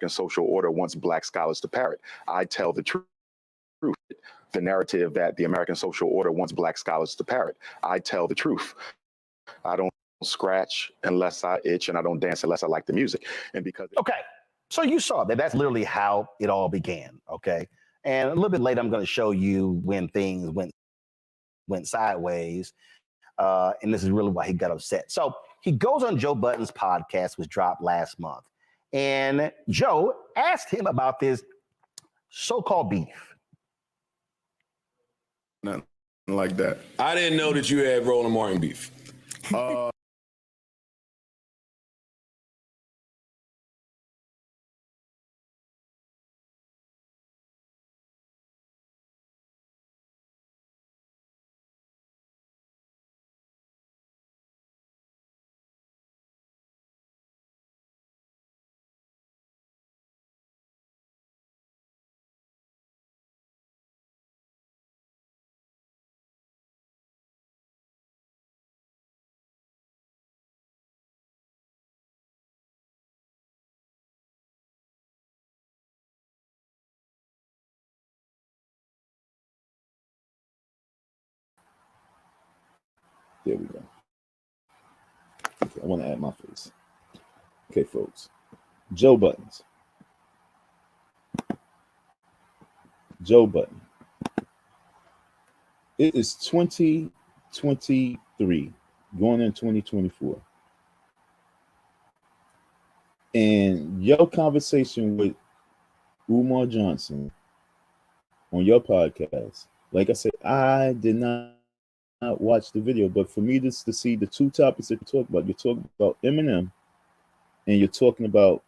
social order wants black scholars to parrot. I tell the truth. The narrative that the American social order wants black scholars to parrot. I tell the truth. I don't scratch unless I itch, and I don't dance unless I like the music. And because okay, so you saw that. That's literally how it all began. Okay, and a little bit later, I'm going to show you when things went sideways, and this is really why he got upset. So he goes on Joe Budden's podcast, which dropped last month, and Joe asked him about this so-called beef. Nothing like that. I didn't know that you had Roland Martin beef. There we go. Okay, I want to add my face. Okay, folks. Joe Budden. Joe Budden. It is 2023, going in 2024. And your conversation with Umar Johnson on your podcast, like I said, I did not watch the video, but for me to see the two topics that you talk about, you're talking about Eminem and you're talking about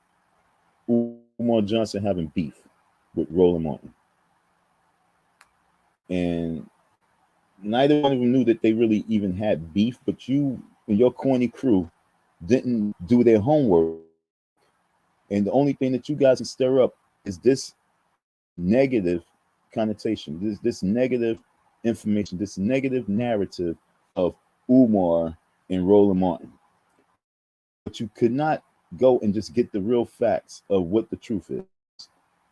Umar Johnson having beef with Roland Martin. And neither one of them knew that they really even had beef, but you and your corny crew didn't do their homework. And the only thing that you guys can stir up is this negative connotation, this negative information, this negative narrative of Umar and Roland Martin. But you could not go and just get the real facts of what the truth is.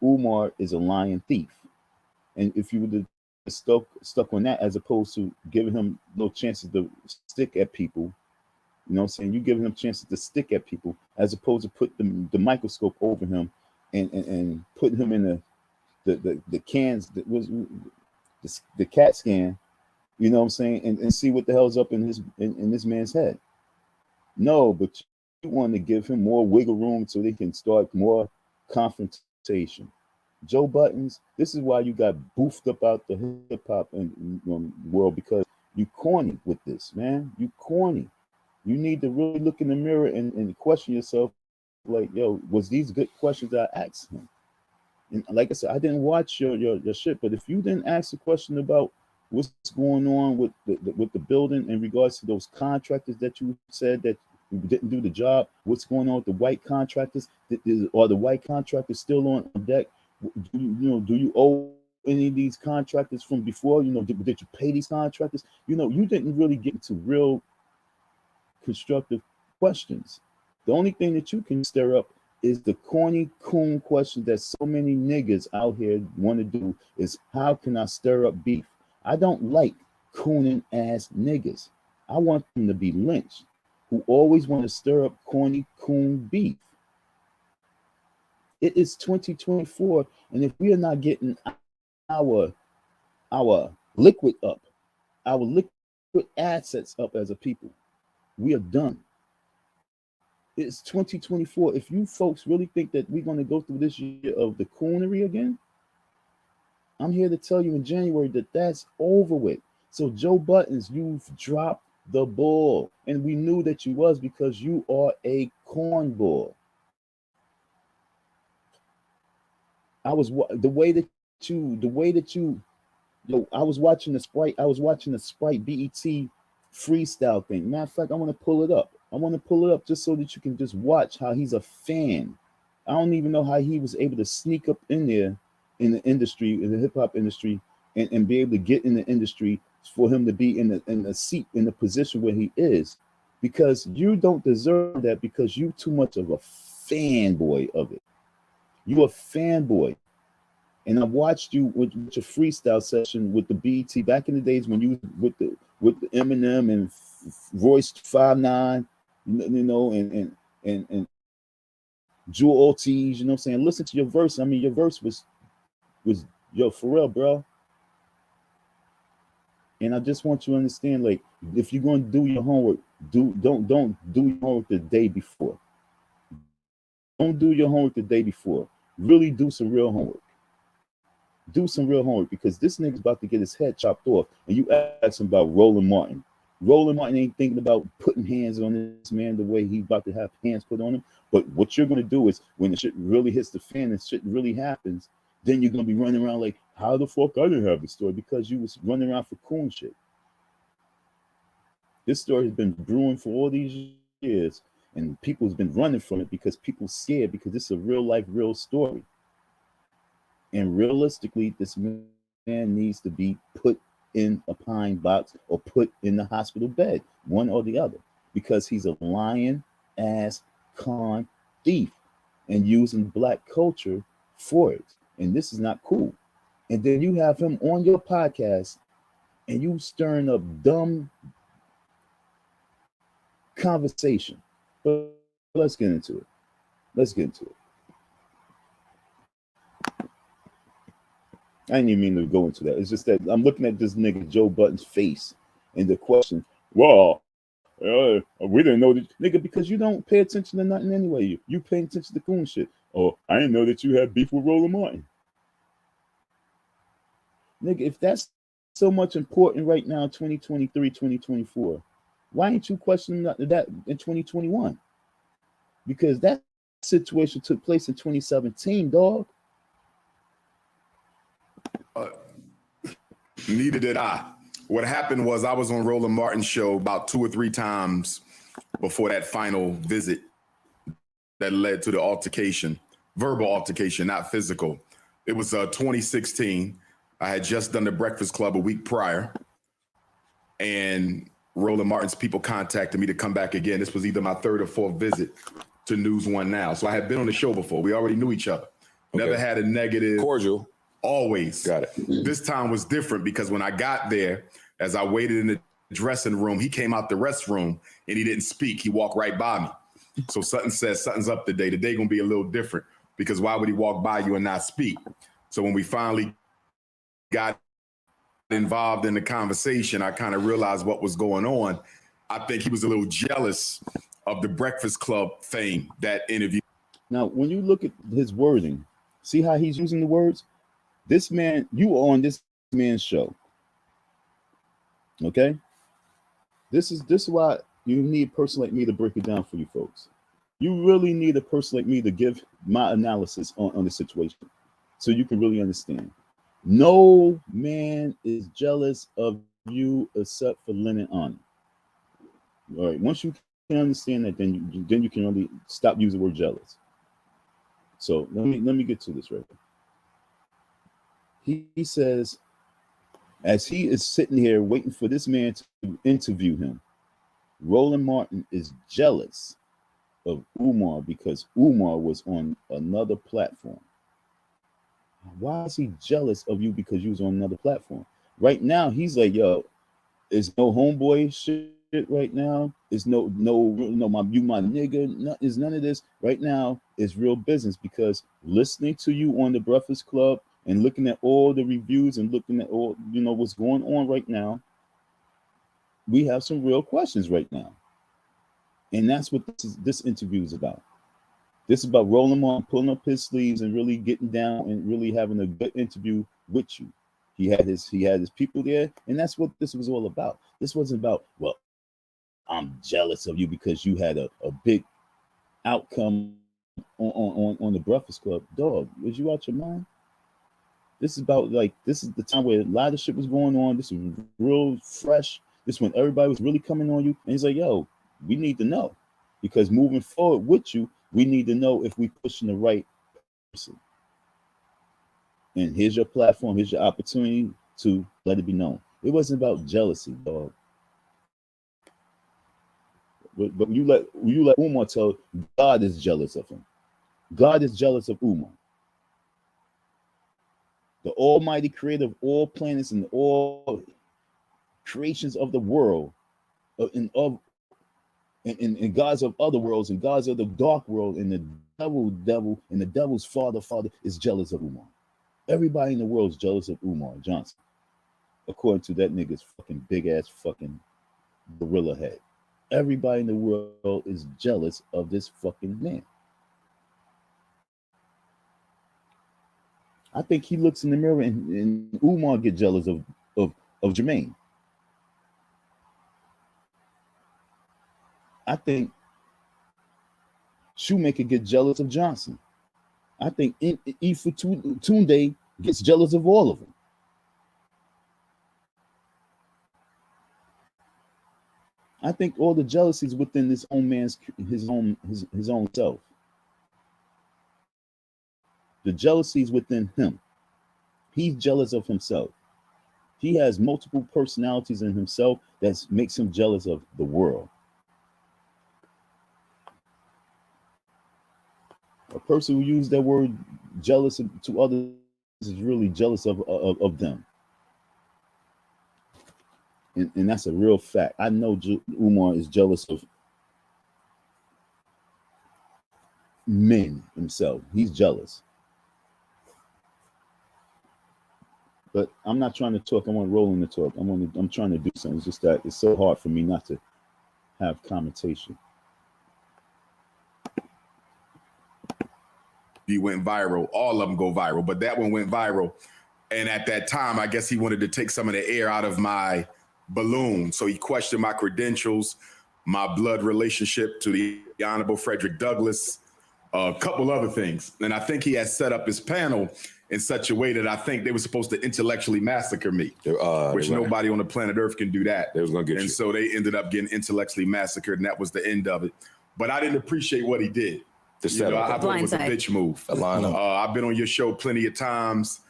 Umar is a lying thief. And if you would have stuck on that, as opposed to giving him little chances to stick at people, you know what I'm saying? You giving him chances to stick at people, as opposed to put the microscope over him and putting him in the cans that was the CAT scan, you know what I'm saying, and see what the hell's up in this man's head. No, but you want to give him more wiggle room so they can start more confrontation. Joe Buttons, this is why you got boofed up out the hip hop world, because you corny with this, man. You corny. You need to really look in the mirror and question yourself, like, yo, was these good questions that I asked him? And like I said, I didn't watch your shit, but if you didn't ask a question about what's going on with the building in regards to those contractors that you said that didn't do the job, what's going on with the white contractors? Are the white contractors still on deck? Do you owe any of these contractors from before? Did you pay these contractors? You didn't really get into real constructive questions. The only thing that you can stir up is the corny coon question that so many niggas out here want to do, is how can I stir up beef? I don't like cooning ass niggas. I want them to be lynched, who always want to stir up corny coon beef. It is 2024, and if we are not getting our liquid up, our liquid assets up as a people, we are done. It's 2024. If you folks really think that we're going to go through this year of the coonery again, I'm here to tell you in January that that's over with. So Joe Buttons, you've dropped the ball, and we knew that you was, because you are a cornball. I was watching the Sprite BET freestyle thing. Matter of fact, I want to pull it up. Just so that you can just watch how he's a fan. I don't even know how he was able to sneak up in there in the industry, in the hip hop industry, and be able to get in the industry for him to be in the seat, in the position where he is, because you don't deserve that, because you too much of a fanboy of it. You a fanboy. And I watched you with your freestyle session with the BET back in the days when you with the Eminem and Royce 5'9", and Jewel Ortiz, you know what I'm saying? Listen to your verse. I mean, your verse was yo, for real, bro. And I just want you to understand, like, if you're going to do your homework, don't do your homework the day before. Don't do your homework the day before. Really do some real homework. Do some real homework, because this nigga's about to get his head chopped off, and you ask him about Roland Martin. Roland Martin ain't thinking about putting hands on this man the way he's about to have hands put on him. But what you're going to do is, when the shit really hits the fan and shit really happens, then you're going to be running around like, how the fuck I didn't have the story? Because you was running around for coon shit. This story has been brewing for all these years, and people's been running from it because people scared, because it's a real life, real story. And realistically, this man needs to be put in a pine box or put in the hospital bed, one or the other, because he's a lying ass con thief and using black culture for it. And this is not cool. And then you have him on your podcast and you stirring up dumb conversation. But let's get into it. I didn't even mean to go into that. It's just that I'm looking at this nigga Joe Budden's face and the question, well, we didn't know that, nigga, because you don't pay attention to nothing anyway. You paying attention to coon shit. Oh, I didn't know that you had beef with Roland Martin. Nigga, if that's so much important right now, 2023, 2024, why ain't you questioning that in 2021? Because that situation took place in 2017, dog. Neither did I. What happened was I was on Roland Martin's show about 2 or 3 times before that final visit that led to the altercation, verbal altercation, not physical. It was 2016. I had just done the Breakfast Club a week prior, and Roland Martin's people contacted me to come back again. This was either my 3rd or 4th visit to News One Now. So I had been on the show before. We already knew each other. Okay. Never had a negative. Cordial. Always. Got it. This time was different because when I got there, as I waited in the dressing room, he came out the restroom and he didn't speak. He walked right by me. So Sutton says something's up today. Today gonna be a little different, because why would he walk by you and not speak? So when we finally got involved in the conversation, I kind of realized what was going on. I think he was a little jealous of the Breakfast Club fame, that interview. Now, when you look at his wording, see how he's using the words? This man, you are on this man's show. Okay? This is why you need a person like me to break it down for you folks. You really need a person like me to give my analysis on the situation so you can really understand. No man is jealous of you except for Lennon Honor. All right, once you can understand that, then you can really stop using the word jealous. So let me get to this right here. He says, as he is sitting here waiting for this man to interview him, Roland Martin is jealous of Umar because Umar was on another platform. Why is he jealous of you because you was on another platform? Right now, he's like, yo, it's no homeboy shit right now. It's no, you my nigga. It's none of this. Right now, it's real business, because listening to you on the Breakfast Club and looking at all the reviews and looking at all, what's going on right now, we have some real questions right now. And that's what this interview is about. This is about Roland Martin pulling up his sleeves and really getting down and really having a good interview with you. He had his people there, and that's what this was all about. This wasn't about, well, I'm jealous of you because you had a big outcome on the Breakfast Club. Dog, was you out your mind? This is about, this is the time where a lot of shit was going on. This was real fresh. This when everybody was really coming on you. And he's like, yo, we need to know, because moving forward with you, we need to know if we pushing the right person. And here's your platform. Here's your opportunity to let it be known. It wasn't about jealousy, dog. But you let Umar tell God is jealous of him. God is jealous of Umar. the almighty creator of all planets and all creations of the world, and gods of other worlds and gods of the dark world, and the devil and the devil's father is jealous of Umar. Everybody in the world is jealous of Umar Johnson, according to that nigga's fucking big ass fucking gorilla head. Everybody in the world is jealous of this fucking man. I think he looks in the mirror and Umar get jealous of Jermaine. I think Shoemaker get jealous of Johnson. I think Ifa Tunde gets jealous of all of them. I think all the jealousies within this own man's his own self. The jealousies within him. He's jealous of himself. He has multiple personalities in himself that makes him jealous of the world. A person who uses that word jealous to others is really jealous of them. And that's a real fact. I know Umar is jealous of men himself. He's jealous. But I'm not trying to talk. I want Roland to talk. I'm trying to do something. It's just that it's so hard for me not to have commentation. He went viral. All of them go viral, but that one went viral. And at that time, I guess he wanted to take some of the air out of my balloon. So he questioned my credentials, my blood relationship to the Honorable Frederick Douglass, a couple other things. And I think he had set up his panel in such a way that I think they were supposed to intellectually massacre me, which nobody on the planet Earth can do that. They was gonna get you. So they ended up getting intellectually massacred, and that was the end of it. But I didn't appreciate what he did. I thought it was a bitch move. I've been on your show plenty of times.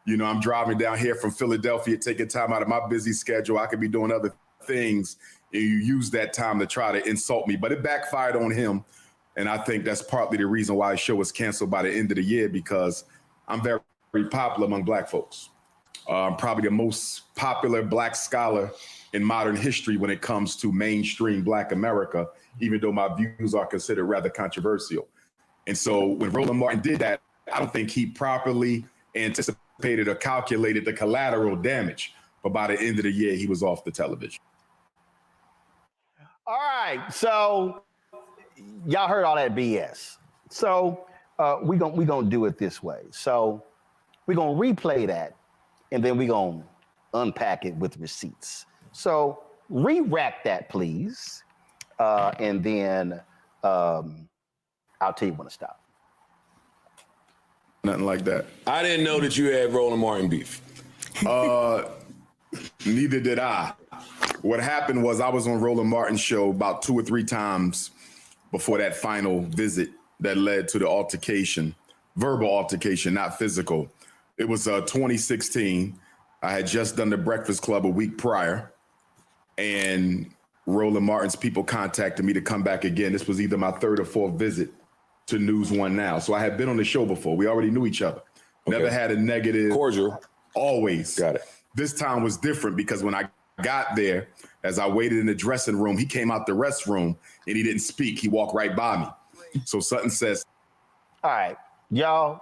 You know, I'm driving down here from Philadelphia, taking time out of my busy schedule. I could be doing other things, and you use that time to try to insult me. But it backfired on him, and I think that's partly the reason why the show was canceled by the end of the year, because I'm very, very popular among Black folks. I'm probably the most popular Black scholar in modern history when it comes to mainstream Black America, even though my views are considered rather controversial. And so when Roland Martin did that, I don't think he properly anticipated or calculated the collateral damage. But by the end of the year, he was off the television. All right, so y'all heard all that BS. So we gonna do it this way. So we're gonna replay that, and then we're gonna unpack it with receipts. So re-rack that, please, and then I'll tell you when to stop. Nothing like that. I didn't know that you had Roland Martin beef. Neither did I. What happened was I was on Roland Martin's show about 2 or 3 times before that final visit that led to the altercation, verbal altercation, not physical. It was 2016. I had just done the Breakfast Club a week prior, and Roland Martin's people contacted me to come back again. This was either my 3rd or 4th visit to News One Now. So I had been on the show before. We already knew each other. Okay. Never had a negative. Cordial. Always. Got it. This time was different because when I got there, as I waited in the dressing room, he came out the restroom and he didn't speak. He walked right by me. So Sutton says, all right, y'all,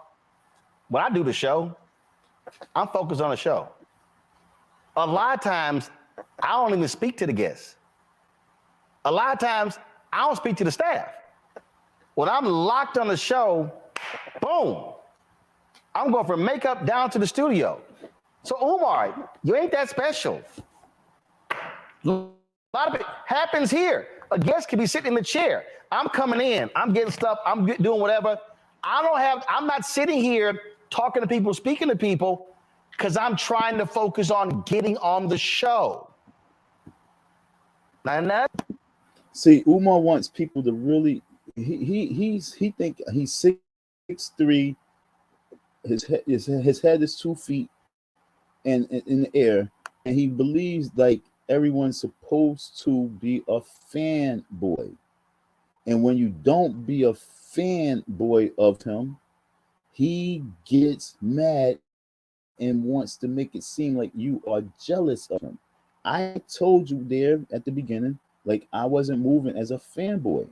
when I do the show, I'm focused on the show. A lot of times, I don't even speak to the guests. A lot of times, I don't speak to the staff. When I'm locked on the show, boom, I'm going from makeup down to the studio. So Umar, you ain't that special. A lot of it happens here. A guest can be sitting in the chair. I'm coming in, I'm getting stuff, I'm doing whatever. I'm not sitting here talking to people, speaking to people, because I'm trying to focus on getting on the show. And that. See, Umar wants people to really. He think he's 6'3". His head is 2 feet and in the air, and he believes like everyone's supposed to be a fanboy. And when you don't be a fanboy of him, he gets mad and wants to make it seem like you are jealous of him. I told you there at the beginning, like I wasn't moving as a fanboy.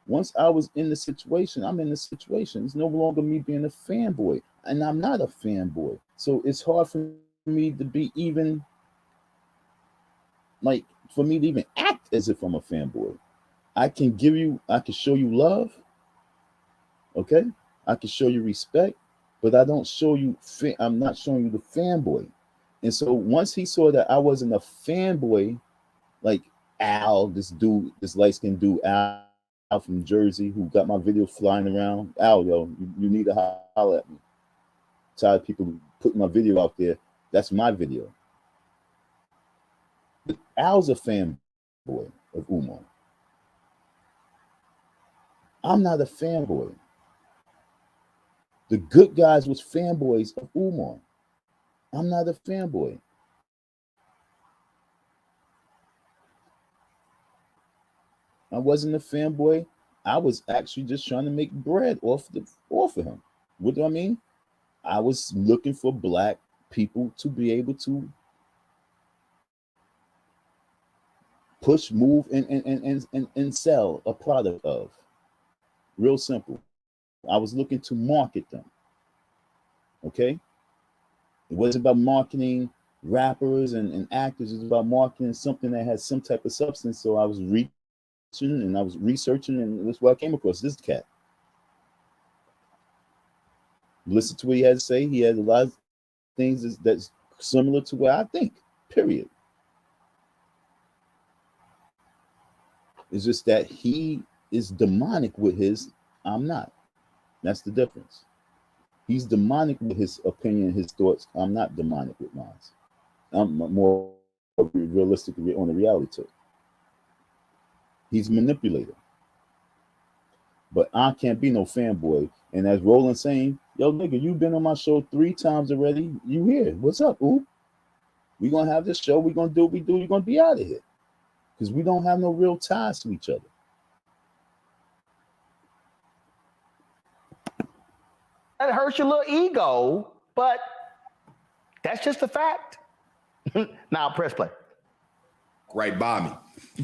Once I was in the situation, I'm in the situation. It's no longer me being a fanboy, and I'm not a fanboy. So it's hard for me to be even like for me to even act as if I'm a fanboy. I can show you love, okay? I can show you respect, but I don't show you. I'm not showing you the fanboy. And so once he saw that I wasn't a fanboy, like Al, this dude, this light skinned dude, Al from Jersey, who got my video flying around. Al, yo, you need to holler at me. Tired of people putting my video out there. That's my video. But Al's a fanboy of Umar. I'm not a fanboy. The good guys was fanboys of Umar. I'm not a fanboy. I wasn't a fanboy. I was actually just trying to make bread off of him. What do I mean? I was looking for black people to be able to push, move, and sell a product of. Real simple. I was looking to market them. Okay? It wasn't about marketing rappers and actors. It was about marketing something that has some type of substance. So I was researching, and that's why I came across this cat. Listen to what he had to say. He has a lot of things that's similar to what I think, period. It's just that he is demonic with his, I'm not. That's the difference. He's demonic with his opinion, his thoughts. I'm not demonic with mine. I'm more realistic on the reality too. He's a manipulator. But I can't be no fanboy. And as Roland saying, yo, nigga, you've been on my show 3 times already. You here. What's up, ooh? We're going to have this show. We're going to do what we do. You're going to be out of here. Because we don't have no real ties to each other. That hurts your little ego, but that's just a fact. Now press play. Right by me.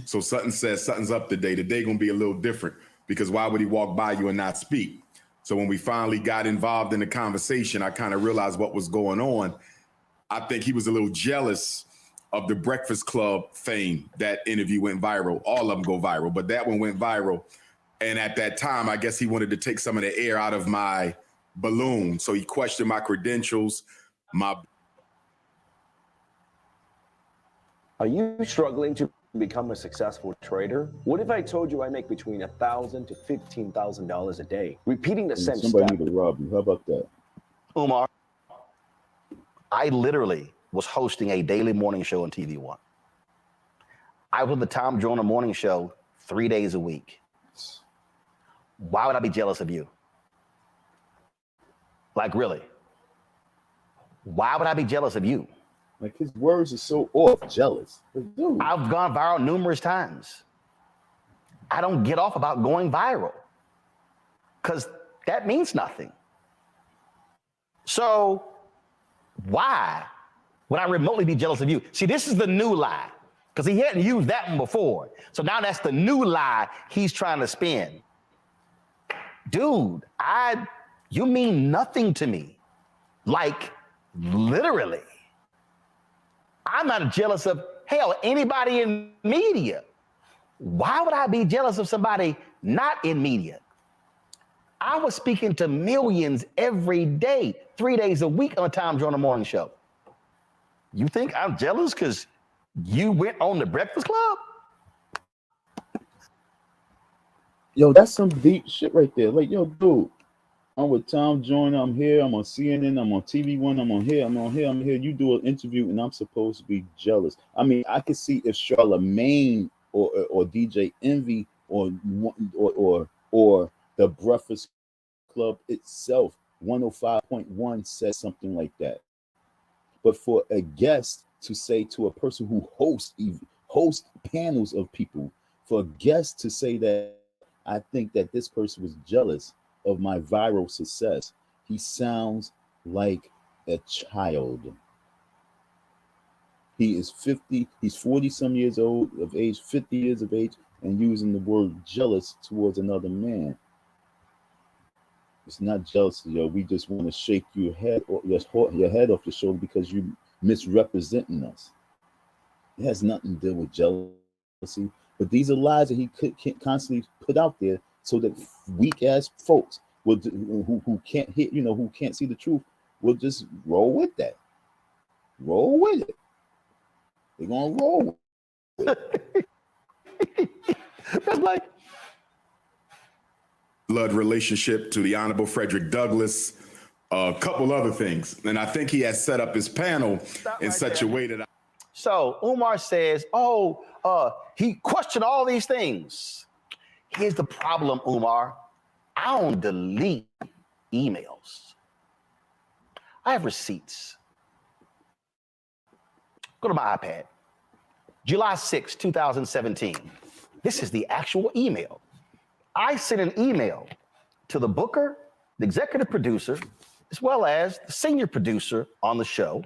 So Sutton says something's up today. Today gonna be a little different because why would he walk by you and not speak? So when we finally got involved in the conversation, I kind of realized what was going on. I think he was a little jealous of the Breakfast Club fame. That interview went viral. All of them go viral, but that one went viral. And at that time, I guess he wanted to take some of the air out of my balloon. So he questioned my credentials, Are you struggling to become a successful trader? What if I told you I make between $1,000 to $15,000 a day, repeating the same Somebody step? need to rob you. How about that? Umar, I literally was hosting a daily morning show on TV One. I was on the Tom Joyner morning show 3 days a week. Why would I be jealous of you? Like, really? Why would I be jealous of you? Like, his words are so off, jealous. Like, dude. I've gone viral numerous times. I don't get off about going viral because that means nothing. So why would I remotely be jealous of you? See, this is the new lie because he hadn't used that one before. So now that's the new lie he's trying to spin. Dude, you mean nothing to me. Like, literally. I'm not jealous of, hell, anybody in media. Why would I be jealous of somebody not in media? I was speaking to millions every day, 3 days a week on Tom Joyner morning show. You think I'm jealous because you went on the Breakfast Club? Yo, that's some deep shit right there. Like, yo, dude, I'm with Tom Joyner. I'm here. I'm on CNN. I'm on TV One. I'm on here. I'm on here. I'm here. You do an interview, and I'm supposed to be jealous. I mean, I could see if Charlamagne or DJ Envy or the Breakfast Club itself, 105.1 says something like that. But for a guest to say to a person who hosts panels of people, for a guest to say that I think that this person was jealous of my viral success, he sounds like a child. He is 50, he's 40 some years old of age, 50 years of age, and using the word jealous towards another man. It's not jealousy, yo. We just want to shake your head or your head off your shoulder because you misrepresenting us. It has nothing to do with jealousy. But these are lies that he could constantly put out there so that weak ass folks who can't hit, who can't see the truth will just roll with that. Roll with it. They're gonna roll with it. That's like Blood relationship to the Honorable Frederick Douglass, a couple other things. And I think he has set up his panel in such a way that So Umar says, he questioned all these things. Here's the problem, Umar. I don't delete emails. I have receipts. Go to my iPad. July 6, 2017. This is the actual email. I sent an email to the booker, the executive producer, as well as the senior producer on the show.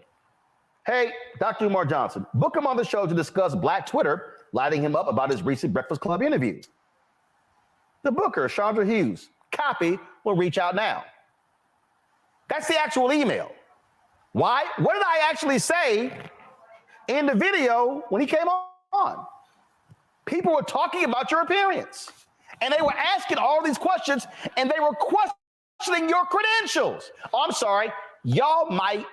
Hey, Dr. Umar Johnson, book him on the show to discuss Black Twitter, lighting him up about his recent Breakfast Club interview. The booker, Chandra Hughes, copy will reach out now. That's the actual email. Why? What did I actually say in the video when he came on? People were talking about your appearance, and they were asking all these questions, and they were questioning your credentials. Oh, I'm sorry. Y'all might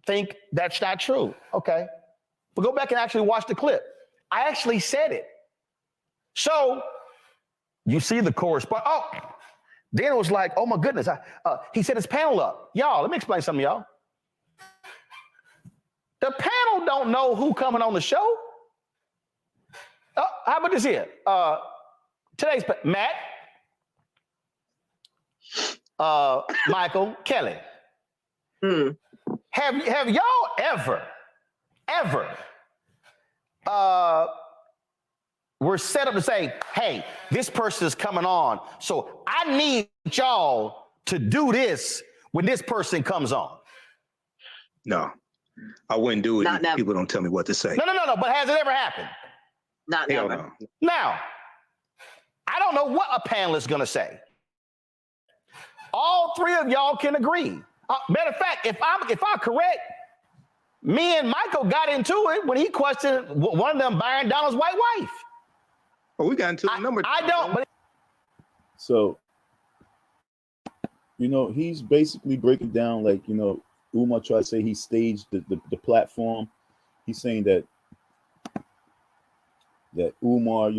think that's not true. Okay. But go back and actually watch the clip. I actually said it. So you see the correspondence. Oh, then it was like, oh my goodness. He set his panel up. Y'all, let me explain something, y'all. The panel don't know who coming on the show. How about this here? Today's Matt, Michael, Kelly. Have y'all ever were set up to say, hey, this person is coming on, so I need y'all to do this when this person comes on? No, I wouldn't do it Not if never. people don't tell me what to say. No, but has it ever happened? Not Hell never. no. Now, I don't know what a panelist is going to say. All three of y'all can agree. Matter of fact, if I'm correct, me and Michael got into it when he questioned one of them Byron Donald's white wife. Well, we got into a number. I don't, but So, he's basically breaking down, like, Umar tried to say he staged the platform. He's saying that Umar,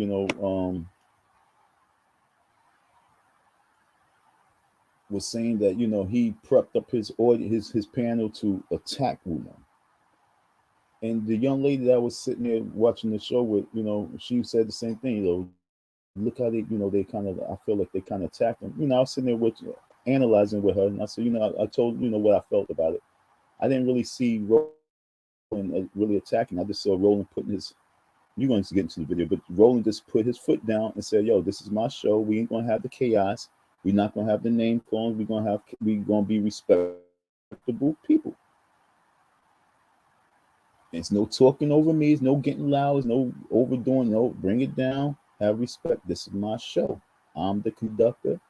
was saying that, he prepped up his audience, his panel to attack Umar. And the young lady that was sitting there watching the show with, she said the same thing, look how they, they kind of, I feel like they kind of attacked him. I was sitting there analyzing with her, and I said, I told what I felt about it. I didn't really see Roland really attacking. I just saw Roland putting his, you're going to get into the video, but Roland just put his foot down and said, yo, this is my show. We ain't going to have the chaos. We're not going to have the name calling. We're going to be respectable people. It's no talking over me. It's no getting loud. It's no overdoing. No, bring it down. Have respect. This is my show. I'm the conductor.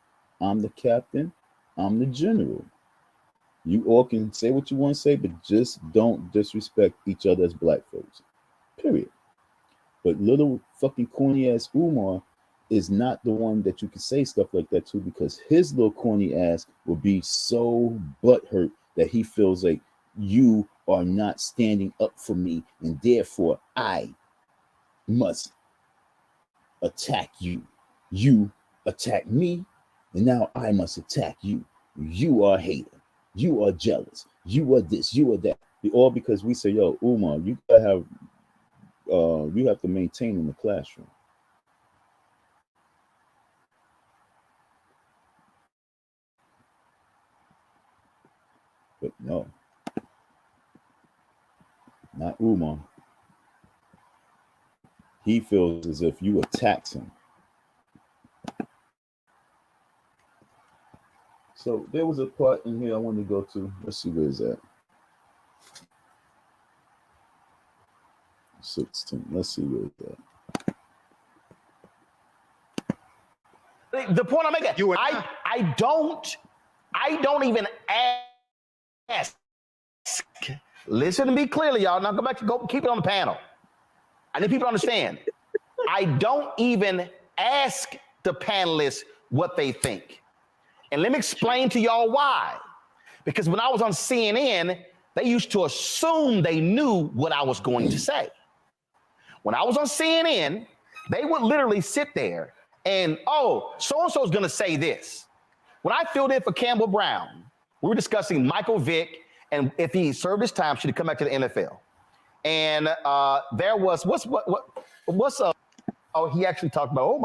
I'm the captain. I'm the general. You all can say what you want to say, but just don't disrespect each other as black folks. Period. But little fucking corny ass Umar is not the one that you can say stuff like that to, because his little corny ass will be so butthurt that he feels like you are not standing up for me, and therefore I must attack you. You attack me, and now I must attack you. You are a hater. You are jealous. You are this. You are that. All because we say, yo, Umar, you gotta have, you have to maintain in the classroom. But no, not Umar. He feels as if you attacked him. So there was a part in here I wanted to go to. Let's see, where is that? 16. Let's see where it's at. The point I'm making, You and I don't even ask. Listen to me clearly, y'all. Now go keep it on the panel. I need people to understand. I don't even ask the panelists what they think. And let me explain to y'all why. Because when I was on CNN, they used to assume they knew what I was going to say. When I was on CNN, they would literally sit there and, oh, so-and-so is going to say this. When I filled in for Campbell Brown, we were discussing Michael Vick and if he served his time, should he come back to the NFL? And there was, he actually talked about, oh,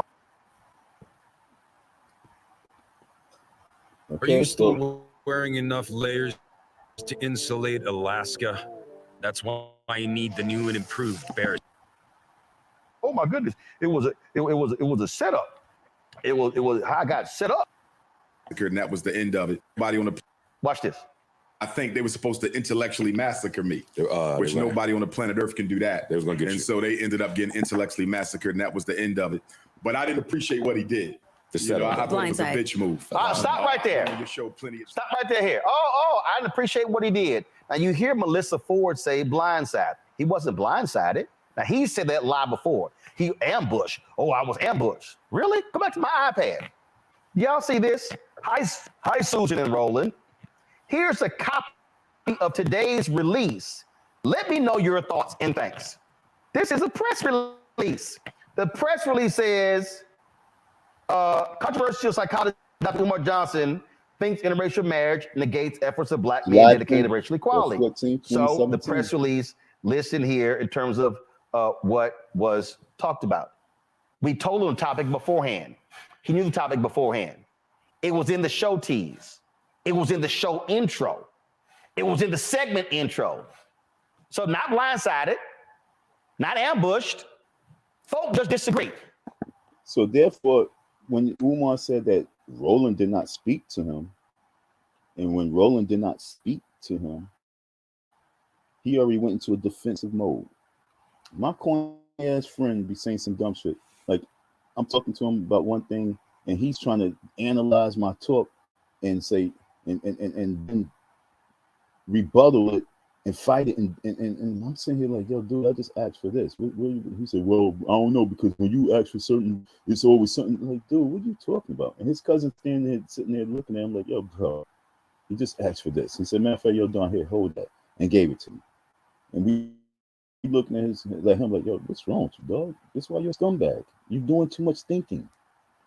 Okay, Are you still wearing enough layers to insulate Alaska? That's why you need the new and improved Bears. oh my goodness, it was a setup. It was how I got set up. And that was the end of it. Nobody on the Watch this. I think they were supposed to intellectually massacre me, which They were. nobody on the planet Earth can do that. They was gonna get and you. so they ended up getting intellectually massacred, and that was the end of it. But I didn't appreciate what he did. The You know, I setup. thought it was a Blindside. bitch move. Stop right there. You showed plenty of Stop right there here. Oh, I didn't appreciate what he did. Now you hear Melissa Ford say blindside. He wasn't blindsided. Now he said that lie before. He ambushed. Oh, I was ambushed. Really? Go back to my iPad. Y'all see this? Hi, Susan and Roland. Here's a copy of today's release. Let me know your thoughts and thanks. This is a press release. The press release says, controversial psychologist Dr. Umar Johnson thinks interracial marriage negates efforts of black men dedicated to racial equality. 14, So the 2017. press release lists in here in terms of what was talked about. We told him the topic beforehand. He knew the topic beforehand. It was in the show tease. It was in the show intro. It was in the segment intro. So not blindsided, not ambushed. Folk just disagree. So therefore, when Umar said that Roland did not speak to him, and when Roland did not speak to him, he already went into a defensive mode. My corny ass friend be saying some dumb shit. Like I'm talking to him about one thing, and he's trying to analyze my talk and say and then rebuttal it and fight it. And I'm sitting here like, yo, dude, I just asked for this. He said, well, I don't know, because when you ask for certain, it's always something. Like, dude, what are you talking about? And his cousin standing there, sitting there looking at him like, yo, bro, he just asked for this. He said, matter of fact, yo, Don, here, hold that, and gave it to me. And we looking at him like, yo, what's wrong with you, dog? That's why you're a scumbag. You're doing too much thinking.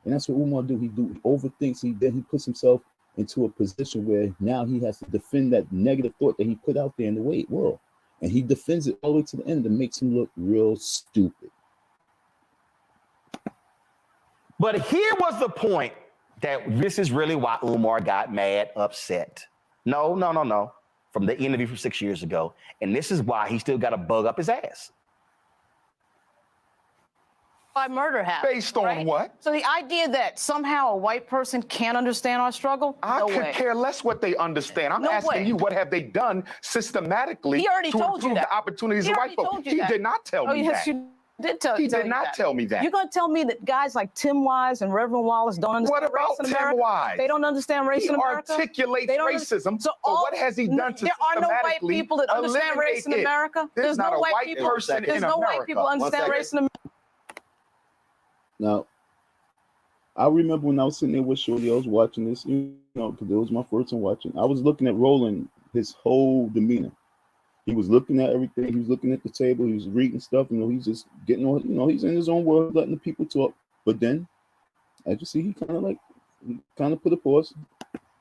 And that's what Umar do. He overthinks. Then he puts himself into a position where now he has to defend that negative thought that he put out there in the world. And he defends it all the way to the end and makes him look real stupid. But here was the point that this is really why Umar got mad, upset. No. From the interview from 6 years ago. And this is why he still got a bug up his ass. By murder happened. Based on what? So the idea that somehow a white person can't understand our struggle? I No could way. care less what they understand. I'm No asking way. you, what have they done systematically He already to told you improve that. the opportunities He of already white folks? told you He that. did not tell Oh, me yes, that. you did tell He tell did you not that. tell me that. You're going to tell me that guys like Tim Wise and Reverend Wallace don't understand What about race in Tim America? Wise? They don't understand race He in America? articulates They don't racism. So but all- what has he done to There are no white systematically people that understand race in eliminate it? America. There's not no a white people. person There's in no white America. people One understand second. race in America. Now, I remember when I was sitting there with Shorty, I was watching this, because it was my first time watching. I was looking at Roland, his whole demeanor. He was looking at everything. He was looking at the table. He was reading stuff. He's just getting on. He's in his own world, letting the people talk. But then, as you see, he kind of put a pause.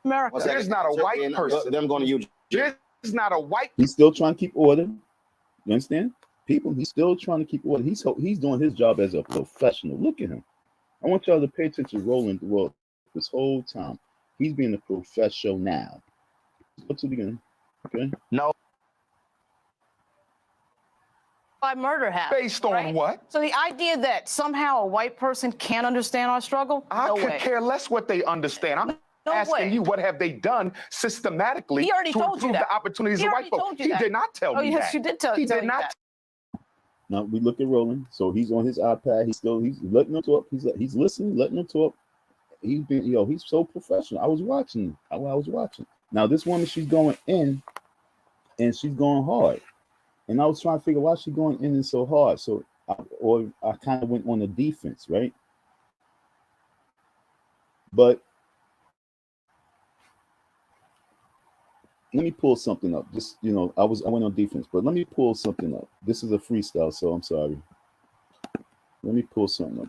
America. There's not a white person. Them going to you. There's not a white. He's still trying to keep order. You understand? People, he's still trying to keep order. He's doing his job as a professional. Look at him. I want y'all to pay attention to Roland well this whole time. He's being a professional now. Go to the beginning. Okay. No. By murder happened. Based on what? So the idea that somehow a white person can't understand our struggle? I No could way. care less what they understand. I'm No asking way. you, what have they done systematically He already to told you improve that. the opportunities He of already white folks? told you He that. did not tell Oh, me yes, that. you did tell He tell did you not. that. Now we look at Roland. So he's on his iPad. He's letting them talk. He's listening, letting them talk. He's so professional. I was watching. I was watching. Now this woman, she's going in, and she's going hard. And I was trying to figure why she's going in and so hard. So I kind of went on the defense, right? But let me pull something up. Just I went on defense, but let me pull something up. This is a freestyle, so I'm sorry. Let me pull something up.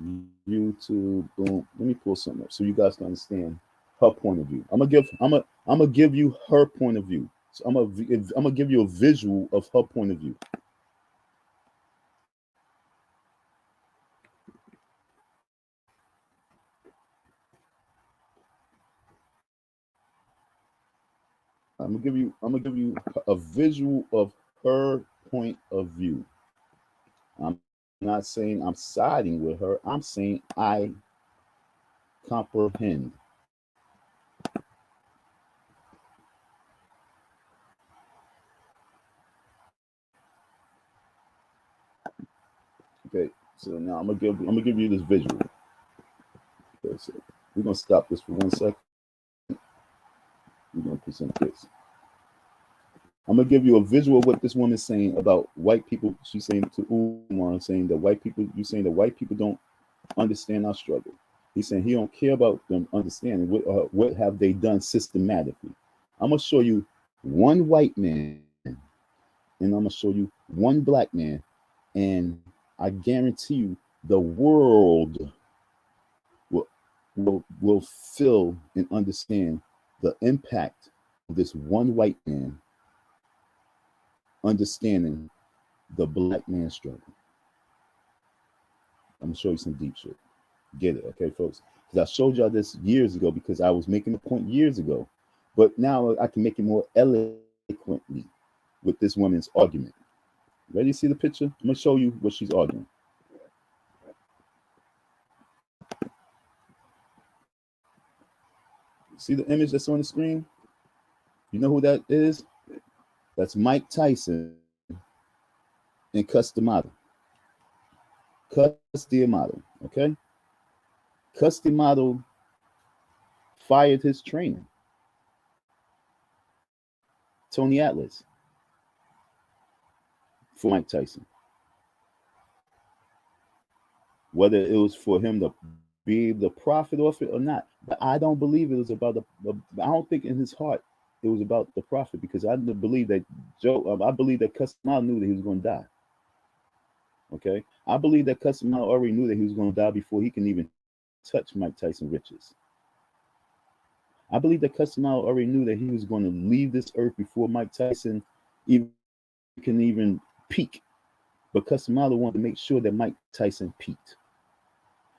YouTube, boom. Let me pull something up so you guys can understand her point of view. I'm gonna give you her point of view. So I'm gonna give you a visual of her point of view. I'm gonna give you a visual of her point of view. I'm not saying I'm siding with her. I'm saying I comprehend. Okay, so now I'm gonna give you this visual. Okay, so we're gonna stop this for 1 second. We're gonna present this. I'm gonna give you a visual of what this woman's saying about white people. She's saying to Umar, saying that white people, you're saying that white people don't understand our struggle. He's saying he don't care about them understanding what have they done systematically. I'm gonna show you one white man, and I'm gonna show you one black man, and I guarantee you the world will feel and understand the impact of this one white man understanding the black man's struggle. I'm gonna show you some deep shit. Get it, okay, folks? Because I showed y'all this years ago because I was making a point years ago, but now I can make it more eloquently with this woman's argument. Ready to see the picture? I'm gonna show you what she's arguing. See the image that's on the screen? You know who that is? That's Mike Tyson and Customado. Customado, okay? Customado fired his trainer, Tony Atlas, for Mike Tyson. Whether it was for him to be the profit off it or not, but I don't believe it was about I don't think in his heart it was about the profit, because I believe that I believe that Customado knew that he was going to die. Okay, I believe that Customado already knew that he was going to die before he can even touch Mike Tyson riches. I believe that Customado already knew that he was going to leave this earth before Mike Tyson can even peak. But Customado wanted to make sure that Mike Tyson peaked.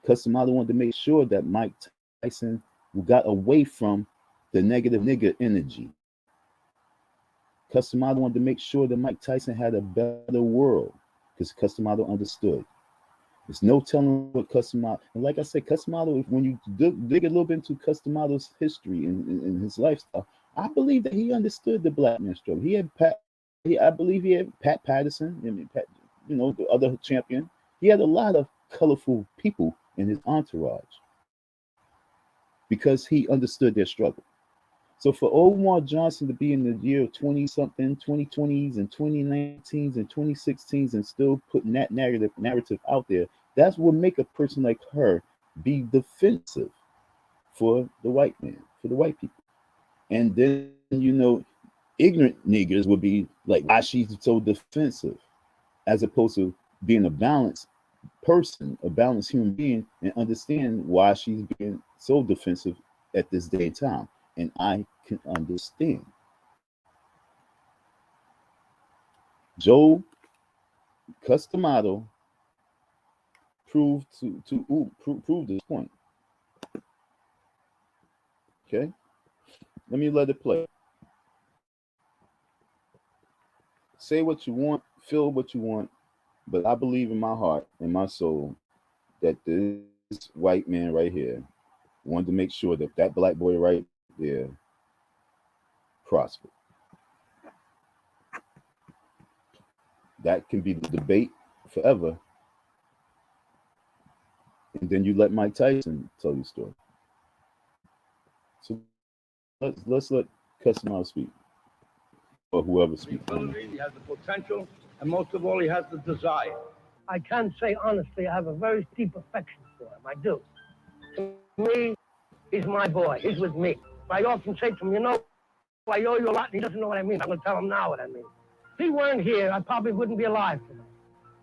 Customado wanted to make sure that Mike Tyson got away from the negative nigga energy. Customado wanted to make sure that Mike Tyson had a better world, because Customado understood. There's no telling what Customado, and like I said, Customado, when you dig a little bit into Customado's history and his lifestyle, I believe that he understood the black man struggle. I believe he had Pat Patterson, the other champion. He had a lot of colorful people in his entourage because he understood their struggle. So for Umar Johnson to be in the year 20-something, 2020s and 2019s and 2016s and still putting that narrative out there, that's what make a person like her be defensive for the white man, for the white people. And then, ignorant niggers would be like, why she's so defensive, as opposed to being a balanced person, a balanced human being, and understand why she's being so defensive at this day and time. And I can understand. Joe Customado proved this point. Okay, let me let it play. Say what you want, feel what you want, but I believe in my heart and my soul that this white man right here wanted to make sure that that black boy right there prospered. That can be the debate. forever, and then you let Mike Tyson tell your story. So let's let Customer speak, or whoever speaks. He has the potential, and most of all, he has the desire. I can say honestly, I have a very deep affection for him. I do. To me, he's my boy. He's with me. I often say to him, you know, I owe you a lot, and he doesn't know what I mean. I'm going to tell him now what I mean. If he weren't here, I probably wouldn't be alive today.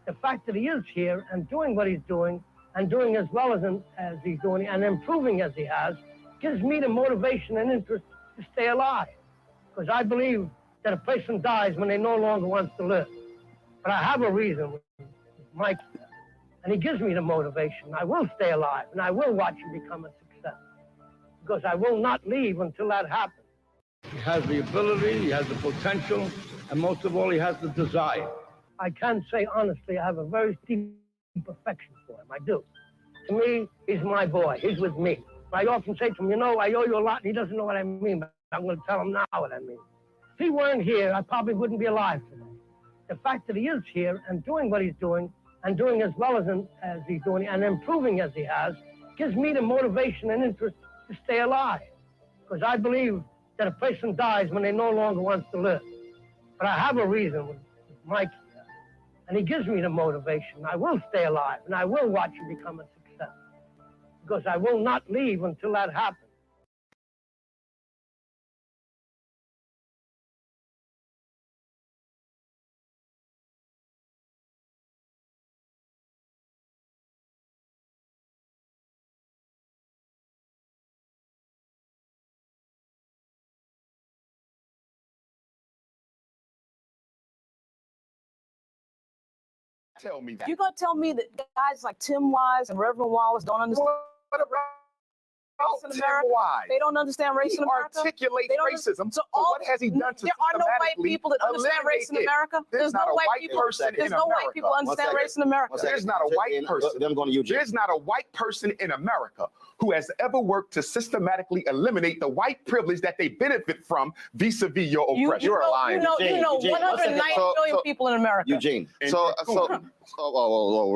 The fact that he is here and doing what he's doing, and doing as well as he's doing, and improving as he has, gives me the motivation and interest to stay alive. Because I believe that a person dies when they no longer wants to live. But I have a reason with Mike, and he gives me the motivation. I will stay alive, and I will watch him become a success. Because I will not leave until that happens. He has the ability, he has the potential, and most of all, he has the desire. I can say honestly, I have a very deep affection for him. I do. To me, he's my boy. He's with me. I often say to him, you know, I owe you a lot, and he doesn't know what I mean, but I'm going to tell him now what I mean. If he weren't here, I probably wouldn't be alive today. The fact that he is here and doing what he's doing, and doing as well as he's doing, and improving as he has, gives me the motivation and interest to stay alive. Because I believe that a person dies when they no longer wants to live. But I have a reason with Mike here, and he gives me the motivation. I will stay alive, and I will watch him become a success. Because I will not leave until that happens. Tell me that. You're going to tell me that guys like Tim Wise and Reverend Wallace don't understand What about race in Tim America? Wise? They don't understand race He in America? articulates They don't racism. So what has he done to there are no white systematically people that understand race in eliminate it? America? There's not no a white white people. person There's in no white America. people that understand race in America. There's not a white person. I'm going to Eugene. There's not a white person in America who has ever worked to systematically eliminate the white privilege that they benefit from vis-a-vis your oppression. You're lying. You know, Eugene, 190 million people in America. Eugene. We're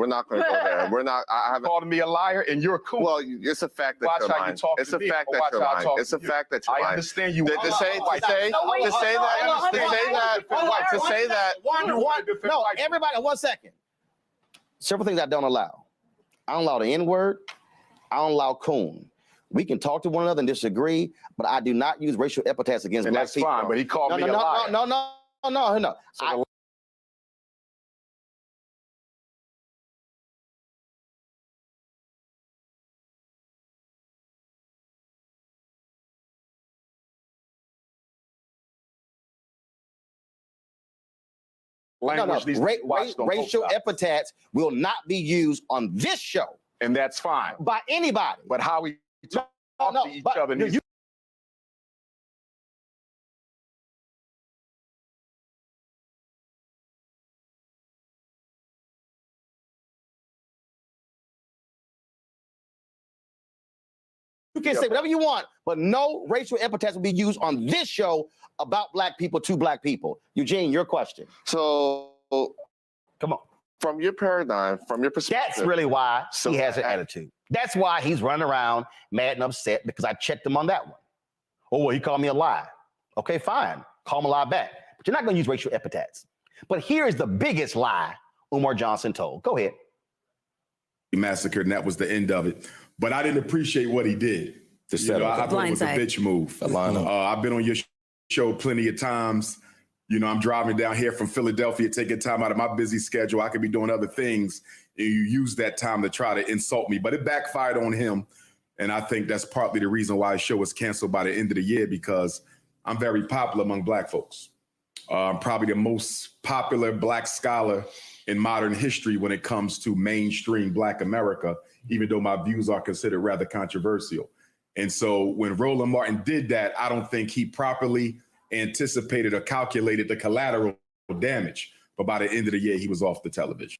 not going to go there. We're not. I haven't called me a liar, and you're cool. Well, it's a fact that Watch you're how lying. you talk It's to a me, fact or that watch you're how I lying. talk It's a to you. fact that you're I lying. understand you. To say that. Everybody, 1 second. Several things I don't allow. I don't allow the N-word. I don't allow coon. We can talk to one another and disagree, but I do not use racial epithets against And black that's people. fine, but he called me a liar. No. Racial epithets will not be used on this show. And that's fine. By anybody. But how we talk to each other needs You can say whatever you want, but no racial epithets will be used on this show about black people to black people. Eugene, your question. So, come on. From your paradigm, from your perspective. That's really why he has an attitude. That's why he's running around mad and upset, because I checked him on that one. Oh, well, he called me a lie. Okay, fine. Call him a lie back. But you're not going to use racial epithets. But here is the biggest lie Umar Johnson told. Go ahead. He massacred, and that was the end of it. But I didn't appreciate what he did. I thought it was a bitch move. I've been on your show plenty of times. I'm driving down here from Philadelphia, taking time out of my busy schedule. I could be doing other things. And you use that time to try to insult me. But it backfired on him. And I think that's partly the reason why his show was canceled by the end of the year, because I'm very popular among black folks. I'm probably the most popular black scholar in modern history when it comes to mainstream black America, even though my views are considered rather controversial. And so when Roland Martin did that, I don't think he properly anticipated or calculated the collateral damage. But by the end of the year, he was off the television.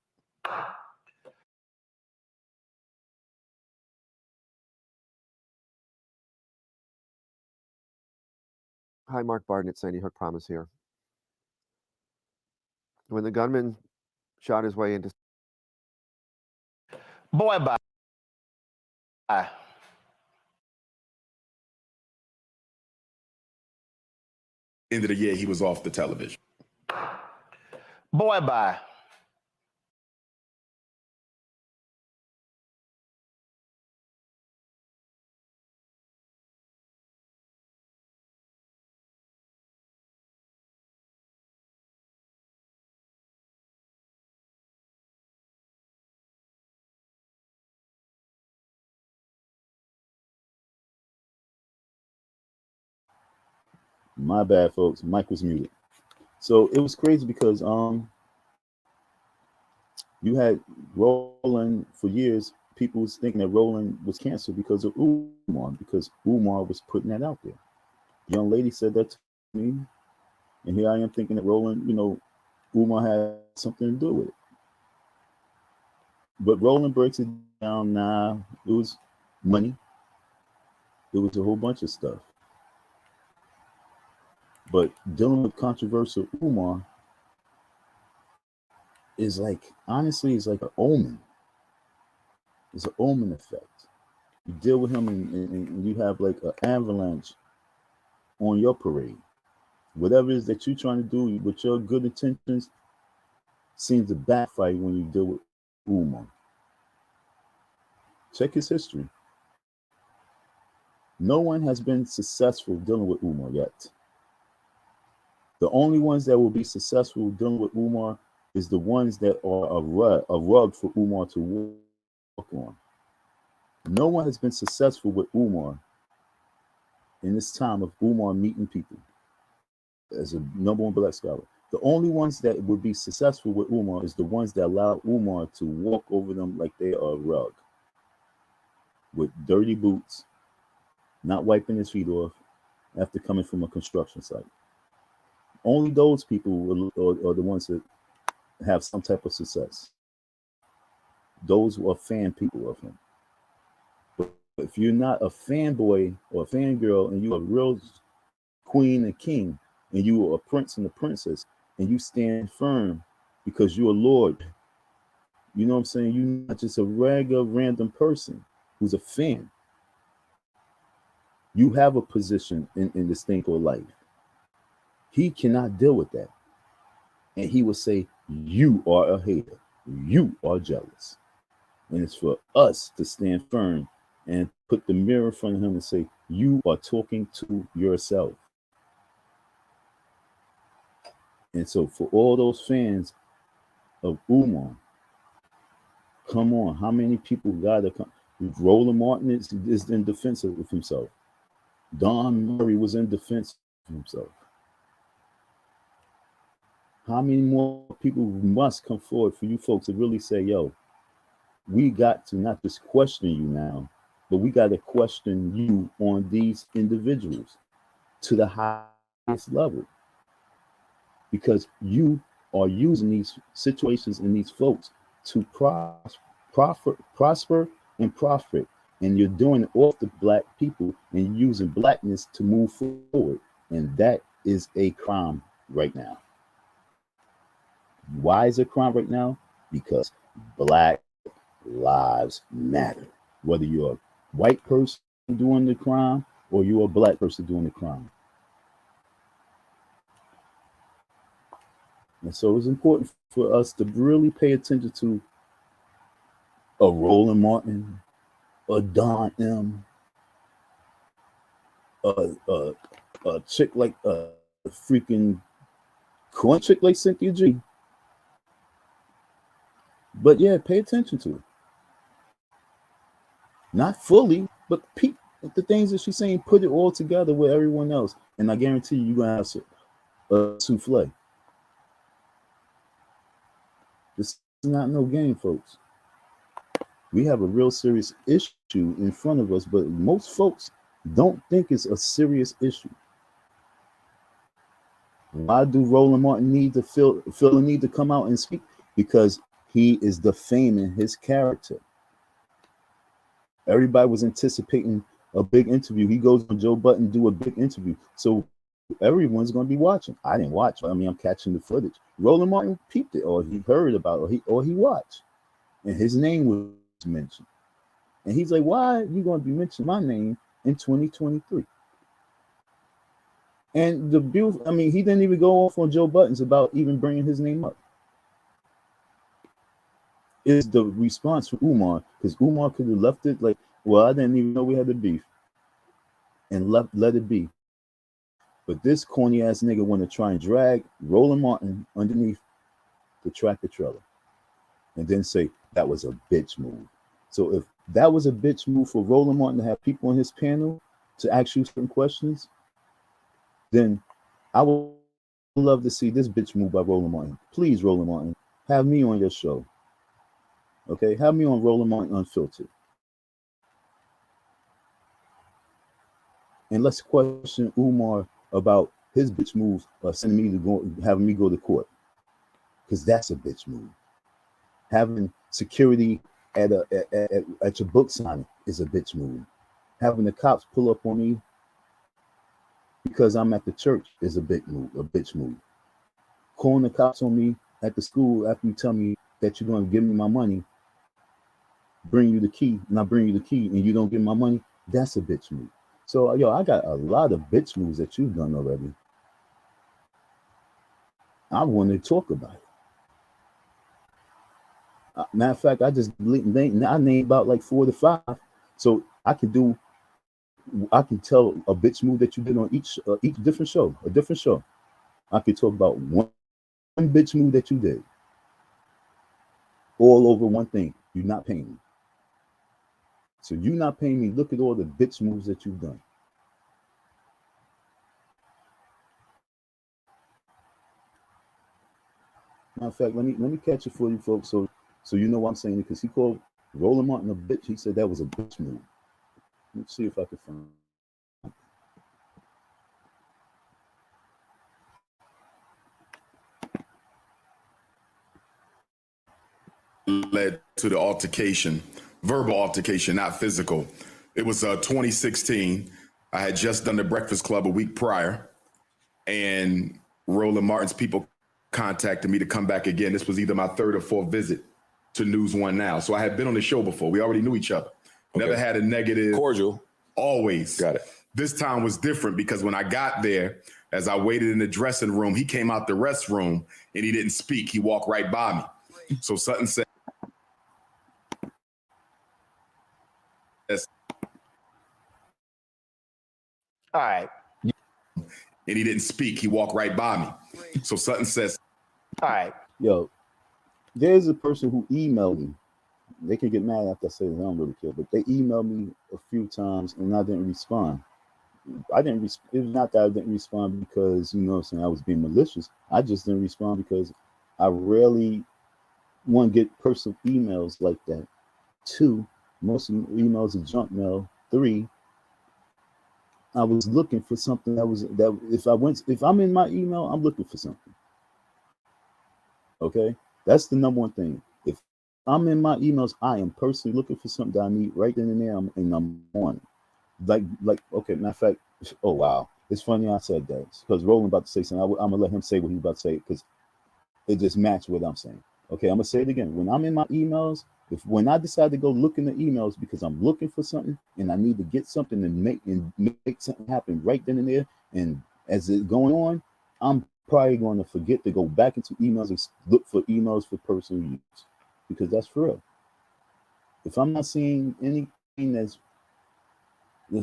Hi, Mark Barton at Sandy Hook Promise here. When the gunman shot his way into Boy, bye. End of the year, he was off the television. Boy, bye. My bad, folks. Mike was muted. So it was crazy because you had Roland for years. People was thinking that Roland was canceled because of Umar, because Umar was putting that out there. Young lady said that to me, and here I am thinking that Roland, Umar had something to do with it. But Roland breaks it down now. It was money. It was a whole bunch of stuff. But dealing with controversial Umar is like, honestly, it's like an omen. It's an omen effect. You deal with him and you have like an avalanche on your parade. Whatever it is that you're trying to do with your good intentions seems to backfire when you deal with Umar. Check his history. No one has been successful dealing with Umar yet. The only ones that will be successful dealing with Umar is the ones that are a rug for Umar to walk on. No one has been successful with Umar in this time of Umar meeting people as a #1 black scholar. The only ones that would be successful with Umar is the ones that allow Umar to walk over them like they are a rug, with dirty boots, not wiping his feet off after coming from a construction site. Only those people are the ones that have some type of success. Those who are fan people of him. But if you're not a fanboy or a fangirl and you're a real queen and king, and you are a prince and a princess, and you stand firm because you're a lord, you know what I'm saying? You're not just a regular random person who's a fan. You have a position in this thing called life. He cannot deal with that. And he will say, you are a hater. You are jealous. And it's for us to stand firm and put the mirror in front of him and say, you are talking to yourself. And so for all those fans of Umar, come on, how many people got to come? Roland Martin is in defense of himself. Don Murray was in defense of himself. How many more people must come forward for you folks to really say, yo, we got to not just question you now, but we got to question you on these individuals to the highest level. Because you are using these situations and these folks to prosper and profit. And you're doing it off the black people and using blackness to move forward. And that is a crime right now. Why is it a crime right now? Because Black lives matter. Whether you're a white person doing the crime or you're a black person doing the crime. And so it's important for us to really pay attention to a Roland Martin, a Don M, a chick like a freaking corn chick like Cynthia G. But yeah, pay attention to it. Not fully, but the things that she's saying, put it all together with everyone else. And I guarantee you're going to have a souffle. This is not no game, folks. We have a real serious issue in front of us, but most folks don't think it's a serious issue. Why do Roland Martin need to feel the need to come out and speak? Because he is defaming his character. Everybody was anticipating a big interview. He goes on Joe Budden, do a big interview. So everyone's going to be watching. I didn't watch. I mean, I'm catching the footage. Roland Martin peeped it, or he heard about it, or he watched. And his name mentioned. And he's like, why are you going to be mentioning my name in 2023? And the beautiful, I mean, he didn't even go off on Joe Buttons about even bringing his name up. Is the response from Umar, because Umar could have left it like, well, I didn't even know we had the beef, and let it be. But this corny ass nigga want to try and drag Roland Martin underneath the tractor trailer and then say that was a bitch move. So if that was a bitch move for Roland Martin to have people on his panel to ask you certain questions, then I would love to see this bitch move by Roland Martin. Please, Roland Martin, have me on your show. Okay, have me on Roland Martin Unfiltered. And let's question Umar about his bitch moves, sending me to go, having me go to court, because that's a bitch move. Having security at your book signing is a bitch move. Having the cops pull up on me because I'm at the church is a bitch move. Calling the cops on me at the school after you tell me that you're going to give me my money, bring you the key, and I bring you the key, and you don't give me my money, that's a bitch move. So, yo, I got a lot of bitch moves that you've done already. I want to talk about it. Matter of fact, I named about like 4 to 5. So I can tell a bitch move that you did on each different show, a different show. I could talk about one bitch move that you did. All over one thing. You're not paying me. So you're not paying me. Look at all the bitch moves that you've done. Matter of fact, let me catch it for you folks, so you know what I'm saying, because he called Roland Martin a bitch. He said that was a bitch move. Let's see if I can find it. Led to the altercation, verbal altercation, not physical. It was 2016. I had just done the Breakfast Club a week prior, and Roland Martin's people contacted me to come back again. This was either my 3rd or 4th visit to News One Now. So I had been on the show before. We already knew each other. Okay. Never had a negative. Cordial. Always. Got it. This time was different because when I got there, as I waited in the dressing room, he came out the restroom and he didn't speak. He walked right by me. So Sutton said, all right. And he didn't speak. He walked right by me. So Sutton says, all right. Yo, there's a person who emailed me. They can get mad after I say that. I don't really care, but they emailed me a few times and I didn't respond. It was not that I didn't respond because, you know what I'm saying, I was being malicious. I just didn't respond because I rarely want to get personal emails like that. 2, most of the emails are junk mail. 3, I was looking for something if I'm in my email, I'm looking for something. Okay? That's the number one thing. If I'm in my emails, I am personally looking for something that I need right then and there, and I'm on it. Like, okay, matter of fact, oh wow. It's funny I said that because Roland about to say something. I'm gonna let him say what he's about to say because it just matched what I'm saying. Okay, I'm gonna say it again. When I'm in my emails, when I decide to go look in the emails because I'm looking for something and I need to get something and make something happen right then and there, and as it's going on, I'm probably going to forget to go back into emails and look for emails for personal use because that's for real. If I'm not seeing anything that's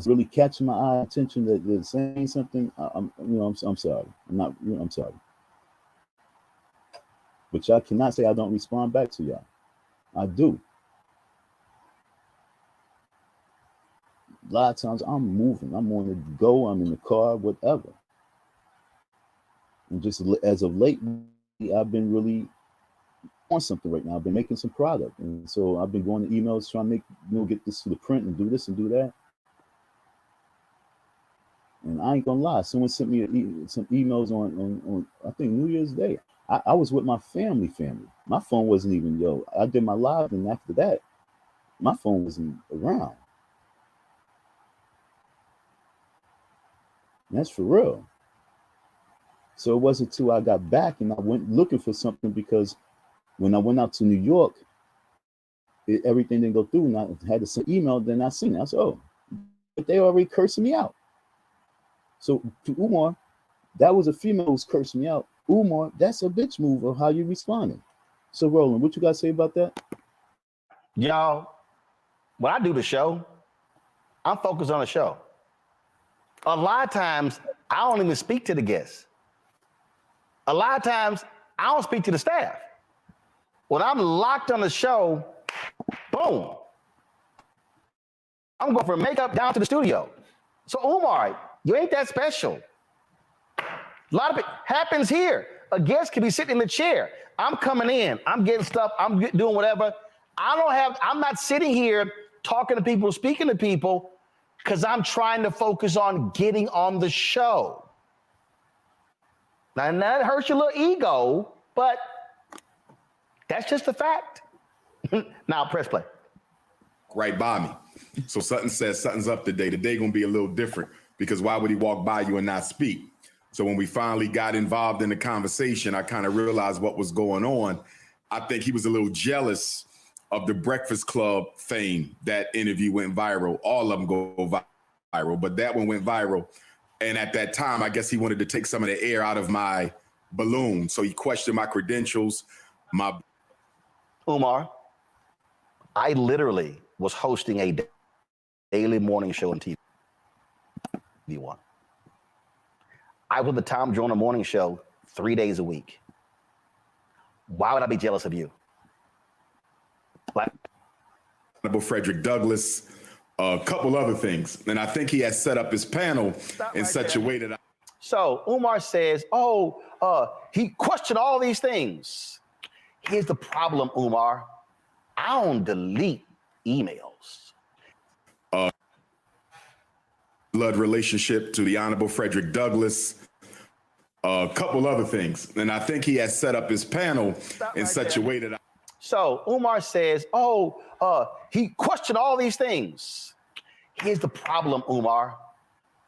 really catching my eye attention that's saying something, I'm sorry. I'm sorry. But y'all cannot say I don't respond back to y'all. I do. A lot of times I'm moving. I'm on the go. I'm in the car, whatever. And just as of late, I've been really on something right now. I've been making some product. And so I've been going to emails trying to make, get this to the print and do this and do that. And I ain't gonna lie, someone sent me some emails on I think New Year's Day. I was with my family. My phone wasn't even, I did my live, and after that, my phone wasn't around. And that's for real. So it wasn't till I got back and I went looking for something because when I went out to New York everything didn't go through, and I had to send email. Then I seen it. I said, "Oh, but they already cursing me out." So to Umar, that was a female who was cursing me out. Umar, that's a bitch move of how you responding. So Roland, what you got to say about that? Y'all, when I do the show, I'm focused on the show. A lot of times, I don't even speak to the guests. A lot of times, I don't speak to the staff. When I'm locked on the show, boom. I'm going from makeup down to the studio. So Umar, you ain't that special. A lot of it happens here. A guest can be sitting in the chair. I'm coming in, I'm getting stuff, I'm doing whatever. I'm not sitting here talking to people, speaking to people, because I'm trying to focus on getting on the show. Now, that hurts your little ego, but that's just a fact. Now, press play. Right by me. So Sutton says something's up today. Today gonna be a little different because why would he walk by you and not speak? So when we finally got involved in the conversation, I kind of realized what was going on. I think he was a little jealous of the Breakfast Club fame. That interview went viral. All of them go viral, but that one went viral. And at that time, I guess he wanted to take some of the air out of my balloon. So he questioned my credentials. Umar, I literally was hosting a daily morning show on TV. V1. I was the Tom Joyner morning show 3 days a week. Why would I be jealous of you? Honorable Frederick Douglass, a couple other things. And I think he has set up his panel in such a way that So Umar says, he questioned all these things. Here's the problem, Umar. I don't delete emails. Blood relationship to the Honorable Frederick Douglass, a couple other things. And I think he has set up his panel in such a way that So Umar says, he questioned all these things. Here's the problem, Umar.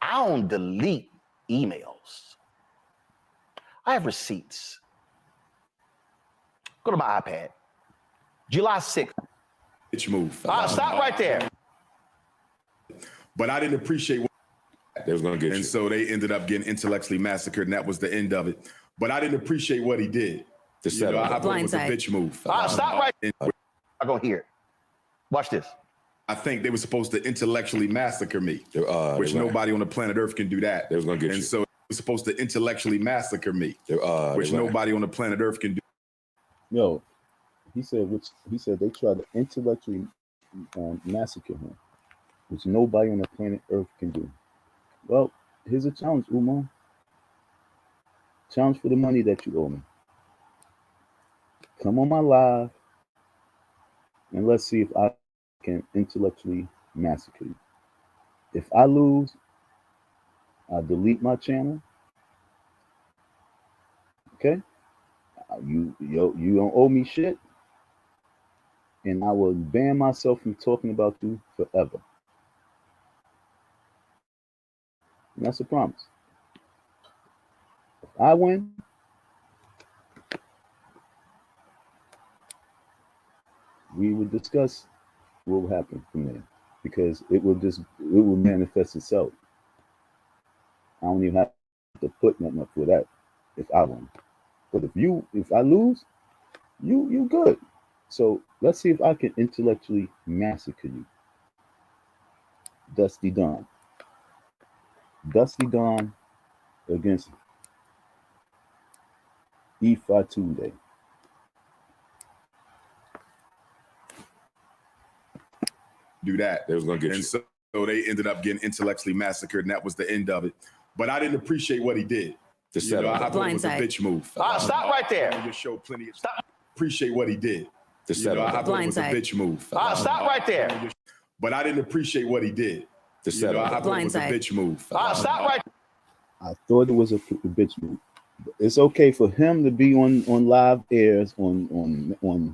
I don't delete emails. I have receipts. Go to my iPad. July 6th. Bitch move. Stop right there. But I didn't appreciate what they was gonna get and so they ended up getting intellectually massacred, and that was the end of it. But I didn't appreciate what he did. I thought it was a bitch move. Stop right there. I'm gonna hear it. Watch this. I think they were supposed to intellectually massacre me, which nobody on the planet Earth can do that. They was gonna get you. So they were supposed to intellectually massacre me, which nobody on the planet Earth can do. Yo, he said they tried to intellectually massacre him, which nobody on the planet Earth can do. Well, here's a challenge, Umar. Challenge for the money that you owe me. Come on my live, and let's see if I can intellectually massacre you. If I lose, I delete my channel. Okay? You don't owe me shit, and I will ban myself from talking about you forever. And that's a promise. If I win, we will discuss what will happen from there, because it will manifest itself. I don't even have to put nothing up for that if I win. But if I lose, you good. So let's see if I can intellectually massacre you. Dusty Dawn. Dusty Dawn against Ifatunde. Do that. They was gonna get you. So they ended up getting intellectually massacred, and that was the end of it. But I didn't appreciate what he did. I thought it was a bitch move. Stop right there. Your show plenty of stop. Appreciate what he did. I thought it was a bitch move. Stop right there. But I didn't appreciate what he did. I thought it was a bitch move. Stop right. I thought it was a bitch move. It's okay for him to be on live airs on. Let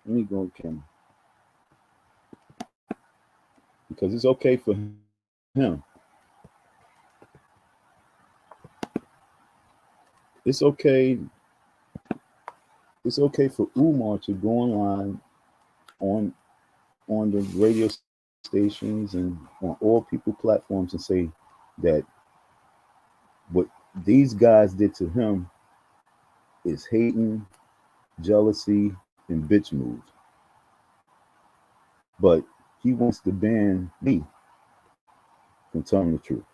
me go on camera. Because it's okay for him. It's okay for Umar to go online on on the radio stations and on all people platforms and say that what these guys did to him is hating, jealousy, and bitch moves. But he wants to ban me from telling the truth.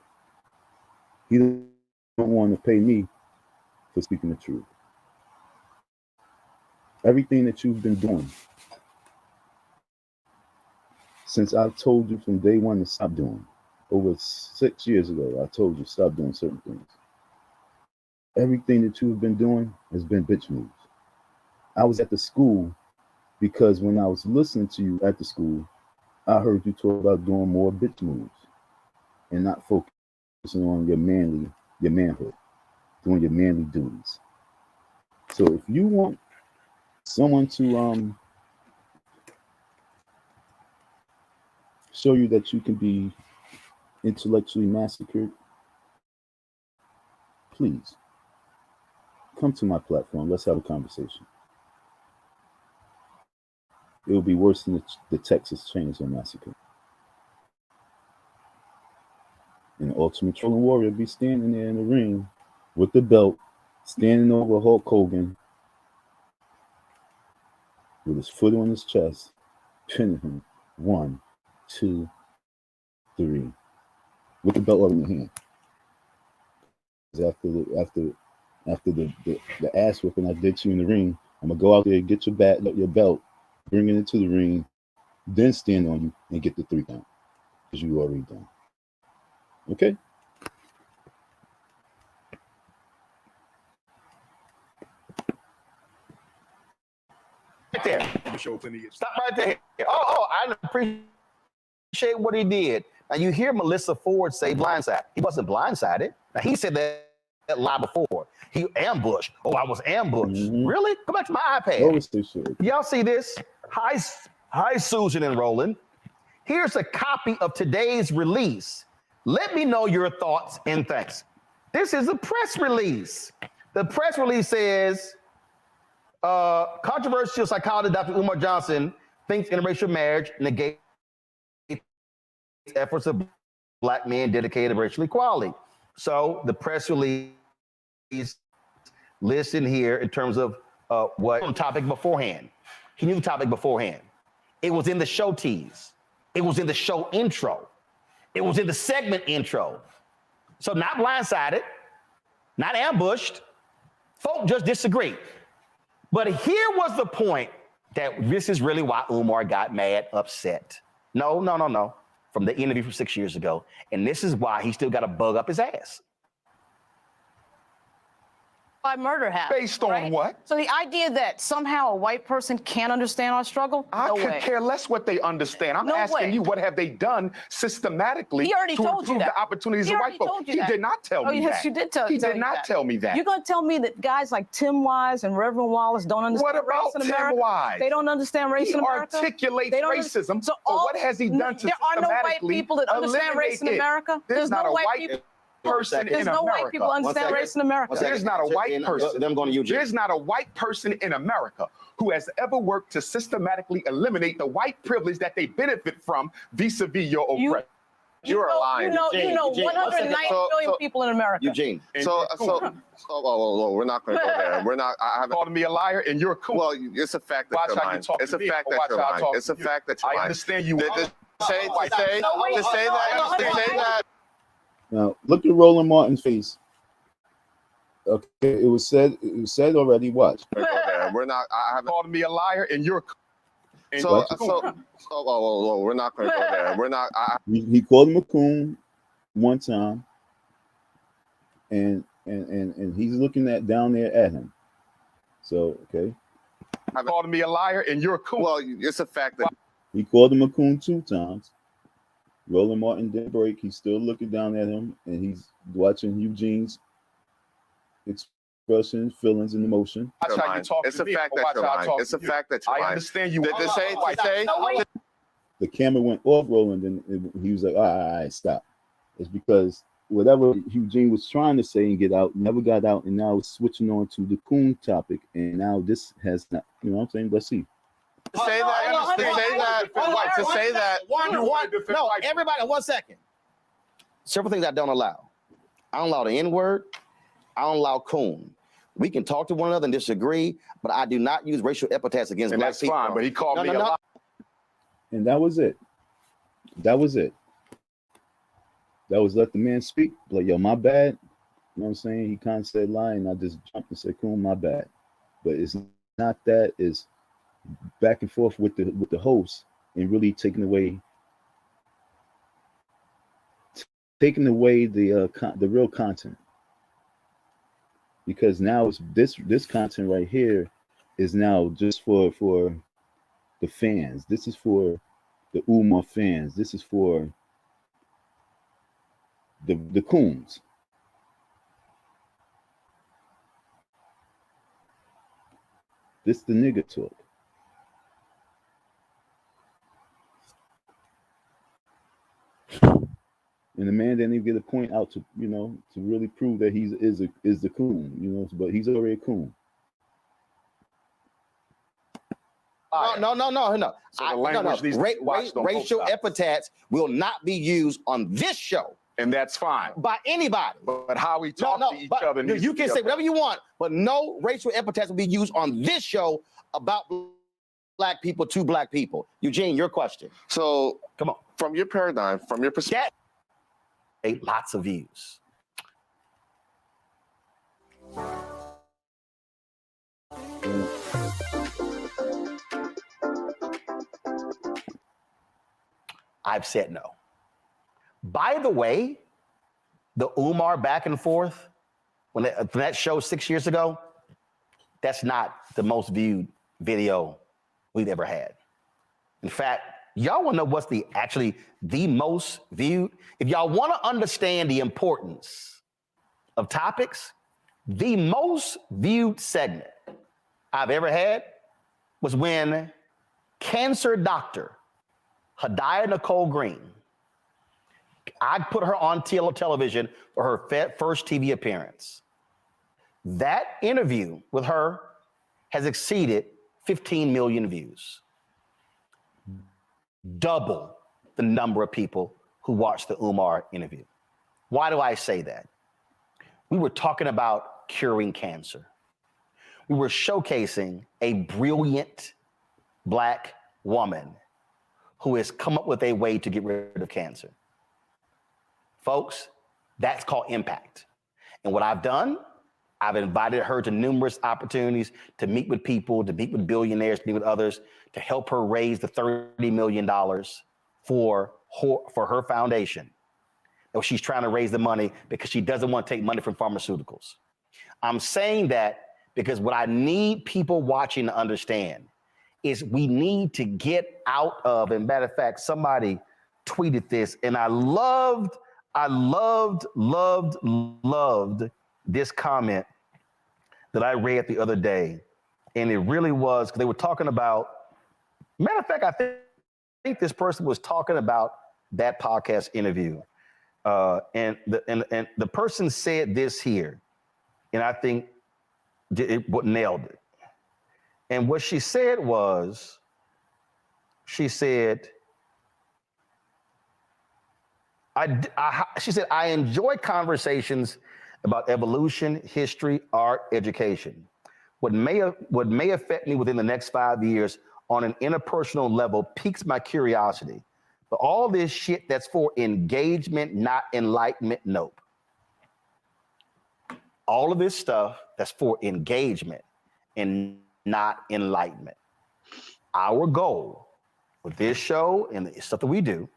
He don't want to pay me for speaking the truth. Everything that you've been doing since I told you from day one to stop doing, over 6 years ago, I told you stop doing certain things. Everything that you've been doing has been bitch moves. I was at the school because when I was listening to you at the school, I heard you talk about doing more bitch moves and not focusing on your manhood, doing your manly duties. So if you want someone to show you that you can be intellectually massacred, please come to my platform. Let's have a conversation. It will be worse than the Texas Chainsaw Massacre. And the Ultimate Trolling Warrior be standing there in the ring with the belt, standing over Hulk Hogan with his foot on his chest, pinning him 1, 2, 3, with the belt over in the hand. After the ass whipping I did to you in the ring, I'm gonna go out there, get your belt, bring it into the ring, then stand on you and get the 3 count because you already done. Okay. Right there. Stop right there. Oh, I appreciate what he did. Now you hear Melissa Ford say blindside. He wasn't blindsided. Now he said that lie before. He ambushed. Oh, I was ambushed. Mm-hmm. Really? Go back to my iPad. Y'all see this? Hi, Susan and Roland. Here's a copy of today's release. Let me know your thoughts and thanks. This is a press release. The press release says, controversial psychologist Dr. Umar Johnson thinks interracial marriage negates efforts of Black men dedicated to racial equality. So the press release lists in here in terms of what the topic beforehand. He knew the topic beforehand. It was in the show tease. It was in the show intro. It was in the segment intro. So not blindsided, not ambushed. Folk just disagree. But here was the point that this is really why Umar got mad, upset. No. From the interview from 6 years ago. And this is why he still got a bug up his ass. By murder happened. Based on what? So the idea that somehow a white person can't understand our struggle? I could care less what they understand. I'm asking you, what have they done systematically to improve the opportunities of white folks? He did not tell me that. Yes, you did tell me that. He did not tell me that. You're going to tell me that guys like Tim Wise and Reverend Wallace don't understand race in America? Tim Wise? They don't understand race in America? He articulates racism. So what has he done to systematically there are no white people that understand race in America? There's not a white person in America. There's no white people understand race in America. There's not a white person. There's not a white person in America who has ever worked to systematically eliminate the white privilege that they benefit from vis-a-vis your oppression. You're lying. You know 190 million people in America. Eugene. So, we're not going to go there. We're not. I haven't called me a liar, and you're cool. Well, it's a fact that you're lying. It's a fact that you're lying. It's a fact that you're lying. I understand you. Say that. Now look at Roland Martin's face. Okay, it was said already. Watch. We're not. I haven't called me a liar, and you're. We're not going to go there. We're not. He called him a coon one time, and he's looking down there at him. So okay. Called me a liar, and you're a coon. Well, it's a fact that he called him a coon 2 times. Roland Martin didn't break. He's still looking down at him, and he's watching Eugene's expression, feelings, and emotion. It's a fact that you're lying. It's a fact that you're lying. I understand you. The camera went off Roland, and he was like, all right, stop. It's because whatever Eugene was trying to say and get out never got out, and now it's switching on to the coon topic, and now this has not. You know what I'm saying? Let's see. Say that. No, everybody, 1 second. Several things I don't allow. I don't allow the N-word. I don't allow coon. We can talk to one another and disagree, but I do not use racial epithets against black people. That's fine, but he called me a lot. And that was it. That was it. That was let the man speak. Like, yo, my bad. You know what I'm saying? He kind of said lie, and I just jumped and said, cool, my bad. But it's not that. It's back and forth with the host and really taking away the real content. Because now it's this content right here is now just for the fans. This is for the Umar fans. This is for the coons. This the nigga talk. And the man didn't even get a point out to, you know, to really prove that he is the coon, you know, but he's already a coon. No. So the language these watched on both racial sides. epithets will not be used on this show. And that's fine. By anybody. But how we talk to each other. You can say whatever you want, but no racial epithets will be used on this show about black people to black people. Eugene, your question. So come on. From your paradigm, from your perspective. Lots of views. I've said no. By the way, the Umar back and forth, when that show 6 years ago, that's not the most viewed video we've ever had. In fact, y'all want to know what's actually the most viewed? If y'all want to understand the importance of topics, the most viewed segment I've ever had was when cancer doctor Hadiah Nicole Green, I put her on television for her first TV appearance. That interview with her has exceeded 15 million views. Double the number of people who watched the Umar interview. Why do I say that? We were talking about curing cancer. We were showcasing a brilliant black woman who has come up with a way to get rid of cancer. Folks, that's called impact. And what I've done, I've invited her to numerous opportunities to meet with people, to meet with billionaires, to meet with others, to help her raise the $30 million for her foundation. And she's trying to raise the money because she doesn't want to take money from pharmaceuticals. I'm saying that because what I need people watching to understand is we need to get out of, and matter of fact, somebody tweeted this, and I loved this comment that I read the other day. And it really was, because they were talking about, matter of fact, I think this person was talking about that podcast interview. And the person said this here, and I think it nailed it. And what she said was, she said, I enjoy conversations about evolution, history, art, education. What may affect me within the next 5 years on an interpersonal level piques my curiosity. But all this shit that's for engagement, not enlightenment, nope. All of this stuff that's for engagement and not enlightenment. Our goal with this show and the stuff that we do,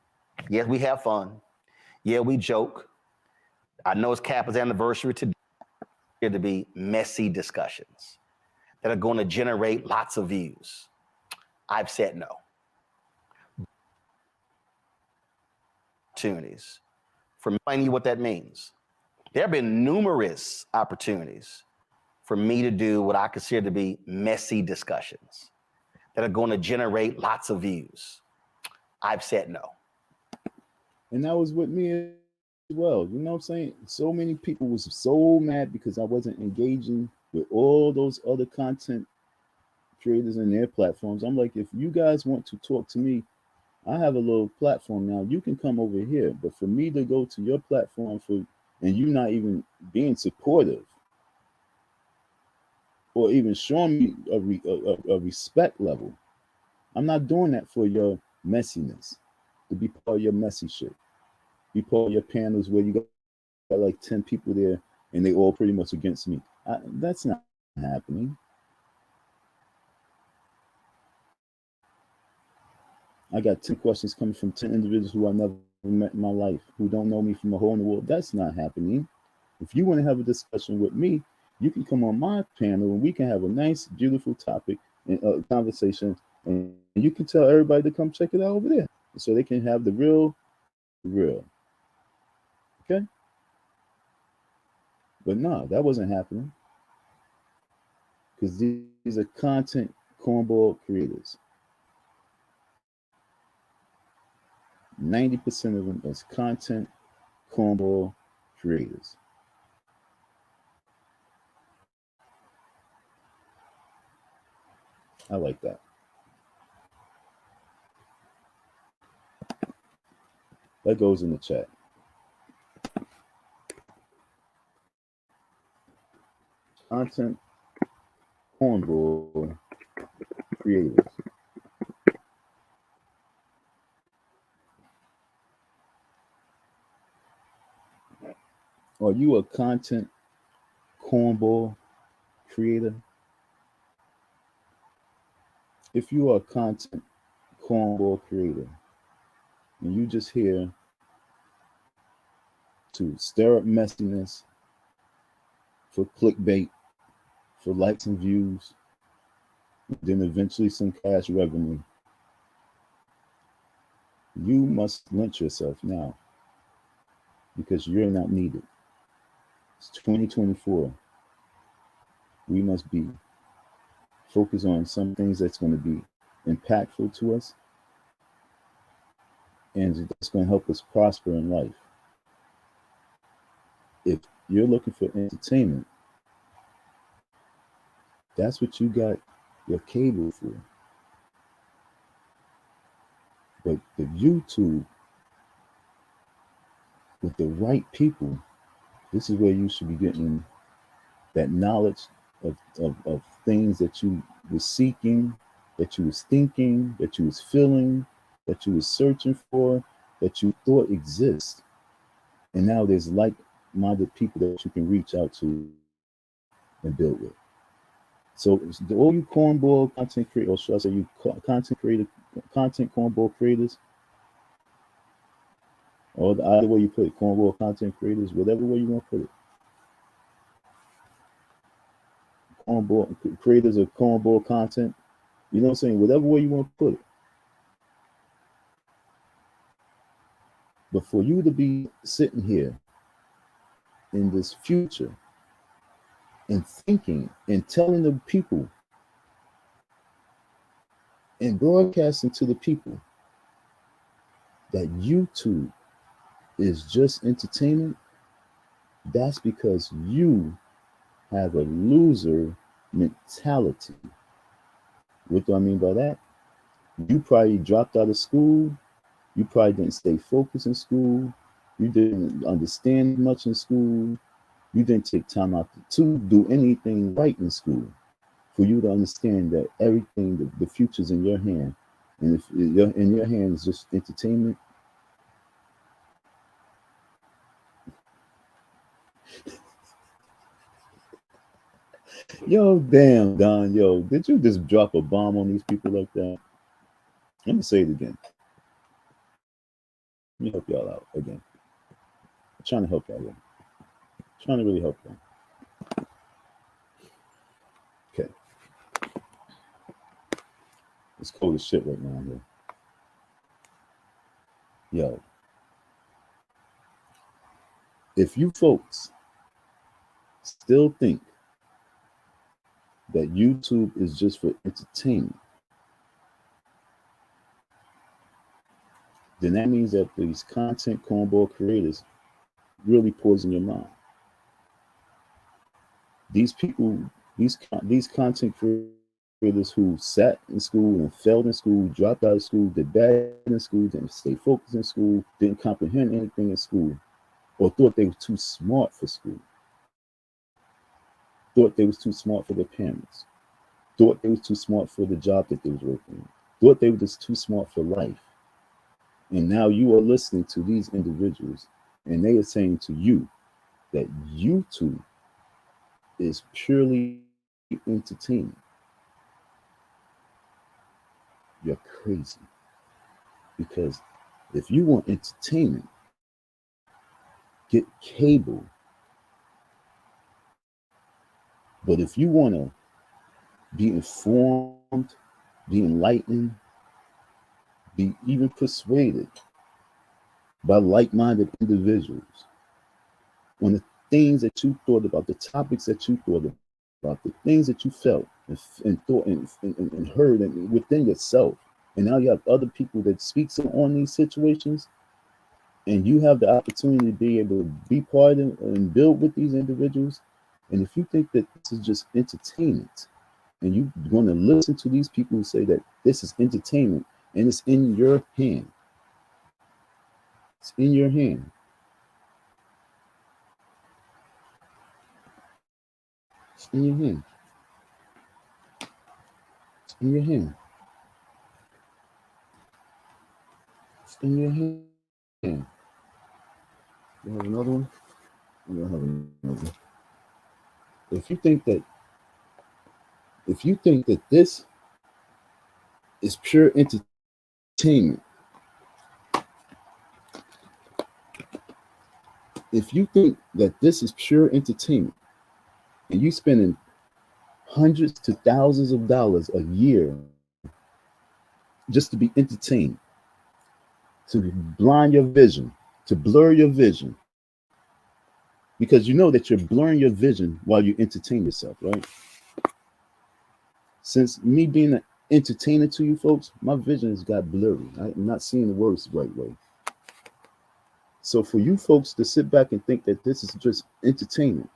yes, we have fun. Yeah, we joke. I know it's Kappa's anniversary today. Here to be messy discussions that are going to generate lots of views. I've said no. Opportunities. For me, I know what that means. There have been numerous opportunities for me to do what I consider to be messy discussions that are going to generate lots of views. I've said no. And that was with me as well. You know what I'm saying? So many people was so mad because I wasn't engaging with all those other content creators and their platforms. I'm like, if you guys want to talk to me, I have a little platform now. You can come over here, but for me to go to your platform and you not even being supportive or even showing me a respect level, I'm not doing that for your messiness. To be part of your messy shit, be part of your panels where you got like 10 people there and they all pretty much against me. That's not happening. I got 10 questions coming from 10 individuals who I never met in my life, who don't know me from a hole in the wall. That's not happening. If you want to have a discussion with me, you can come on my panel and we can have a nice, beautiful topic and conversation. And you can tell everybody to come check it out over there so they can have the real. Okay? But no, that wasn't happening. Because these are content cornball creators. 90% of them is content cornball creators. I like that. That goes in the chat. Content cornball creators. Are you a content cornball creator? If you are a content cornball creator and you just here to stir up messiness for clickbait, for likes and views, then eventually some cash revenue, you must lynch yourself now because you're not needed. It's 2024. We must be focused on some things that's going to be impactful to us and that's going to help us prosper in life. If you're looking for entertainment, that's what you got your cable for. But the YouTube, with the right people, this is where you should be getting that knowledge of things that you were seeking, that you was thinking, that you was feeling, that you was searching for, that you thought exist. And now there's like-minded people that you can reach out to and build with. So all you cornball content creators, or should I say you content cornball creators, or either way you put it, cornball content creators, whatever way you want to put it. Cornball creators of cornball content, you know what I'm saying? Whatever way you want to put it. But for you to be sitting here in this future and thinking and telling the people and broadcasting to the people that YouTube is just entertainment, that's because you have a loser mentality. What do I mean by that? You probably dropped out of school. You probably didn't stay focused in school. You didn't understand much in school. You didn't take time out to do anything right in school for you to understand that everything, the future's in your hand. And if in your hand is just entertainment, yo, damn, Don, yo, did you just drop a bomb on these people like that? Let me say it again. Let me help y'all out again. I'm trying to help y'all again. I'm trying to really help y'all. Okay. It's cold as shit right now here. Yo. If you folks still think that YouTube is just for entertainment, then that means that these content cornball creators really poison your mind. These people, these content graders who sat in school and failed in school, dropped out of school, did bad in school, didn't stay focused in school, didn't comprehend anything in school, or thought they were too smart for school, thought they was too smart for their parents, thought they was too smart for the job that they was working in, thought they were just too smart for life. And now you are listening to these individuals, and they are saying to you that YouTube is purely entertainment. You're crazy. Because if you want entertainment, get cable. But if you want to be informed, be enlightened, be even persuaded by like-minded individuals on the things that you thought about, the topics that you thought about, the things that you felt and thought and heard and within yourself, and now you have other people that speaks on these situations, and you have the opportunity to be able to be part of and build with these individuals. And if you think that this is just entertainment, and you want to listen to these people who say that this is entertainment and it's in your hand, it's in your hand. It's in your hand. It's in your hand. It's in your hand. You have another one? You have another one. If you think that this is pure entertainment, if you think that this is pure entertainment, and you spending hundreds to thousands of dollars a year just to be entertained, to blind your vision, to blur your vision, because you know that you're blurring your vision while you entertain yourself, right? Since me being an entertainer to you folks, my vision has got blurry. I'm not seeing the words the right way. So for you folks to sit back and think that this is just entertainment,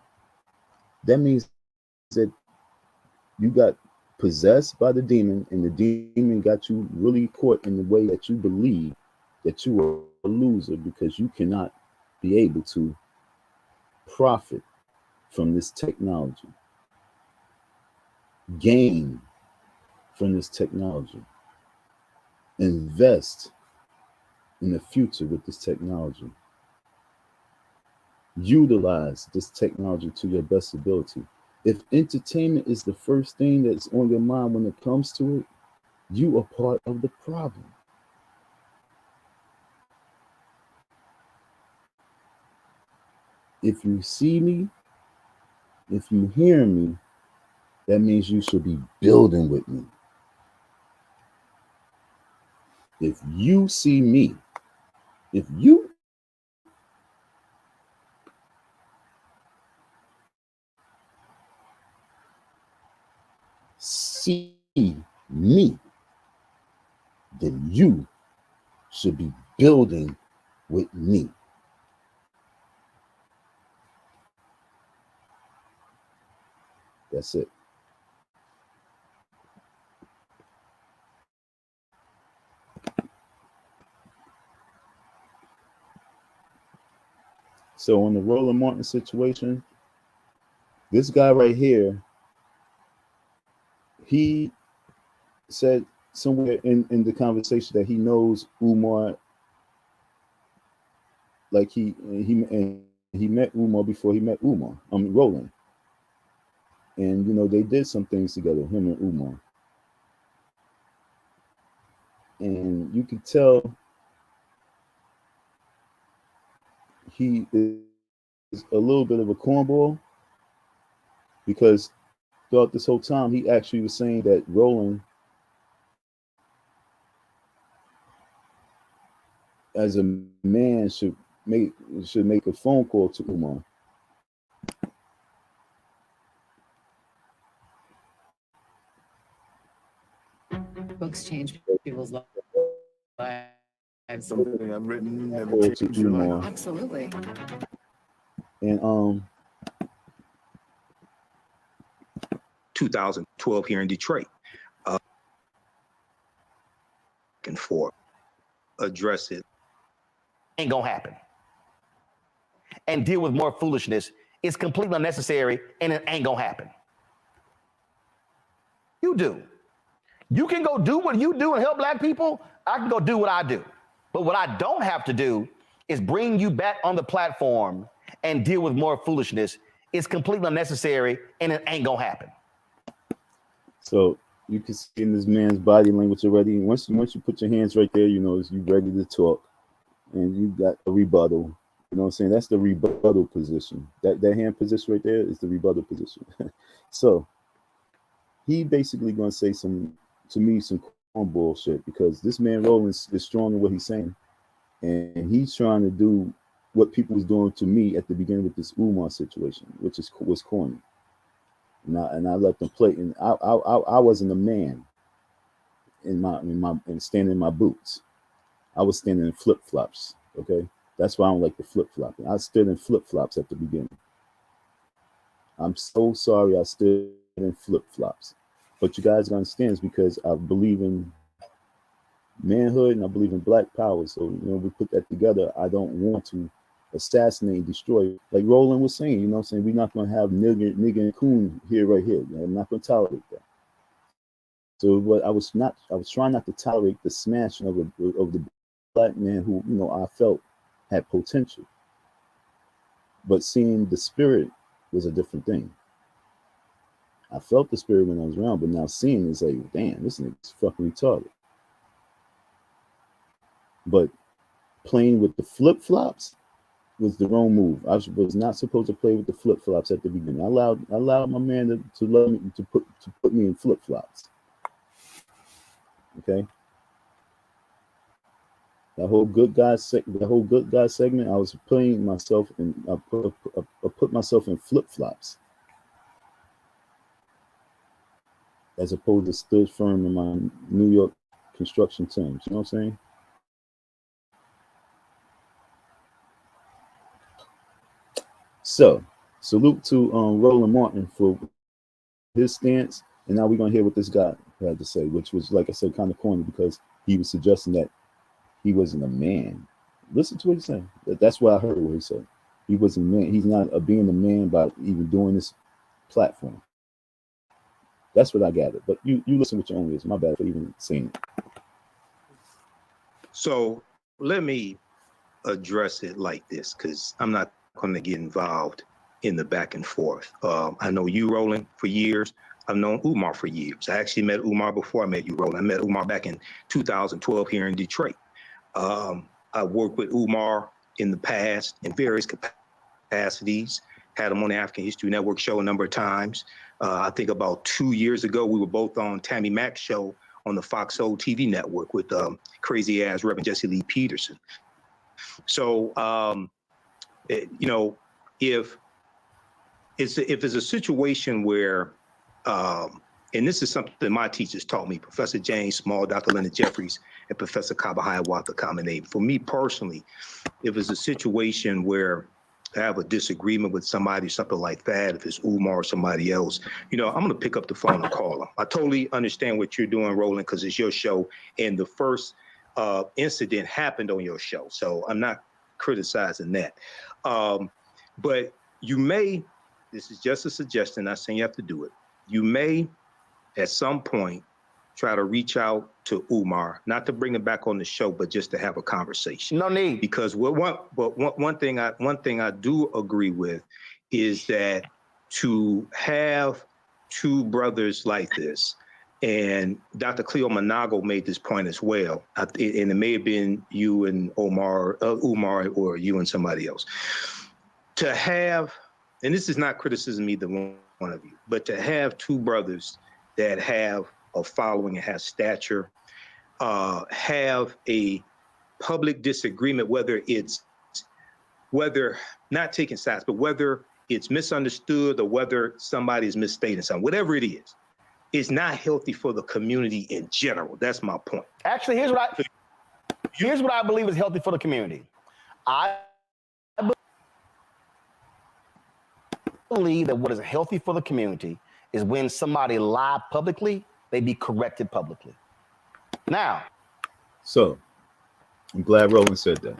that means that you got possessed by the demon, and the demon got you really caught in the way that you believe that you are a loser because you cannot be able to profit from this technology, gain from this technology, invest in the future with this technology, utilize this technology to your best ability. If entertainment is the first thing that's on your mind when it comes to it, you are part of the problem. If you see me, if you hear me, that means you should be building with me. If you see me, if you see me, then you should be building with me. That's it. So on the Roland Martin situation, this guy right here, he said somewhere in the conversation that he knows Umar, like he met Umar before he met Roland. And you know, they did some things together, him and Umar. And you could tell he is a little bit of a cornball, because throughout this whole time he actually was saying that Roland, as a man, should make a phone call to Umar. Books change people's lives. Something I've written never Call changed to your Umar. life. Absolutely. And 2012 here in Detroit. and forth. Address it. Ain't gonna happen. And deal with more foolishness is completely unnecessary, and it ain't gonna happen. You do. You can go do what you do and help black people. I can go do what I do. But what I don't have to do is bring you back on the platform and deal with more foolishness. It's completely unnecessary, and it ain't gonna happen. So you can see in this man's body language already. Once you put your hands right there, you know you ready to talk, and you got a rebuttal. You know what I'm saying? That's the rebuttal position. That hand position right there is the rebuttal position. So he basically gonna say some corn bullshit, because this man Roland is strong in what he's saying, and he's trying to do what people was doing to me at the beginning with this Umar situation, which was corny. And I let them play, and I wasn't a man in standing in my boots. I was standing in flip flops. Okay, that's why I don't like the flip flopping. I stood in flip flops at the beginning. I'm so sorry I stood in flip flops, but you guys gotta understand it's because I believe in manhood and I believe in black power. So we put that together. I don't want to assassinate and destroy, like Roland was saying. You know what I'm saying? We're not gonna have nigga and coon right here. I'm not gonna tolerate that. So what I was trying not to tolerate the smashing of the black man who I felt had potential, but seeing the spirit was a different thing. I felt the spirit when I was around, but now seeing is like, damn, this nigga's fucking retarded. But playing with the flip flops was the wrong move. I was not supposed to play with the flip flops at the beginning. I allowed my man to love me, to put me in flip flops. Okay. The whole good guy segment, I was playing myself, and I put myself in flip flops, as opposed to stood firm in my New York construction terms. You know what I'm saying? So, salute to Roland Martin for his stance, and now we're gonna hear what this guy had to say, which was, like I said, kind of corny, because he was suggesting that he wasn't a man. Listen to what he's saying. That's what I heard what he said. He wasn't a man. He's not being a man by even doing this platform. That's what I gathered. But you listen with your own ears. My bad for even saying it. So let me address it like this, because I'm not going to get involved in the back and forth. I know you, Roland, for years. I've known Umar for years. I actually met Umar before I met you, Roland. I met Umar back in 2012 here in Detroit. I worked with Umar in the past in various capacities. Had him on the African History Network show a number of times. I think about 2 years ago, we were both on Tammy Mack's show on the Fox Soul TV network with crazy ass Reverend Jesse Lee Peterson. So, if it's a situation where, and this is something my teachers taught me, Professor James Small, Dr. Leonard Jeffries, and Professor Kaba Hiawatha Kamenei. For me personally, if it's a situation where I have a disagreement with somebody, something like that, if it's Umar or somebody else, I'm going to pick up the phone and call them. I totally understand what you're doing, Roland, because it's your show, and the first incident happened on your show. So I'm not criticizing that. But you may, this is just a suggestion, not saying you have to do it. You may, at some point, try to reach out to Umar, not to bring him back on the show, but just to have a conversation. No need. Because one thing I do agree with is that to have two brothers like this, and Dr. Cleo Monago made this point as well, and it may have been you and Umar, or you and somebody else, to have, and this is not criticism either one of you, but to have two brothers that have a following and have stature, have a public disagreement, whether not taking sides, but whether it's misunderstood or whether somebody is misstating something, whatever it is, it's not healthy for the community in general. That's my point. Actually, here's what I believe is healthy for the community. I believe that what is healthy for the community is when somebody lied publicly, they be corrected publicly. Now, So I'm glad Roland said that.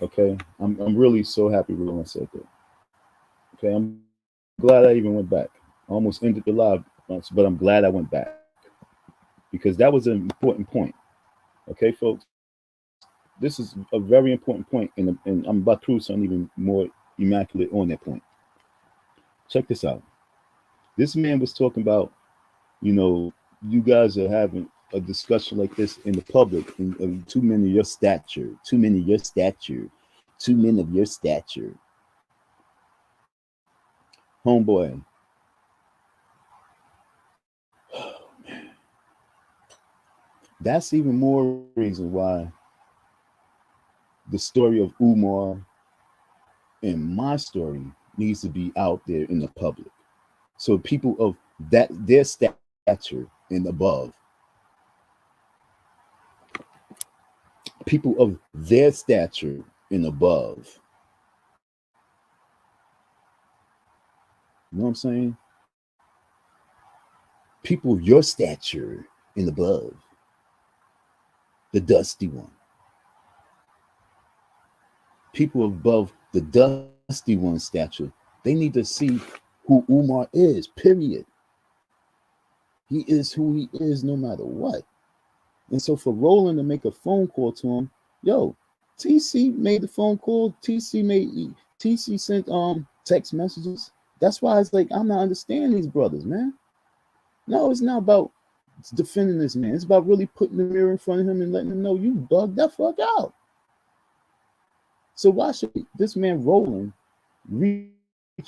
Okay, I'm really so happy Roland said that. Okay, I'm glad I even went back. I almost ended the live, but I'm glad I went back because that was an important point. Okay, folks, this is a very important point, and I'm about to prove something even more immaculate on that point. Check this out. This man was talking about, you guys are having a discussion like this in the public, and two men of your stature, two men of your stature, two men of your stature. Homeboy. That's even more reason why the story of Umar and my story needs to be out there in the public. So people of their stature and above, people of their stature and above. You know what I'm saying? People of your stature and above. The dusty one. People above the dusty one's stature, they need to see who Umar is, period. He is who he is no matter what. And so for Roland to make a phone call to him, yo, TC made the phone call, TC sent text messages. That's why it's like, I'm not understanding these brothers, man. No, it's not about defending this man. It's about really putting the mirror in front of him and letting him know you bugged that fuck out. So why should this man Roland reach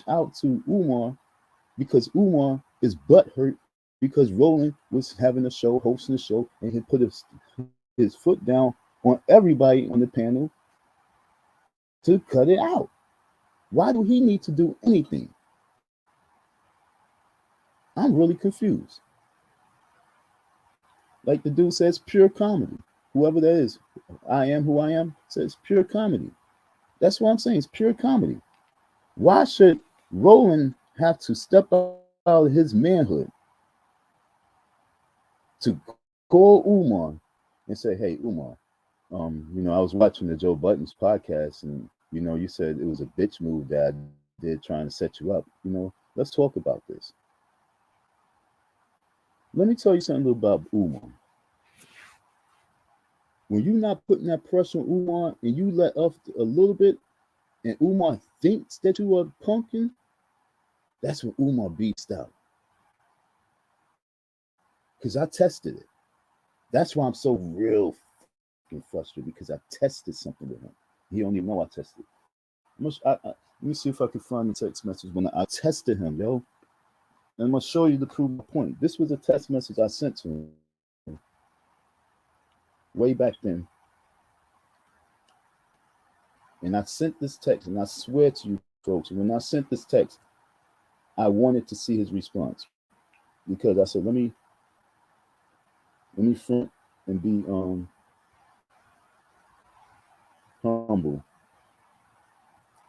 out to Umar? Because Umar is butthurt because Roland was having a show, hosting a show, and he put his foot down on everybody on the panel to cut it out. Why do he need to do anything? I'm really confused. Like the dude says, pure comedy. Whoever that is, I am who I am, says pure comedy. That's what I'm saying. It's pure comedy. Why should Roland have to step out of his manhood to call Umar and say, hey, Umar, I was watching the Joe Budden's podcast and, you said it was a bitch move that I did trying to set you up. Let's talk about this. Let me tell you something about Umar. When you're not putting that pressure on Umar and you let off a little bit and Umar thinks that you are punking, that's when Umar beats out. Because I tested it. That's why I'm so real frustrated, because I tested something with him. He don't even know I tested. Let me see if I can find the text message when I tested him, yo. And I'm going to show you to prove my point. This was a text message I sent to him way back then. And I sent this text, and I swear to you folks, when I sent this text, I wanted to see his response. Because I said, let me front and be humble.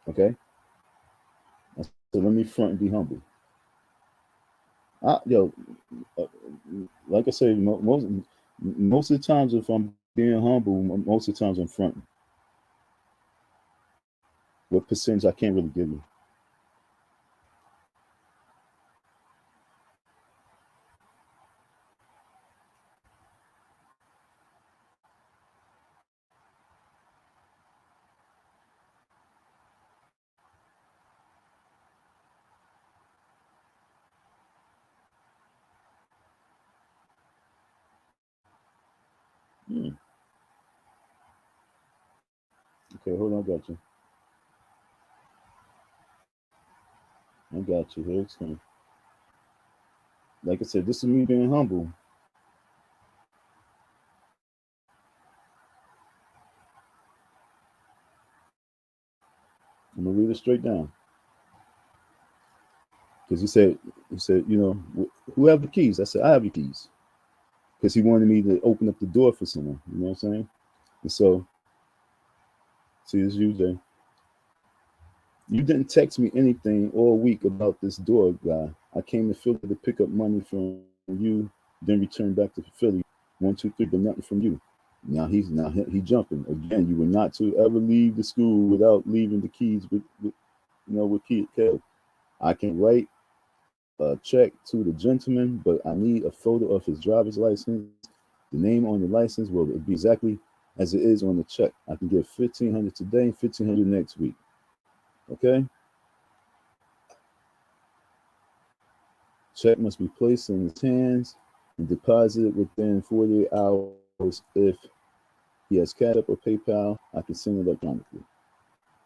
Okay? I said, let me front and be humble. Like I said, most of the times if I'm being humble, most of the times I'm fronting. What percentage I can't really give you. Okay, hold on, I got you. Here it's coming. Like I said, this is me being humble. I'm gonna read it straight down. Because he said, who have the keys? I said, I have the keys. Because he wanted me to open up the door for someone. You know what I'm saying? And so, see, it's you, Jay. You didn't text me anything all week about this door guy. I came to Philly to pick up money from you, then return back to Philly. 1, 2, 3, but nothing from you. Now he jumping again. You were not to ever leave the school without leaving the keys with Kev. I can write a check to the gentleman, but I need a photo of his driver's license. The name on the license will be exactly as it is on the check. I can get $1,500 today and $1,500 next week. Okay. Check must be placed in his hands and deposited within 48 hours. If he has Cash App or PayPal, I can send it electronically.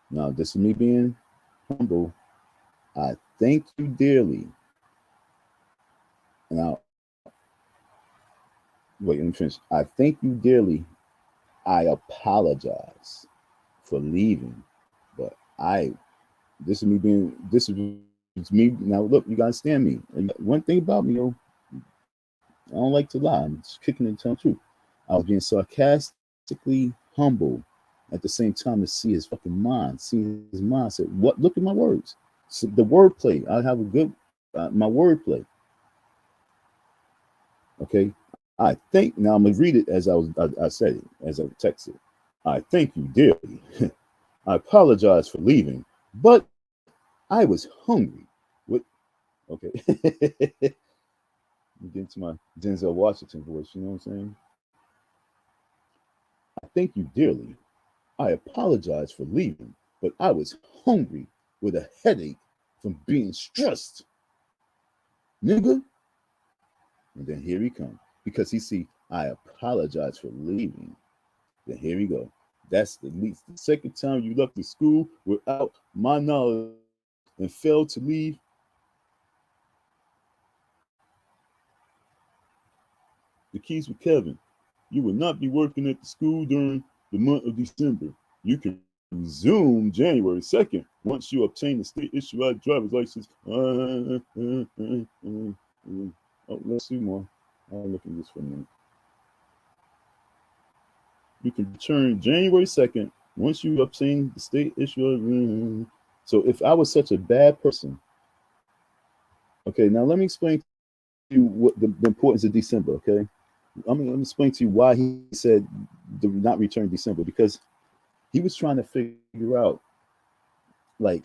Now, this is me being humble. I thank you dearly. Now, wait, let me finish. I thank you dearly. I apologize for leaving, but this is me. Now, look, you gotta stand me. And one thing about me, I don't like to lie. I'm just kicking and telling the truth. I was being sarcastically humble at the same time to see his fucking mind, see his mindset. What? Look at my words. So the wordplay. I have a good my wordplay. Okay. I think now I'm gonna read it as I said it, as I texted. I thank you dearly. I apologize for leaving, but I was hungry. What? Okay. I'm getting to my Denzel Washington voice. You know what I'm saying? I thank you dearly. I apologize for leaving, but I was hungry with a headache from being stressed. Nigga. And then here he comes. Because he see, I apologize for leaving. Then here we go. That's at least the second time you left the school without my knowledge and failed to leave. The keys with Kevin. You will not be working at the school during the month of December. You can resume January 2nd once you obtain the state issued driver's license. Oh, let's see more. I'll look at this for a minute. You can return January 2nd once you obtain the state issued. So if I was such a bad person, okay, now let me explain to you what the importance of December, okay? I'm going to explain to you why he said do not return December, because he was trying to figure out, like,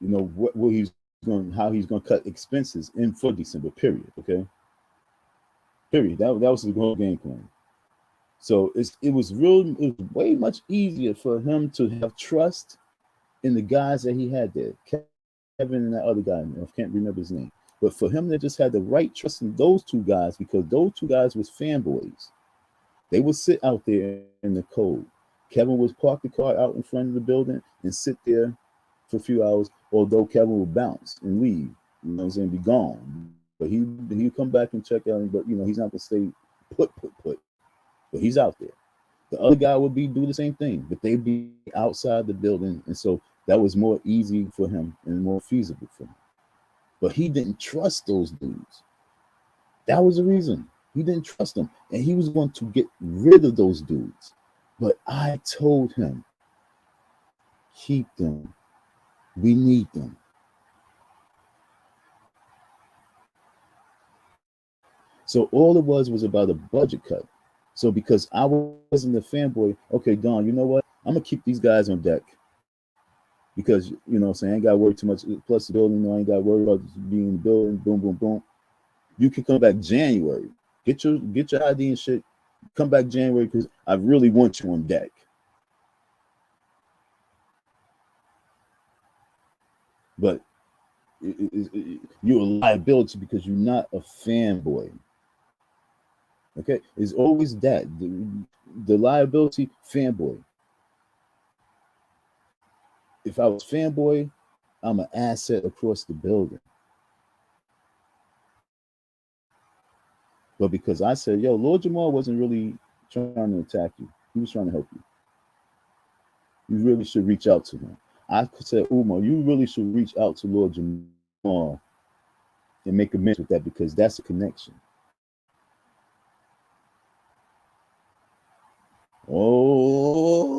what he's going, how he's going to cut expenses in for December, period, okay? Period. That was the whole game plan. So it was way much easier for him to have trust in the guys that he had there, Kevin and that other guy. I can't remember his name. But for him to just have the right trust in those two guys, because those two guys was fanboys. They would sit out there in the cold. Kevin would park the car out in front of the building and sit there for a few hours, although Kevin would bounce and leave, you know what I'm saying, be gone. But he'd come back and check out him, but he's not gonna stay put. But he's out there. The other guy would do the same thing, but they'd be outside the building. And so that was more easy for him and more feasible for him. But he didn't trust those dudes. That was the reason. He didn't trust them. And he was going to get rid of those dudes. But I told him, keep them. We need them. So all it was about a budget cut. So because I wasn't a fanboy, okay, Don, you know what? I'm going to keep these guys on deck. Because, I ain't got to worry too much. Plus the building, I ain't got to worry about being in the building. Boom, boom, boom. You can come back January. Get your ID and shit. Come back January because I really want you on deck. But you're a liability because you're not a fanboy. Okay? It's always that. The liability, fanboy. If I was fanboy, I'm an asset across the building. But because I said, yo, Lord Jamal wasn't really trying to attack you. He was trying to help you. You really should reach out to him. I said, Umar, you really should reach out to Lord Jamal and make amends with that, because that's a connection. Oh,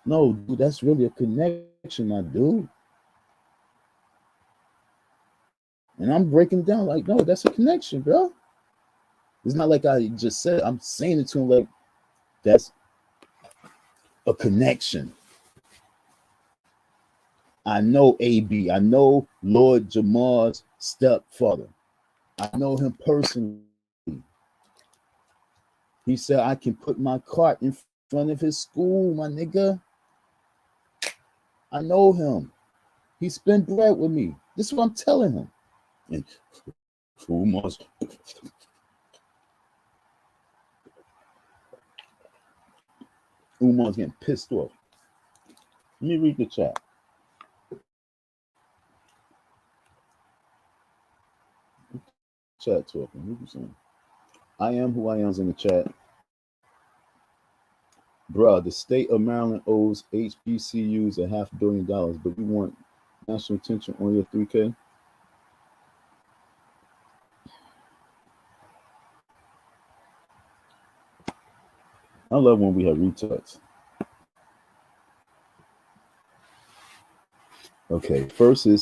no, dude, that's really a connection, my dude. And I'm breaking down like, no, that's a connection, bro. It's not like I just said. I'm saying it to him like that's a connection. I know AB. I know Lord Jamar's stepfather. I know him personally. He said I can put my cart in front of his school, my nigga. I know him. He spent bread with me. This is what I'm telling him. And Umar's getting pissed off. Let me read the chat. Chat talking. What you saying? I am who I am's in the chat. Bruh, the state of Maryland owes HBCUs $500 million, but you want national attention on your 3K? I love when we have retards. Okay, first, you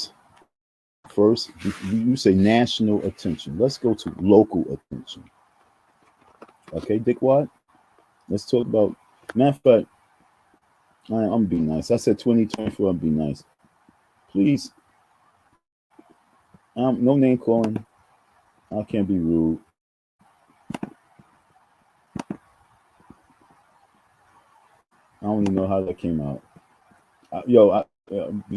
say national attention. Let's go to local attention. Okay, Dickwad? Let's talk about, matter of fact, I'm being nice. I said 2024, I'm being nice. Please, no name calling. I can't be rude. I don't even know how that came out.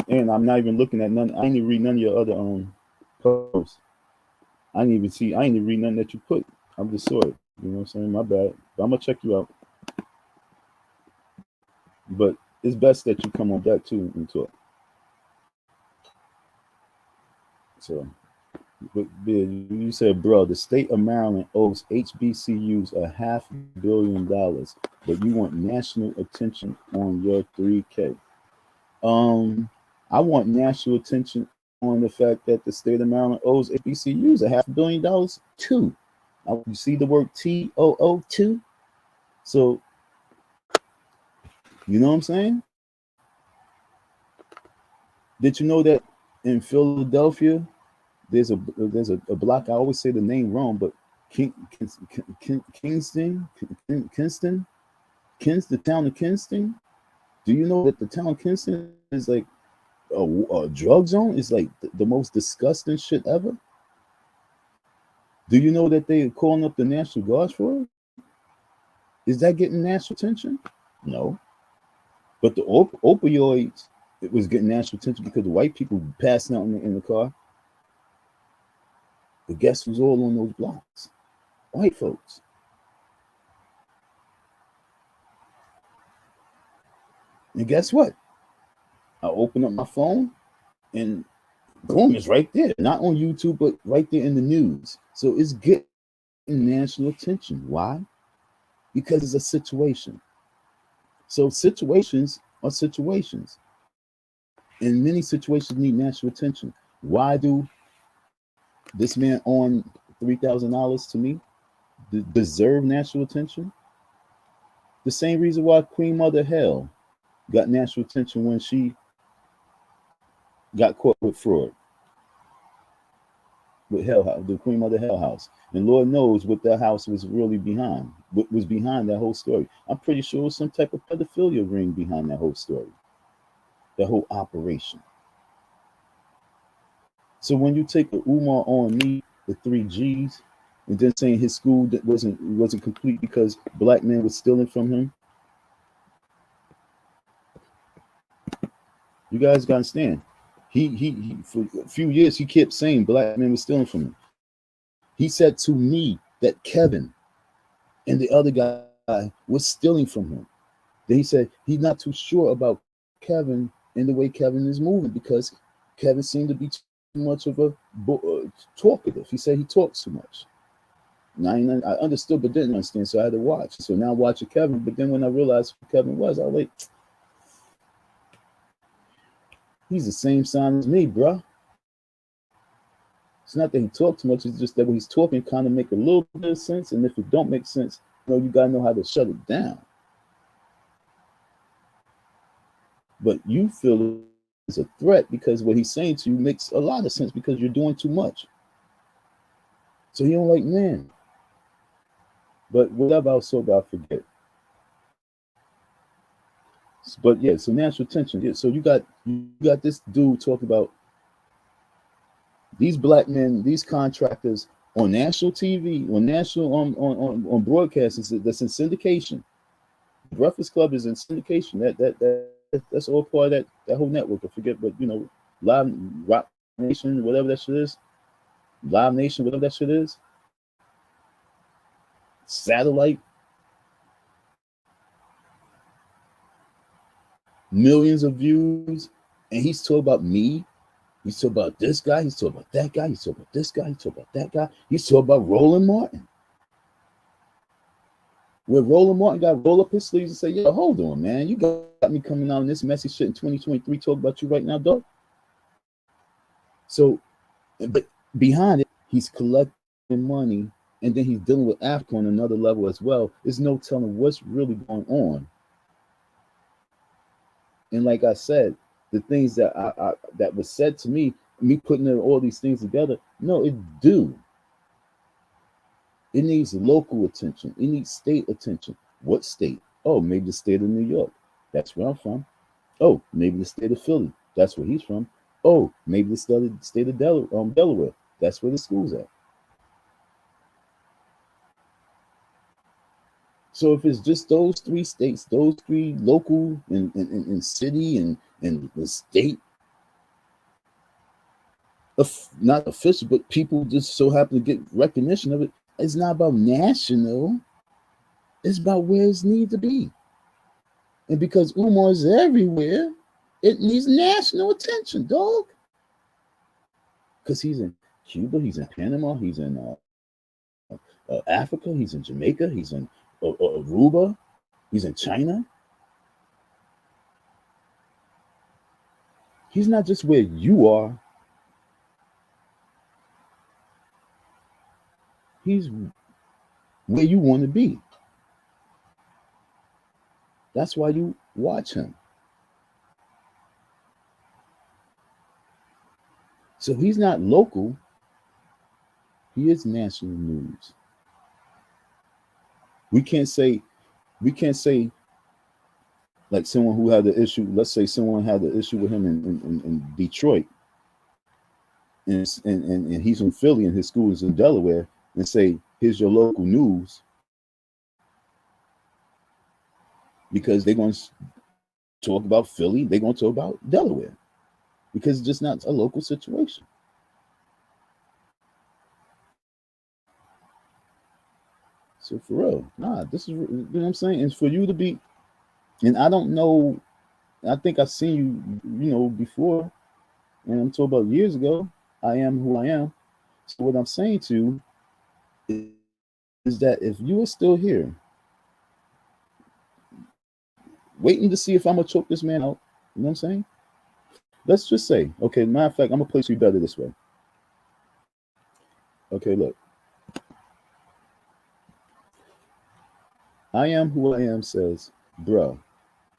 And I'm not even looking at none. I ain't even read none of your other posts. I ain't even read none that you put. I'm just saw it. You know what I'm saying? My bad. But I'm gonna check you out. But it's best that you come on back too and talk. So, but you said, bro, the state of Maryland owes HBCUs $500 million, but you want national attention on your 3K. I want national attention on the fact that the state of Maryland owes HBCUs $500 million too. Now, you see the word TOO too? So, you know what I'm saying? Did you know that in Philadelphia, there's a block, I always say the name wrong, but Kingston, the town of Kingston? Do you know that the town of Kingston is like a drug zone? It's like the most disgusting shit ever. Do you know that they're calling up the National Guard for it? Is that getting national attention? No. But the opioids, it was getting national attention because the white people passing out in the car. But guess who's all on those blocks? White folks. And guess what? I open up my phone and boom, it's right there. Not on YouTube, but right there in the news. So it's getting national attention. Why? Because it's a situation. So situations are situations. And many situations need national attention. Why do this man on $3,000 to me deserve national attention? The same reason why Queen Mother Hell got national attention when she got caught with fraud. With Hell House, the Queen Mother Hell House. And Lord knows what that house was really behind. What was behind that whole story. I'm pretty sure it was some type of pedophilia ring behind that whole story. That whole operation. So when you take the Umar on me, the 3 G's, and then saying his school that wasn't complete because black men was stealing from him. You guys gotta understand. He for a few years he kept saying black men were stealing from him. He said to me that Kevin and the other guy was stealing from him. Then he said he's not too sure about Kevin and the way Kevin is moving because Kevin seemed to be too much of a talkative. He said he talks too much. Now, I understood but didn't understand, so I had to watch. So now I'm watching Kevin, but then when I realized who Kevin was, I was like, he's the same sign as me, bro. It's not that he talks too much, it's just that when he's talking kind of make a little bit of sense, and if it don't make sense, you gotta know how to shut it down. But you feel it's a threat because what he's saying to you makes a lot of sense because you're doing too much. So he don't like men. But whatever I was so about, I forget. But yeah, so national attention. Yeah, so you got this dude talking about these black men, these contractors on national TV, on national on broadcast. That's in syndication. Breakfast Club is in syndication. That's all part of that whole network. I forget, but Live Rock Nation, whatever that shit is, Live Nation, whatever that shit is, satellite, millions of views, and he's talking about me. He's talking about this guy. He's talking about that guy. He's talking about this guy. He's talking about that guy. He's talking about Roland Martin. Where Roland Martin got to roll up his sleeves and say, yo, hold on, man. You got me coming out on this messy shit in 2023 talking about you right now, dog. So, but behind it, he's collecting money, and then he's dealing with Africa on another level as well. There's no telling what's really going on. And like I said, the things that that was said to me putting all these things together, no, it do. It needs local attention. It needs state attention. What state? Oh, maybe the state of New York. That's where I'm from. Oh, maybe the state of Philly. That's where he's from. Oh, maybe the state of Delaware. That's where the school's at. So if it's just those three states, those three local and city and the state, not official, but people just so happen to get recognition of it, it's not about national. It's about where it needs to be. And because Umar is everywhere, it needs national attention, dog. Because he's in Cuba, he's in Panama, he's in Africa, he's in Jamaica, he's in Aruba, he's in China. He's not just where you are. He's where you want to be. That's why you watch him. So he's not local. He is national news. We can't say like someone who had the issue. Let's say someone had the issue with him in Detroit, and he's from Philly and his school is in Delaware, and say, here's your local news, because they're going to talk about Philly, they're going to talk about Delaware, because it's just not a local situation. So for real, this is, you know what I'm saying? And for you to be, and I don't know, I think I've seen you, before, and I'm talking about years ago. I am who I am. So what I'm saying to you is that if you are still here, waiting to see if I'm gonna choke this man out, you know what I'm saying? Let's just say, okay, matter of fact, I'm gonna place you better this way. Okay, look. I am who I am says, bruh,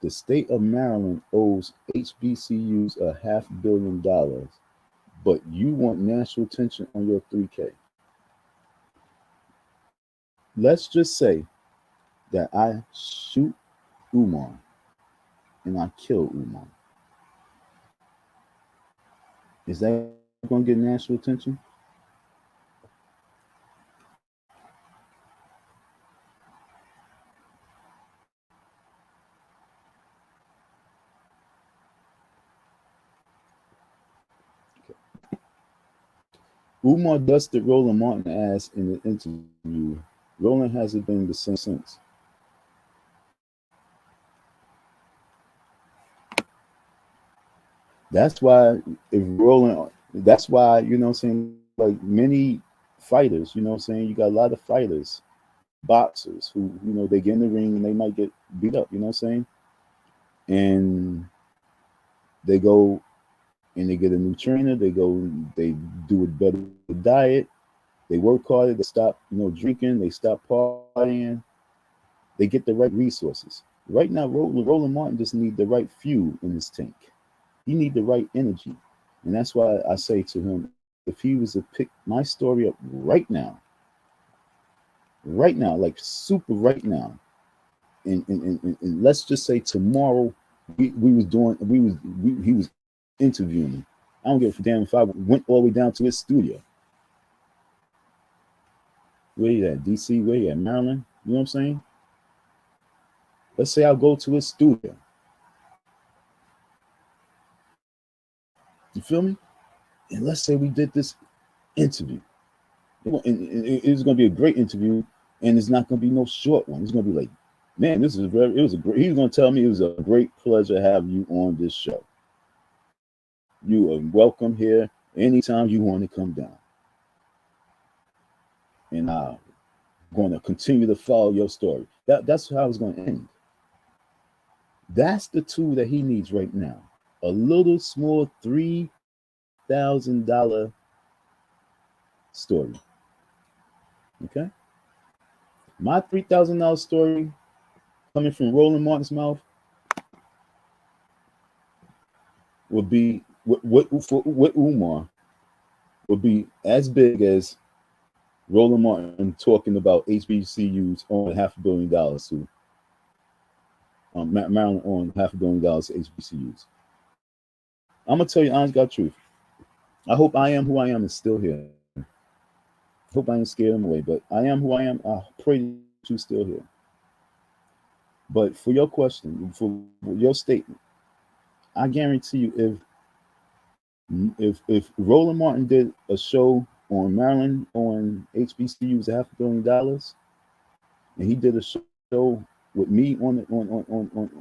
the state of Maryland owes HBCUs $500 million, but you want national attention on your 3K. Let's just say that I shoot Umar and I kill Umar. Is that going to get national attention? Umar dusted Roland Martin ass in the interview. Roland hasn't been the same since. That's why that's why, you know what I'm saying, like many fighters, you know what I'm saying, you got a lot of fighters, boxers who, they get in the ring and they might get beat up, you know what I'm saying? And they go and they get a new trainer, they do a better diet, they work harder, they stop, drinking, they stop partying, they get the right resources. Right now, Roland Martin just need the right fuel in his tank. He need the right energy. And that's why I say to him, if he was to pick my story up right now, right now, like super right now, and let's just say tomorrow he was interviewing me. I don't give a damn if I went all the way down to his studio. Where you at? DC? Where you at? Maryland? You know what I'm saying? Let's say I'll go to his studio. You feel me? And let's say we did this interview. And it's going to be a great interview, and it's not going to be no short one. It's going to be like, man, he's going to tell me it was a great pleasure to have you on this show. You are welcome here anytime you want to come down. And I'm going to continue to follow your story. That's how it's going to end. That's the tool that he needs right now. A little small $3,000 story. Okay? My $3,000 story coming from Roland Martin's mouth would be with Umar would be as big as Roland Martin talking about HBCUs on $500 million to Maryland on $500 million to HBCUs. I'm gonna tell you honest God truth. I hope I Am Who I Am is still here. I hope I ain't scared him away, but I am who I am. I pray that you're still here. But for your question, for your statement, I guarantee you, if Roland Martin did a show on Maryland on HBCUs $500 million, and he did a show with me on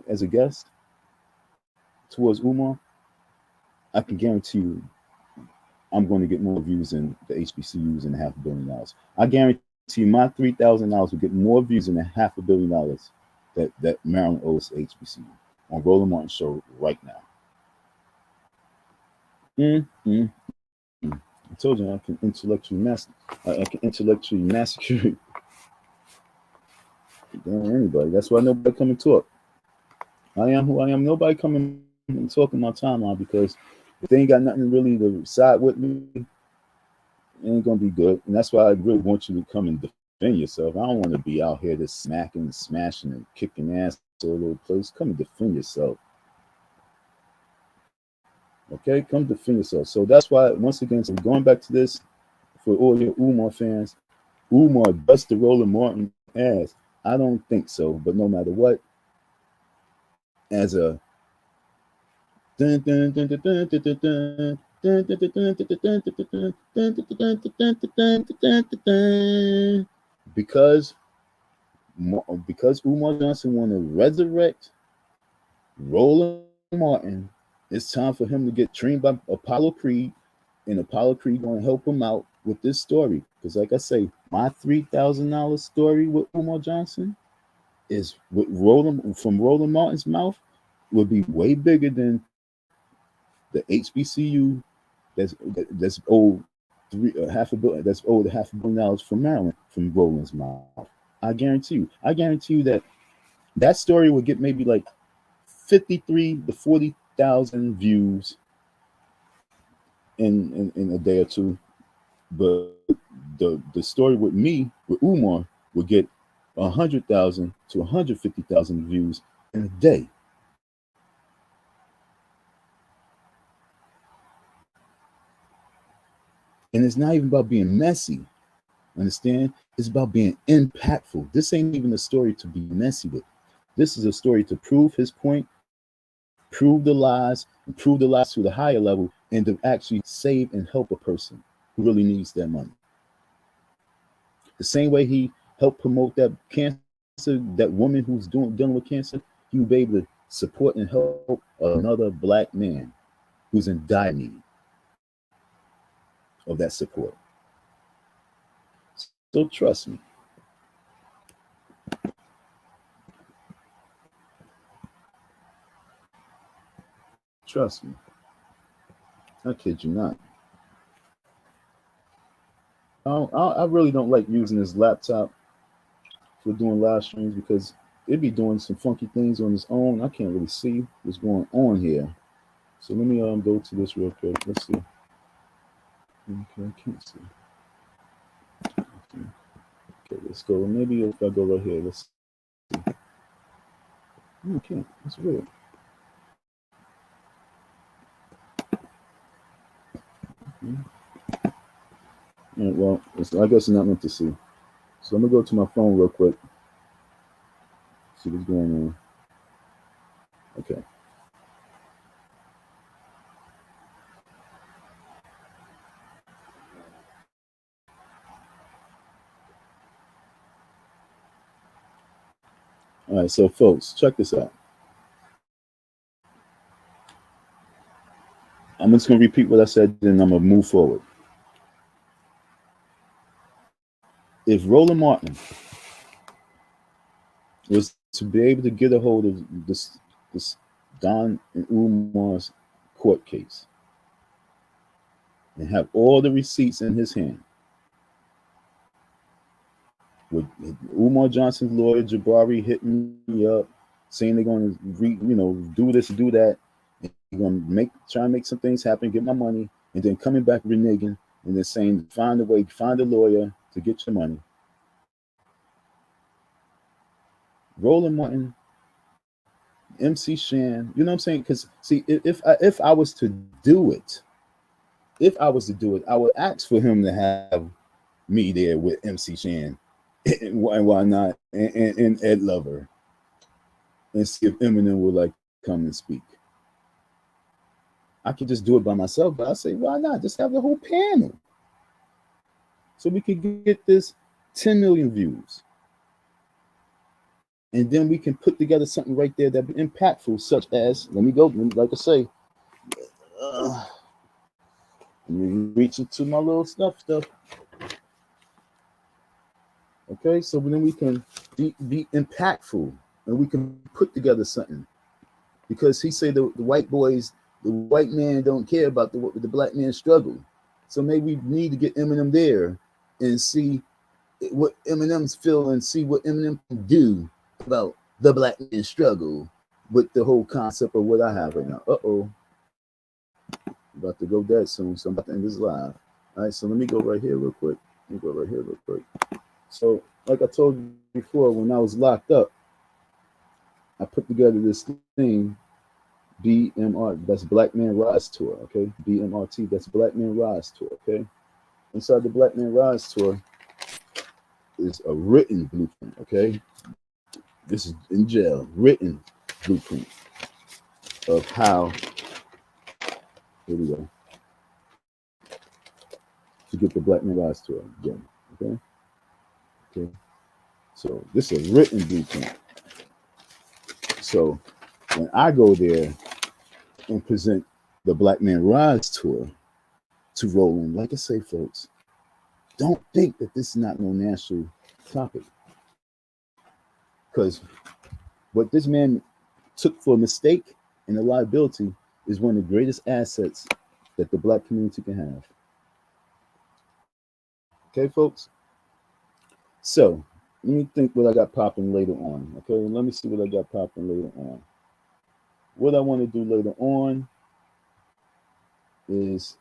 as a guest towards Umar, I can guarantee you I'm going to get more views than the HBCUs and $500 million. I guarantee you my $3,000 will get more views than the $500 million that Maryland owes to HBCU on Roland Martin's show right now. I told you I can intellectually massacre anybody. That's why nobody come and talk. I am who I am. Nobody coming and talking my timeline, because if they ain't got nothing really to side with me, it ain't gonna be good. And that's why I really want you to come and defend yourself. I don't want to be out here just smacking and smashing and kicking ass all over the place. Come and defend yourself. Okay, come defend yourself. So that's why, once again, so going back to this, for all your Umar fans, Umar busted Roland Martin ass. I don't think so, but no matter what, as a because Umar Johnson want to resurrect Roland Martin, it's time for him to get trained by Apollo Creed, and Apollo Creed going to help him out with this story. Because, like I say, my $3,000 story with Umar Johnson is with from Roland Martin's mouth would be way bigger than the HBCU that's owed $500 million. That's owed $500 million from Maryland from Roland's mouth. I guarantee you. I guarantee you that story would get maybe like 53 to 40,000 views in a day or two, but the story with me with Umar would get 100,000 to 150,000 views in a day. And it's not even about being messy. Understand? It's about being impactful. This ain't even a story to be messy with. This is a story to prove his point, prove the lies, and prove the lies to the higher level, and to actually save and help a person who really needs that money. The same way he helped promote that cancer, that woman who's dealing with cancer, he would be able to support and help another Black man who's in dire need of that support. So trust me. Trust me. I kid you not. I really don't like using this laptop for doing live streams, because it'd be doing some funky things on its own. I can't really see what's going on here. So let me go to this real quick. Let's see. Okay, I can't see. Okay, Okay, let's go. Maybe if I go right here, let's see. No, I can't. That's weird. All right, well, I guess it's not meant to see. So I'm gonna go to my phone real quick. See what's going on. Okay. All right, so folks, check this out. I'm just gonna repeat what I said, then I'm gonna move forward. If Roland Martin was to be able to get a hold of this Don and Umar's court case and have all the receipts in his hand, with Umar Johnson's lawyer Jabari hitting me up saying they're going to do this, do that, and you're going to try and make some things happen, get my money, and then coming back reneging and then saying find a way, find a lawyer to get your money. Roland Martin, MC Shan, you know what I'm saying? Because see, if I was to do it, I would ask for him to have me there with MC Shan and why not, and Ed Lover, and see if Eminem would like come and speak. I could just do it by myself, but I say, why not? Just have the whole panel, so we could get this 10 million views. And then we can put together something right there that be impactful, such as, let me go, like I say, let me reach into my little stuff. Okay, so then we can be impactful, and we can put together something. Because he said the white boys, the white man don't care about the black man's struggle. So maybe we need to get Eminem there and see what Eminem's feeling, and see what Eminem can do about the black man's struggle with the whole concept of what I have right now. About to go dead soon, so I'm about to end this live. All right, so let me go right here real quick. So, like I told you before, when I was locked up, I put together this thing, BMR, that's Black Man Rise Tour, okay? BMRT, that's Black Man Rise Tour, okay? Inside the Black Man Rise Tour is a written blueprint, okay? This is in jail, written blueprint of how, here we go, to get the Black Man Rise Tour again, okay? Okay, so this is a written blueprint. So when I go there and present the Black Man Rise Tour to Roland, like I say, folks, don't think that this is not no national topic. Because what this man took for a mistake and a liability is one of the greatest assets that the black community can have. Okay, folks? So let me think what I got popping later on. Okay, let me see what I got popping later on. What I want to do later on is,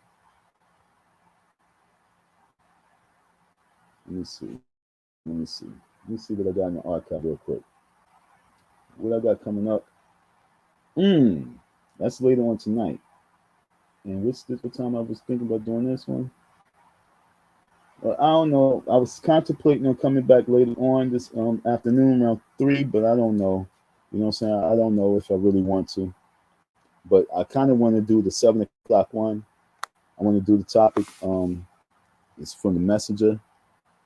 let me see what I got in the archive real quick. What I got coming up? That's later on tonight. And what time I was thinking about doing this one? Well, I don't know. I was contemplating on coming back later on this afternoon around 3, but I don't know. You know what I'm saying? I don't know if I really want to. But I kind of want to do the 7 o'clock one. I want to do the topic. It's from the messenger,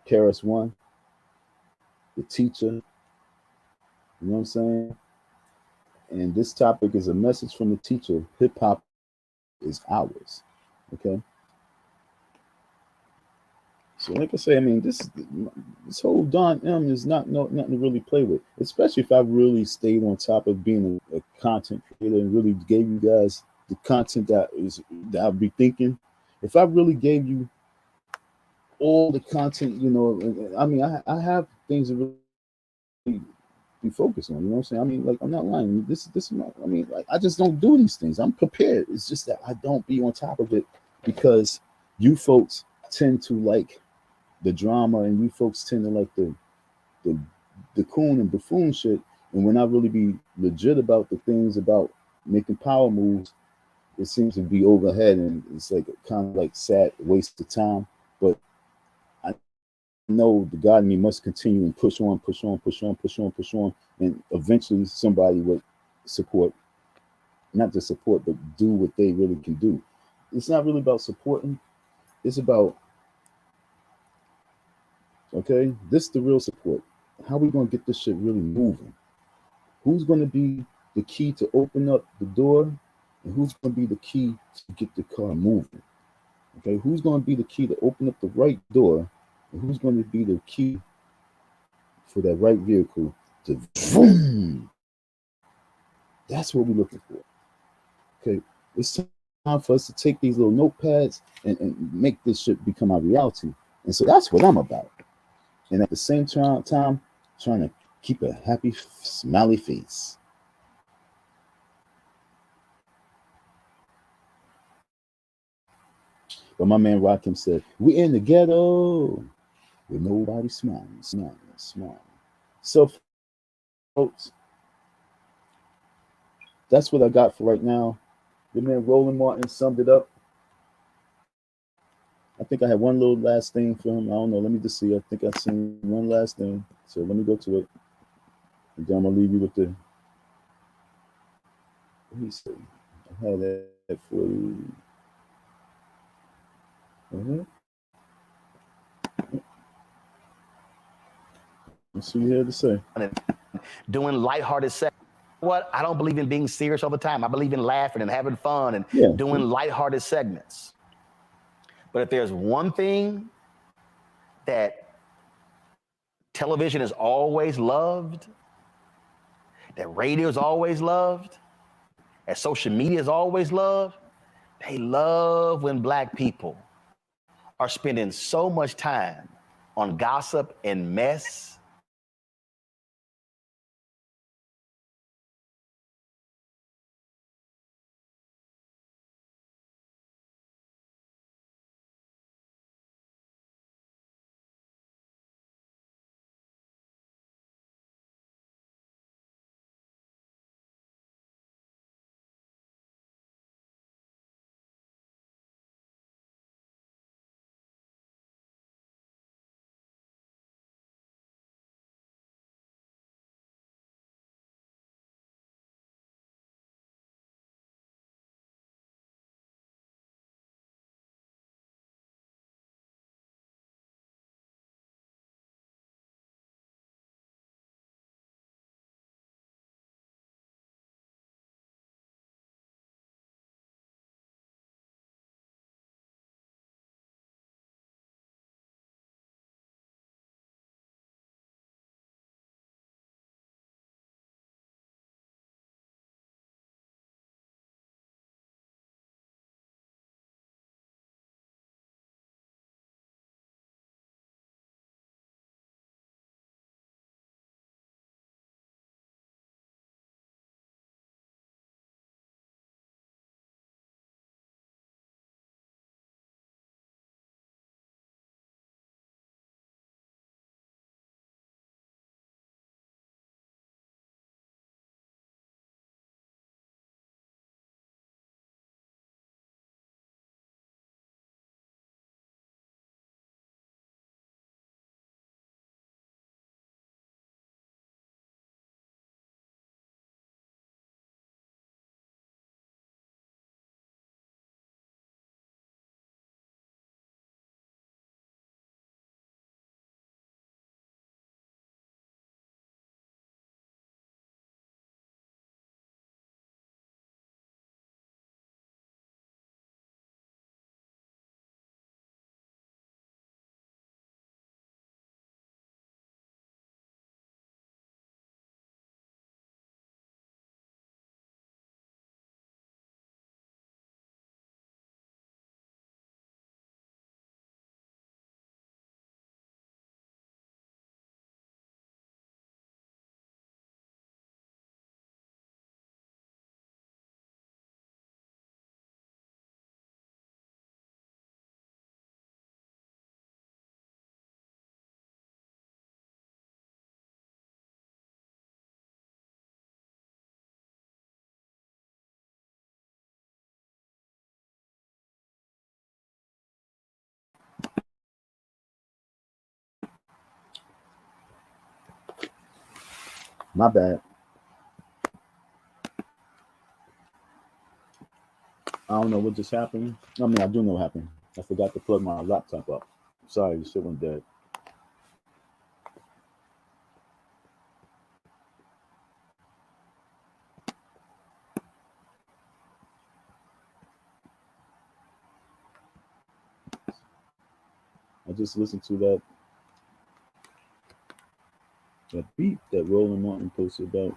Karis 1, the teacher. You know what I'm saying? And this topic is a message from the teacher. Hip hop is ours. Okay. So like I say, I mean, this whole Don M is nothing to really play with, especially if I really stayed on top of being a content creator and really gave you guys the content that I'll be thinking. If I really gave you all the content, you know, I mean, I have things to really be focused on. You know what I'm saying? I mean, like, I'm not lying. This is not, I mean, like, I just don't do these things. I'm prepared. It's just that I don't be on top of it because you folks tend to like the drama, and you folks tend to like the the coon and buffoon shit, and when I really be legit about the things about making power moves, it seems to be overhead, and it's like kind of like sad waste of time. But I know the God in me must continue and push on, push on, push on, push on, push on, and eventually somebody would support, not just support, but do what they really can do. It's not really about supporting. It's about, okay, this is the real support. How we gonna get this shit really moving? Who's gonna be the key to open up the door, and who's gonna be the key to get the car moving? Okay, who's gonna be the key to open up the right door, and who's gonna be the key for that right vehicle to boom? That's what we're looking for. Okay, it's time for us to take these little notepads and make this shit become our reality. And so that's what I'm about. And at the same time, trying to keep a happy, smiley face. But my man Rakim said, "We in the ghetto with nobody smiling, smiling, smiling." So, folks, that's what I got for right now. The man Roland Martin summed it up. I think I had one little last thing for him. I don't know. Let me just see. I think I seen one last thing. So let me go to it. And then I'm gonna leave you with the. Let me see. I had that for you. Let's see what you had to say. Doing lighthearted sex. What? I don't believe in being serious all the time. I believe in laughing and having fun and doing lighthearted segments. But if there's one thing that television has always loved, that radio's always loved, that social media's always loved, they love when Black people are spending so much time on gossip and mess My bad. I don't know what just happened. I mean, I do know what happened. I forgot to plug my laptop up. Sorry, the shit went dead. I just listened to that beat that Roland Martin posted about.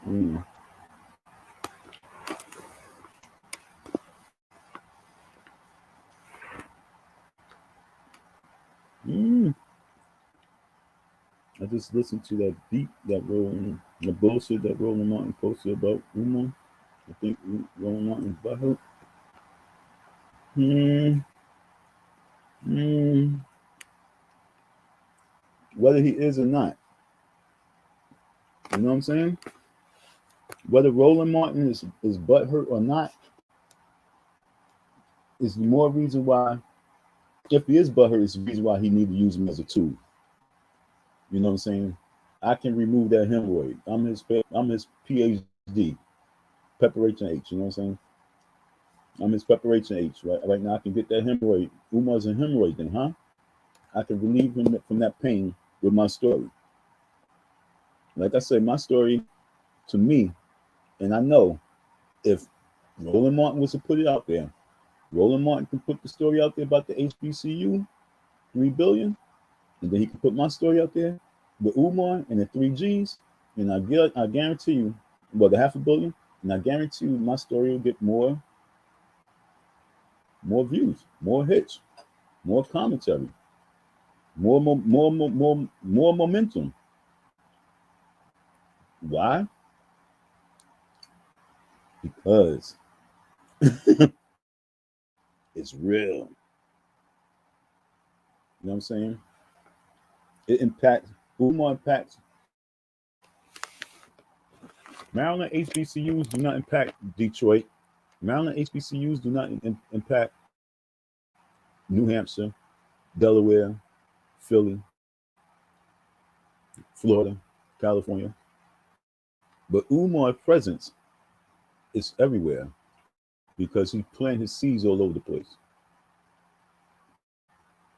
I just listened to that beat that the bullshit that Roland Martin posted about Umar. I think Roland Martin's butthurt. Whether he is or not, you know what I'm saying? Whether Roland Martin is butthurt or not, is more reason why. If he is butthurt, it's the reason why he need to use him as a tool. You know what I'm saying? I can remove that hemorrhoid. I'm his PhD, preparation H. You know what I'm saying? I'm his preparation H. Right now, I can get that hemorrhoid. Umar's a hemorrhoid then, huh? I can relieve him from that pain with my story. Like I said, my story to me, and I know if Roland Martin was to put it out there, Roland Martin can put the story out there about the HBCU, 3 billion, and then he can put my story out there with Umar and the 3 Gs, and I guarantee you, well, the $500 million, and I guarantee you my story will get more views, more hits, more commentary, more momentum. Why? Because it's real. You know what I'm saying? It impacts, Umar impacts. Maryland HBCUs do not impact Detroit. Maryland HBCUs do not impact New Hampshire, Delaware, Philly, Florida, California. But Umar's presence is everywhere because he planted his seeds all over the place.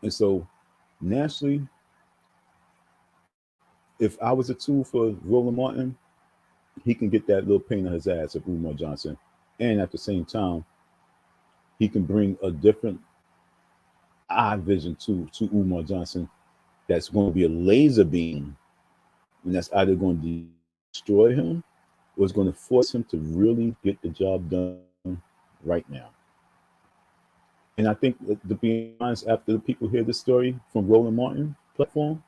And so nationally, if I was a tool for Roland Martin, he can get that little pain on his ass of Umar Johnson. And at the same time, he can bring a different eye vision to Umar Johnson that's going to be a laser beam, and that's either going to destroy him or it's going to force him to really get the job done right now. And I think, to be honest, after the people hear this story from Roland Martin platform,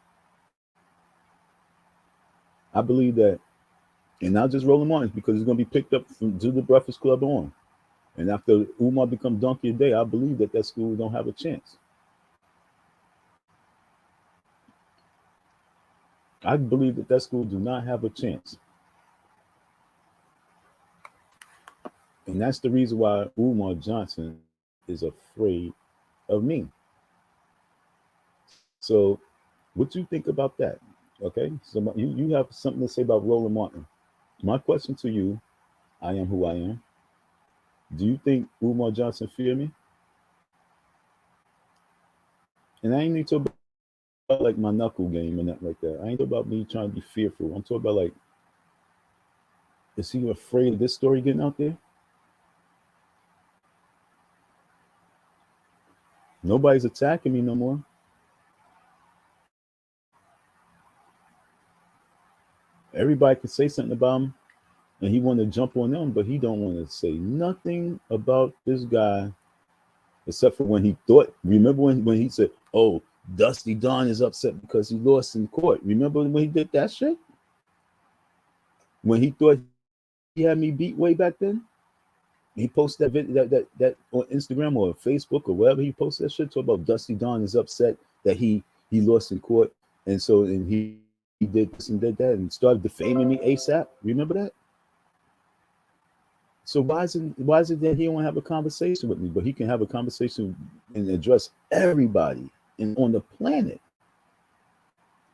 I believe that, and not just Roland Martin, because it's going to be picked up from Do the Breakfast Club on. And after Umar becomes donkey a day, I believe that school don't have a chance. I believe that school do not have a chance. And that's the reason why Umar Johnson is afraid of me. So what do you think about that? Okay, so you have something to say about Roland Martin. My question to you, I am who I am. Do you think Umar Johnson fear me? And I ain't need to talk about like my knuckle game and that like that. I ain't talking about me trying to be fearful. I'm talking about like, is he afraid of this story getting out there? Nobody's attacking me no more. Everybody can say something about him, and he want to jump on them, but he don't want to say nothing about this guy, except for when he thought. Remember when he said, "Oh, Dusty Don is upset because he lost in court." Remember when he did that shit? When he thought he had me beat way back then, he posted that video that on Instagram or Facebook or wherever he posted that shit, talk about Dusty Don is upset that he lost in court, and so he did this and did that and started defaming me ASAP. Remember that? So why is it that he don't have a conversation with me, but he can have a conversation and address everybody on the planet,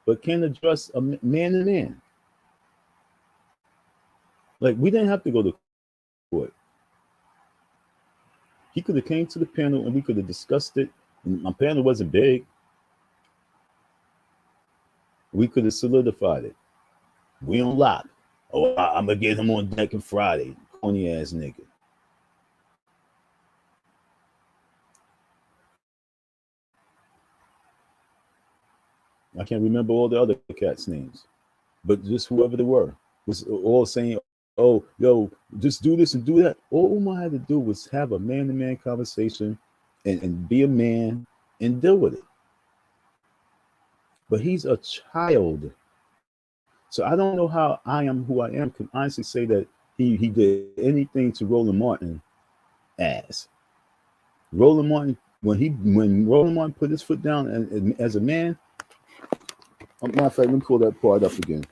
but can't address a man to man? Like, we didn't have to go to court. He could have came to the panel and we could have discussed it. And my panel wasn't big. We could have solidified it. We on lock. Oh, I'm gonna get him on deck on Friday. Corny ass nigga. I can't remember all the other cats' names, but just whoever they were was all saying, "Oh, yo, just do this and do that." All Umar had to do was have a man-to-man conversation and be a man and deal with it. But he's a child. So I don't know how I am who I am can honestly say that he did anything to Roland Martin as Roland Martin when Roland Martin put his foot down and as a man. Matter of fact, let me pull that part up again,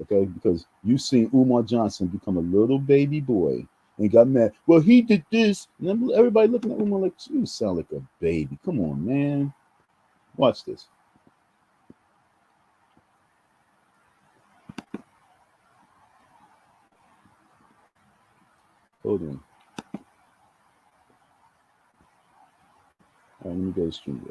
okay? Because you seen Umar Johnson become a little baby boy and got mad. Well, he did this, and everybody looking at Umar like, you sound like a baby. Come on, man. Watch this. Hold on. All right, let me go to stream.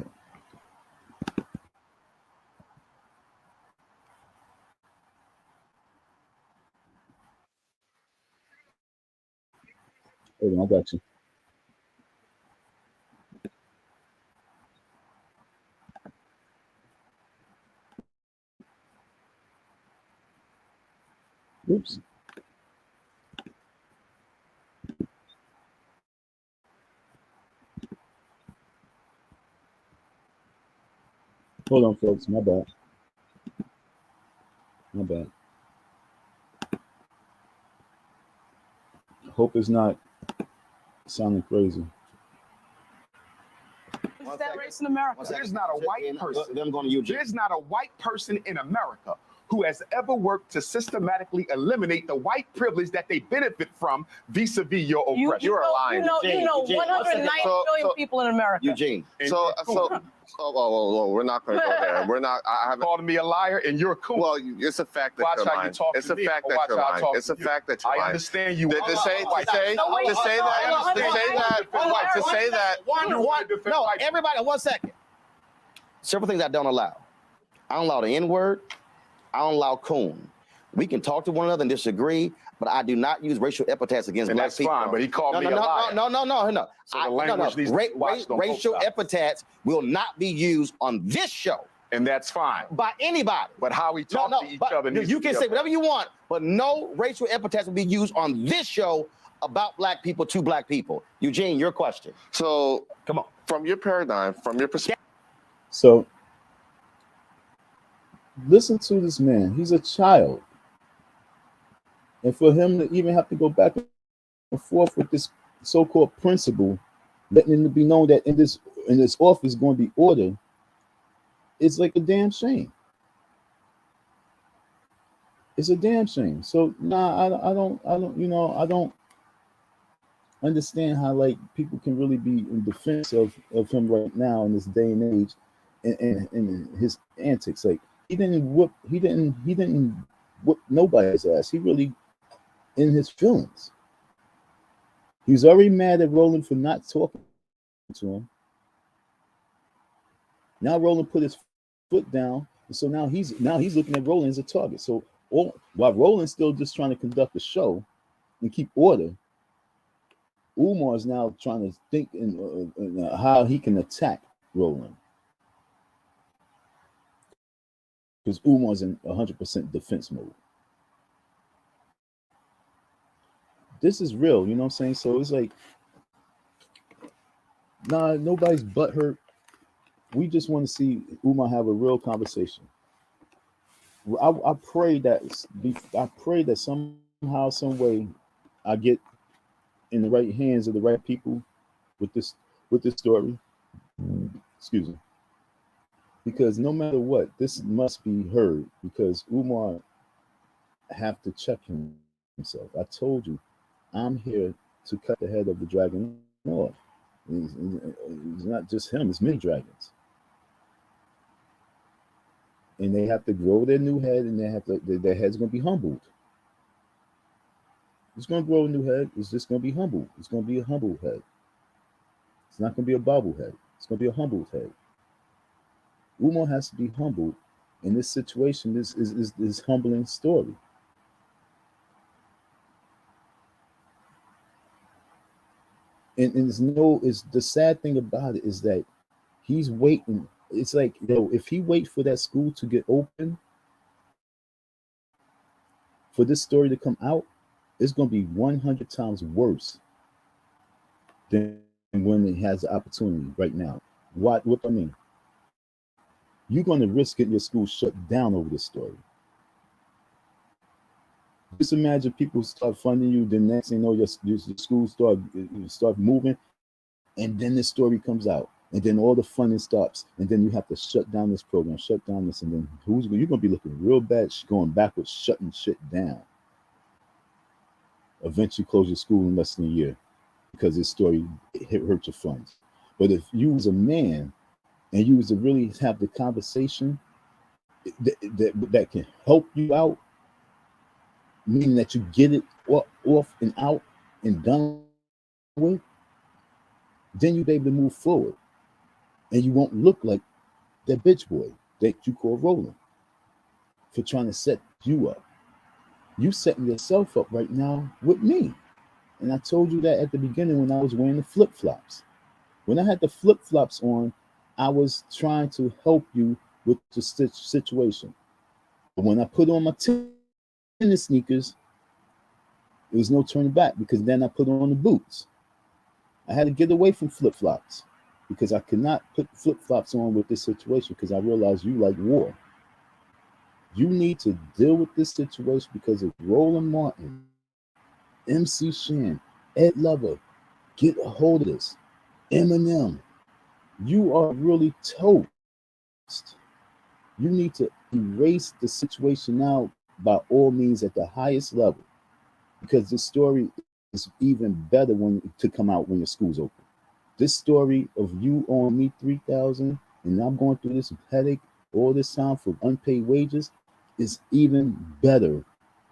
Hold on, I got you. Oops. Hold on, folks. My bad. My bad. Hope it's not sounding crazy. Is that race in America? There's not a white person. There's not a white person in America who has ever worked to systematically eliminate the white privilege that they benefit from vis-a-vis your oppression. You know 190 million people in America. Eugene. We're not going to go there. We're not. I haven't called me a liar, and you're cool. Well, it's a fact that you're lying. It's a fact that you're lying. It's a fact that you're lying. I understand you. To say that. No, everybody, 1 second. Several things I don't allow. I don't allow the N-word. I don't allow coon. We can talk to one another and disagree, but I do not use racial epithets against and black that's people. Fine, but he called me a liar. No. So the language needs to watch racial epithets will not be used on this show. And that's fine. By anybody. But how we talk to each other needs you to can be say whatever you want, but no racial epithets will be used on this show about black people to black people. Eugene, your question. So, come on. From your paradigm, from your perspective. So, listen to this man. He's a child. And for him to even have to go back and forth with this so-called principal, letting it be known that in this office is going to be order, it's like a damn shame. It's a damn shame. So I don't understand how like people can really be in defense of him right now in this day and age and his antics. Like he didn't whoop nobody's ass. He really in his feelings. He's already mad at Roland for not talking to him. Now Roland put his foot down, and so now he's looking at Roland as a target. So while Roland's still just trying to conduct the show and keep order, Umar is now trying to think in how he can attack Roland, because Umar's in 100% defense mode. This is real, you know what I'm saying? So it's like, nah, nobody's butthurt. We just want to see Umar have a real conversation. I pray that somehow, some way, I get in the right hands of the right people with this story. Excuse me. Because no matter what, this must be heard, because Umar have to check himself. I told you, I'm here to cut the head of the dragon off. It's not just him, it's many dragons. And they have to grow their new head, and their head's going to be humbled. It's gonna grow a new head. It's just gonna be humble. It's gonna be a humble head. It's not gonna be a bobblehead. It's gonna be a humble head. Umar has to be humbled in this situation. This is humbling story. And it's the sad thing about it is that he's waiting. It's like, if he waits for that school to get open for this story to come out, it's going to be 100 times worse than when he has the opportunity right now. What I mean? You're going to risk getting your school shut down over this story. Just imagine people start funding you, the next thing you know, your school start moving, and then this story comes out, and then all the funding stops, and then you have to shut down this program, shut down this, and then you're going to be looking real bad going backwards, shutting shit down. Eventually close your school in less than a year because this story hurt your funds. But if you was a man and you was to really have the conversation that can help you out, meaning that you get it off and out and done with, then you'll be able to move forward. And you won't look like that bitch boy that you call Roland for trying to set you up. You setting yourself up right now with me. And I told you that at the beginning when I was wearing the flip-flops. When I had the flip-flops on, I was trying to help you with the situation. But when I put on my tennis sneakers, there was no turning back because then I put on the boots. I had to get away from flip-flops because I could not put flip-flops on with this situation because I realized you like war. You need to deal with this situation because of Roland Martin, MC Shan, Ed Lover. Get a hold of this. Eminem. You are really toast. You need to erase the situation now by all means at the highest level because this story is even better to come out when your school's open. This story of you owing me $3,000 and I'm going through this headache all this time for unpaid wages is even better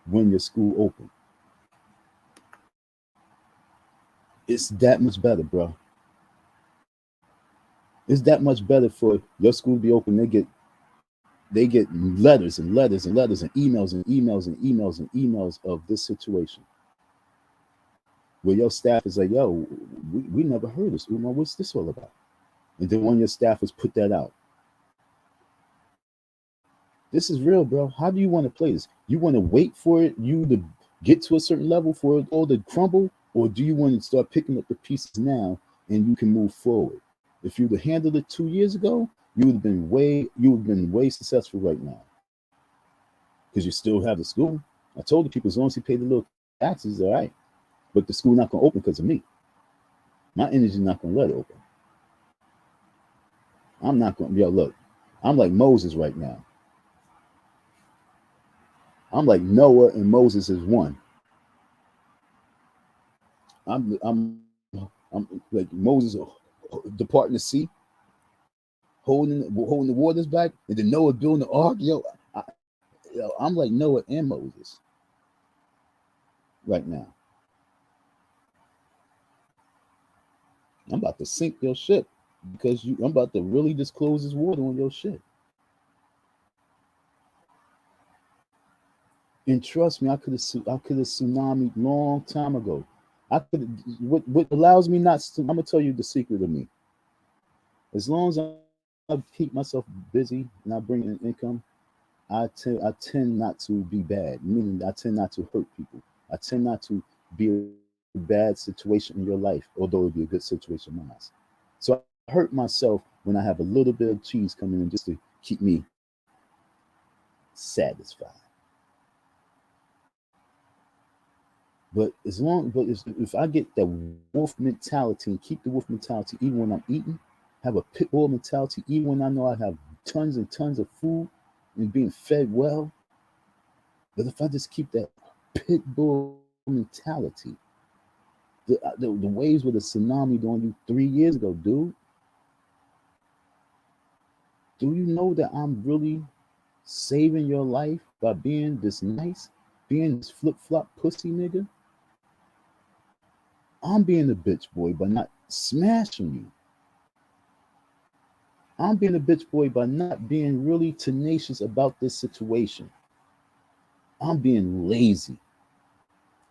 when your school open. It's that much better, bro. It's that much better for your school to be open. They get letters and letters and letters and emails and emails and emails and emails of this situation. Where your staff is like, yo, we never heard this. Umar, what's this all about? And then one of your staffers put that out. This is real, bro. How do you want to play this? You want to wait for it, you to get to a certain level for it all to crumble? Or do you want to start picking up the pieces now and you can move forward? If you'd have handled it 2 years ago, you would have been way successful right now. Because you still have the school. I told the people as long as you pay the little taxes, all right. But the school not gonna open because of me. My energy not gonna let it open. I'm not gonna, look, I'm like Moses right now. I'm like Noah and Moses is one. I'm like Moses departing the sea, holding the waters back, and then Noah building the ark. I'm like Noah and Moses right now. I'm about to sink your ship because I'm about to really disclose this water on your shit. And trust me, I could have tsunami long time ago. What allows me not to, I'm gonna tell you the secret of me. As long as I keep myself busy and I bring in income, I tend not to be bad. Meaning I tend not to hurt people. I tend not to be a bad situation in your life, although it'd be a good situation in mine. So I hurt myself when I have a little bit of cheese coming in just to keep me satisfied. But if I get that wolf mentality and keep the wolf mentality even when I'm eating, have a pit bull mentality even when I know I have tons and tons of food and being fed well. But if I just keep that pit bull mentality, the waves with a tsunami on you 3 years ago, dude. Do you know that I'm really saving your life by being this nice, being this flip-flop pussy nigga? I'm being a bitch boy by not smashing you. I'm being a bitch boy by not being really tenacious about this situation. I'm being lazy.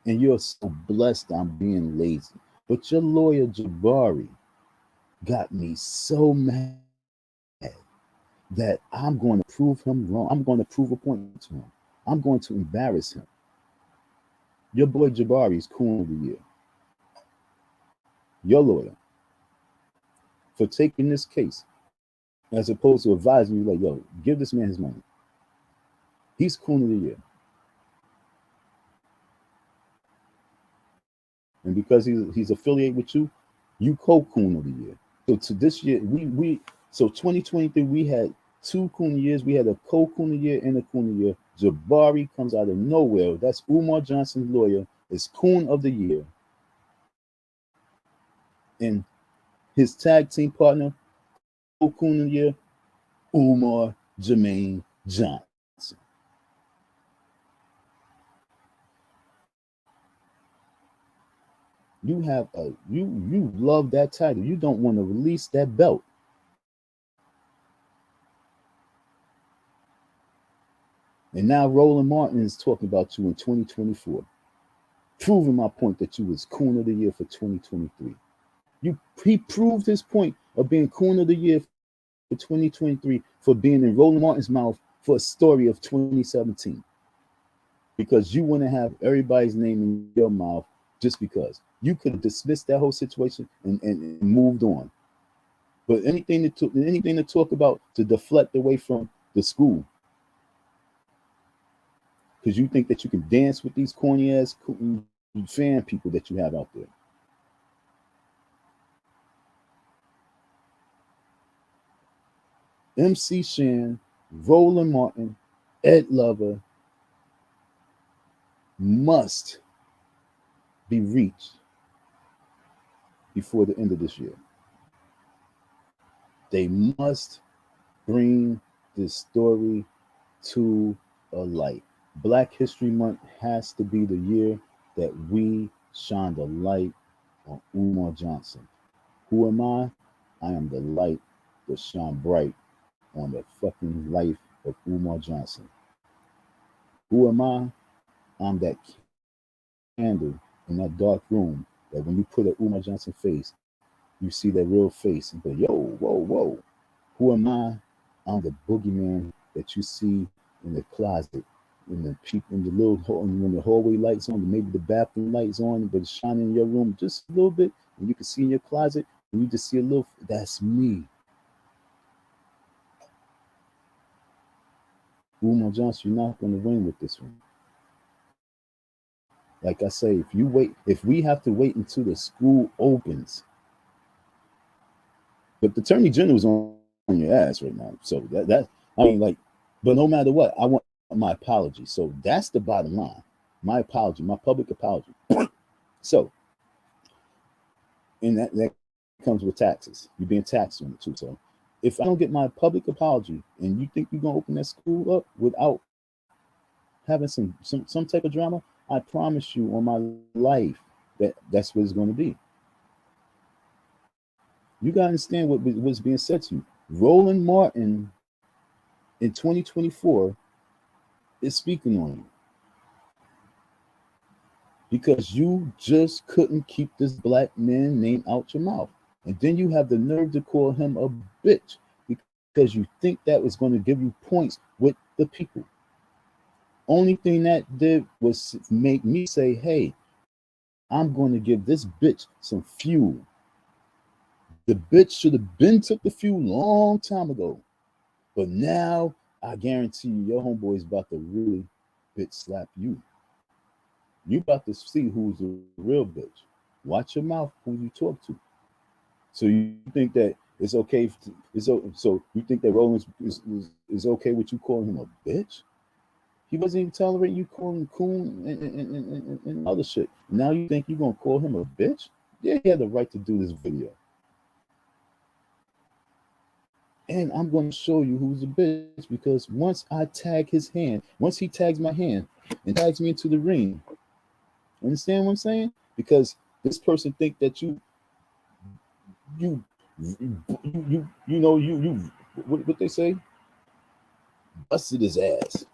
And you're so blessed I'm being lazy. But your lawyer, Jabari, got me so mad that I'm going to prove him wrong. I'm going to prove a point to him. I'm going to embarrass him. Your boy Jabari is Coon of the Year. Your lawyer, for taking this case, as opposed to advising you, like, yo, give this man his money. He's Coon of the Year. And because he's affiliated with you, you co-Coon of the Year. So to this year, so 2023, we had 2 Coon of the Years. We had a co-Coon of the Year and a Coon of the Year. Jabari comes out of nowhere. That's Umar Johnson's lawyer. Is Coon of the Year. And his tag team partner, co-Coon of the Year, Umar Jermaine Johnson. You have you love that title. You don't want to release that belt. And now Roland Martin is talking about you in 2024, proving my point that you was Coon of the Year for 2023. He proved his point of being Coon of the Year for 2023 for being in Roland Martin's mouth for a story of 2017. Because you want to have everybody's name in your mouth just because. You could have dismissed that whole situation and moved on. But anything to talk about to deflect away from the school, because you think that you can dance with these corny ass fan people that you have out there. MC Shan, Roland Martin, Ed Lover must be reached before the end of this year. They must bring this story to a light. Black History Month has to be the year that we shine the light on Umar Johnson. Who am I? I am the light that shine bright on the fucking life of Umar Johnson. Who am I? I'm that candle in that dark room that when you put an Umar Johnson face, you see that real face and go, yo, whoa, whoa. Who am I? I'm the boogeyman that you see in the closet, in the little hole, when the hallway lights on, maybe the bathroom lights on, but it's shining in your room just a little bit, and you can see in your closet, and you just see a little. That's me. Umar Johnson, you're not going to win with this one. Like I say, if we have to wait until the school opens, but the Attorney General's on your ass right now. So that I mean, like, but no matter what, I want my apology. So that's the bottom line. My apology, my public apology. So, and that comes with taxes. You're being taxed on it too. So if I don't get my public apology and you think you're gonna open that school up without having some type of drama, I promise you on my life that's what it's going to be. You got to understand what's being said to you. Roland Martin in 2024 is speaking on you because you just couldn't keep this black man name out your mouth. And then you have the nerve to call him a bitch because you think that was going to give you points with the people. Only thing that did was make me say, hey, I'm going to give this bitch some fuel. The bitch should have been took the fuel long time ago. But now I guarantee you, your homeboy is about to really bitch slap you. You about to see who's the real bitch. Watch your mouth who you talk to. So you think that it's okay? So you think that Roland is okay with you calling him a bitch? He wasn't even tolerating you calling him coon and other shit. Now you think you're gonna call him a bitch? Yeah, he had the right to do this video. And I'm gonna show you who's a bitch because once I tag his hand, once he tags my hand and tags me into the ring, understand what I'm saying? Because This person think that you what they say? Busted his ass.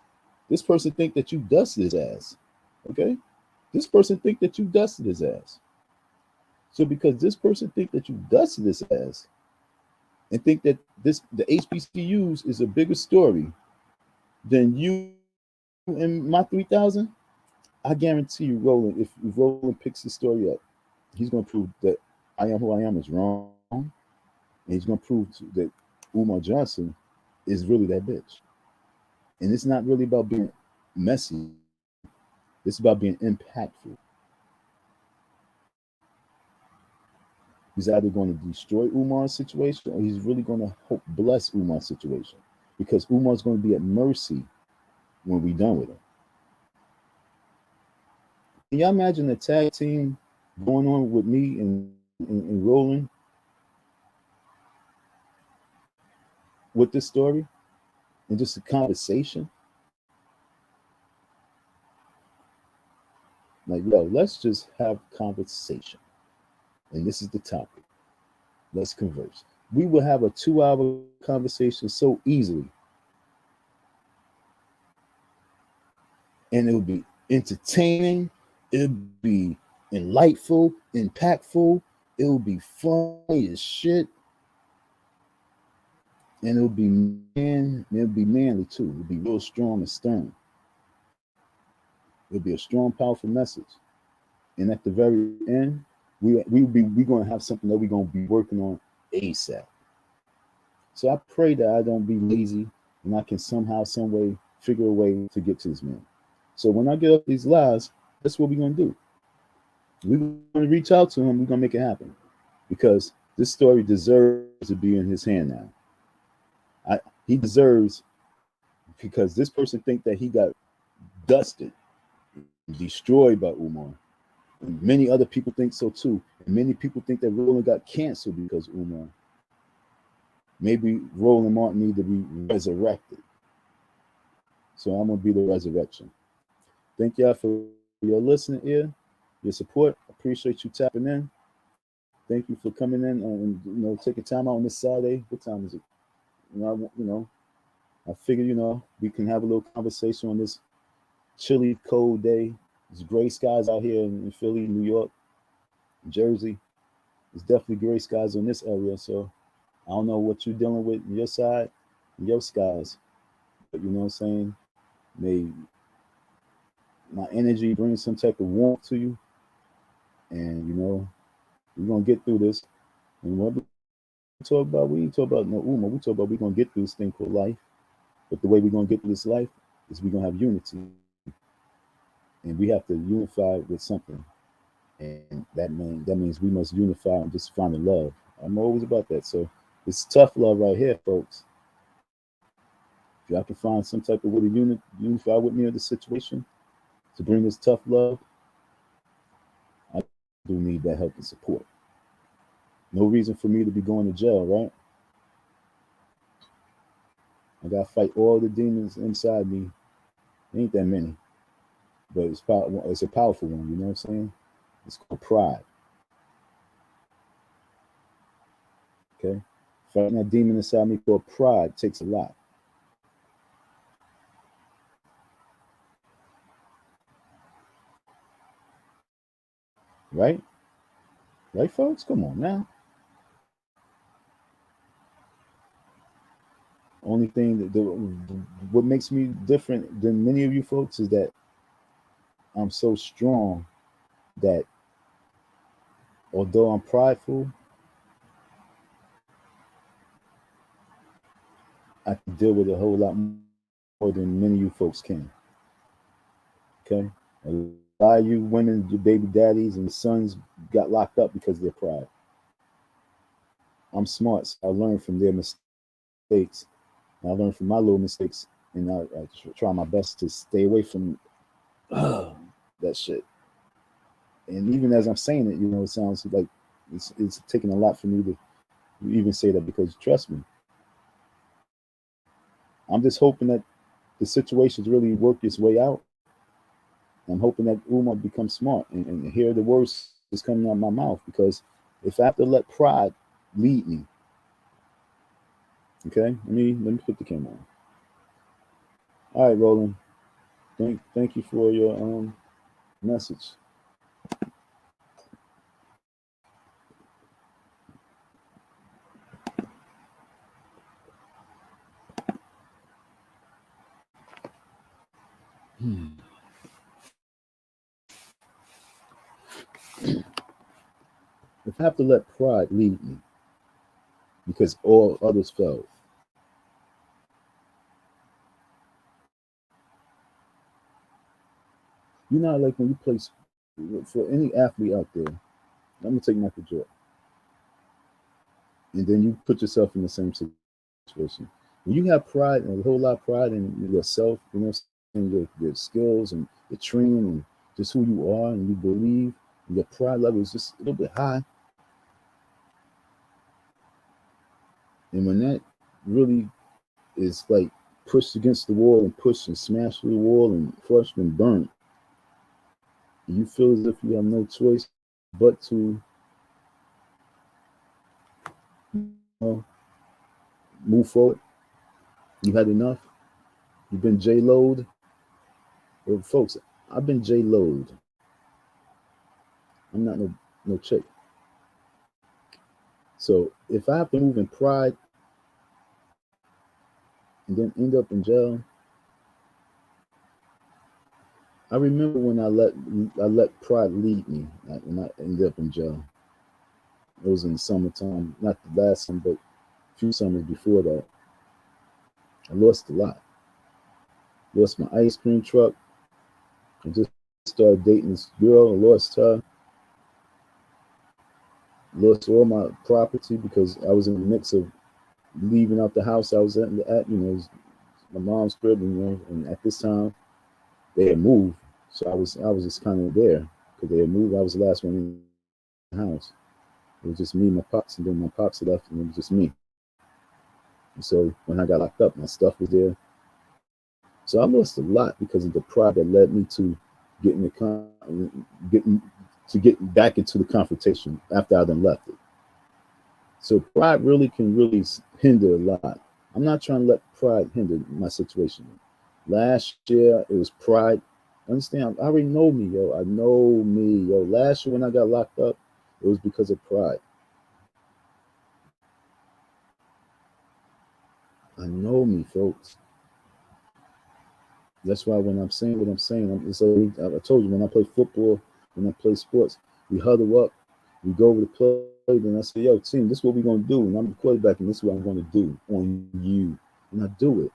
This person think that you dusted his ass. Okay? This person think that you dusted his ass. So because this person think that you dusted his ass and think that the HBCUs is a bigger story than you and my 3,000, I guarantee you, Roland, if Roland picks the story up, he's going to prove that I Am Who I Am is wrong. And he's going to prove that Umar Johnson is really that bitch. And it's not really about being messy. It's about being impactful. He's either going to destroy Umar's situation or he's really going to help bless Umar's situation, because Umar's going to be at mercy when we're done with him. Can y'all imagine a tag team going on with me and Roland with this story and just a conversation? Like, yo, let's just have conversation. And this is the topic. Let's converse. We will have a 2-hour conversation so easily. And it will be entertaining. It'll be enlightful, impactful. It'll be funny as shit. And it'll be manly too. It'll be real strong and stern. It'll be a strong, powerful message. And at the very end, we're going to have something that we're going to be working on ASAP. So I pray that I don't be lazy and I can somehow, some way, figure a way to get to this man. So when I get up these lives, that's what we're going to do. We're going to reach out to him. We're going to make it happen, because this story deserves to be in his hand now. He deserves, because this person think that he got dusted, destroyed by Umar. And many other people think so too. And many people think that Roland got canceled because Umar. Maybe Roland Martin need to be resurrected. So I'm going to be the resurrection. Thank y'all for your listening ear, your support. Appreciate you tapping in. Thank you for coming in and taking time out on this Saturday. What time is it? I figured we can have a little conversation on this chilly, cold day. There's gray skies out here in Philly, New York, Jersey. There's definitely gray skies in this area. So I don't know what you're dealing with on your side, your skies. But you know what I'm saying? May my energy bring some type of warmth to you. And, we're going to get through this. And what we talk about, we ain't talk about no Umar. We talk about we're going to get through this thing called life. But the way we're going to get through this life is we're going to have unity. And we have to unify with something. And that means we must unify and just find the love. I'm always about that. So it's tough love right here, folks. If y'all can find some type of way to unify with me in the situation to bring this tough love, I do need that help and support. No reason for me to be going to jail, right? I got to fight all the demons inside me. Ain't that many. But it's a powerful one, you know what I'm saying? It's called pride. Okay? Fighting that demon inside me called pride takes a lot. Right? Right, folks? Come on now. Only thing what makes me different than many of you folks is that I'm so strong that although I'm prideful, I can deal with a whole lot more than many of you folks can. Okay? A lot of you women, your baby daddies and sons got locked up because of their pride. I'm smart, so I learned from their mistakes. And I learned from my little mistakes, and I try my best to stay away from that shit. And even as I'm saying it, it sounds like it's taking a lot for me to even say that, because trust me, I'm just hoping that the situations really work its way out. I'm hoping that Umar becomes smart and hear the words is coming out of my mouth, because if I have to let pride lead me, okay, let me put the camera on. All right, Roland. Thank you for your message. If I have to let pride lead me because all others failed, you know, like when you play, for any athlete out there, I'm gonna take Michael Jordan, and then you put yourself in the same situation. When you have pride, and a whole lot of pride in yourself, you know, in your skills and your training and just who you are, and you believe, and your pride level is just a little bit high. And when that really is like pushed against the wall and pushed and smashed through the wall and crushed and burnt, you feel as if you have no choice but to move forward. You had enough. You've been J-Lo'd. Well, folks, I've been J-Lo'd. I'm not no chick. So if I have to move in pride and then end up in jail, I remember when I let pride lead me and I ended up in jail. It was in the summertime, not the last one, but a few summers before that. I lost a lot. Lost my ice cream truck. I just started dating this girl. I lost her. Lost all my property because I was in the mix of leaving out the house I was at, you know, it was my mom's crib, you know, and at this time they had moved, so I was just kind of there because they had moved. I was the last one in the house. It was just me, my pops, and then my pops left, and it was just me. And so when I got locked up, my stuff was there. So I lost a lot because of the pride that led me to getting back into the confrontation after I done left it. So pride really can hinder a lot. I'm not trying to let pride hinder my situation. Last year, it was pride. Understand, I already know me, yo. I know me, yo. Last year when I got locked up, it was because of pride. I know me, folks. That's why when I'm saying what I'm saying, it's like I told you, when I play football, when I play sports, we huddle up, we go over the play, and I say, yo, team, this is what we're going to do. And I'm the quarterback, and this is what I'm going to do on you. And I do it.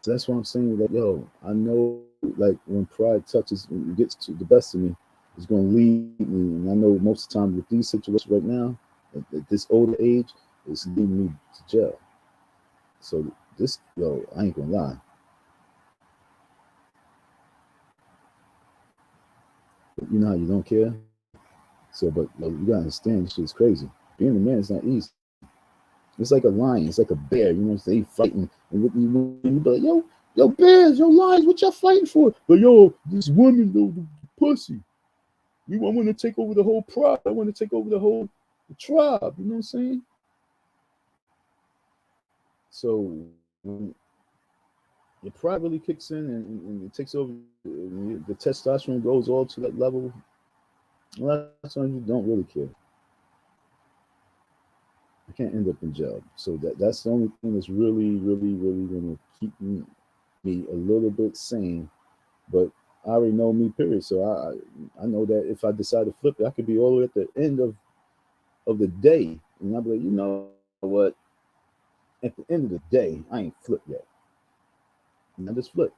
So that's why I'm saying that, yo, I know, like, when pride touches and gets to the best of me, it's going to lead me. And I know most of the time with these situations right now, at this older age, it's leading me to jail. So this, yo, I ain't going to lie. But you know how you don't care? So, but like, you gotta understand, this shit is crazy. Being a man is not easy. It's like a lion, it's like a bear, you know, they fighting. And you be like, yo, bears, yo, lions, what y'all fighting for? But yo, this woman, the pussy. I want to take over the whole pride. I want to take over the whole tribe, you know what I'm saying? So, when your pride really kicks in and it takes over, the testosterone goes all to that level. A lot of times you don't really care. I can't end up in jail. So that's the only thing that's really going to keep me a little bit sane. But I already know me, period. So I know that if I decide to flip it, I could be all the way at the end of the day. And I'll be like, you know what? At the end of the day, I ain't flipped yet. And I just flip.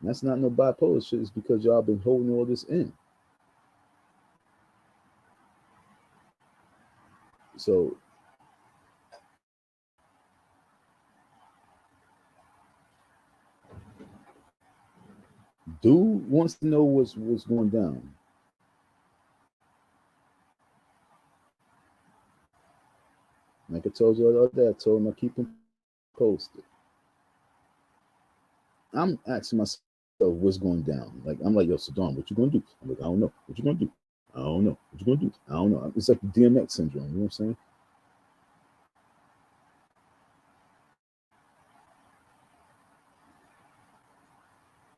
And that's not no bipolar shit. It's because y'all been holding all this in. So dude wants to know what's going down. Like I told you the other day, I told him I keep him posted. I'm asking myself what's going down. Like I'm like, yo, Saddam, what you gonna do? I'm like, I don't know. What you gonna do? I don't know. What you gonna do? I don't know. It's like the DMX syndrome. You know what I'm saying?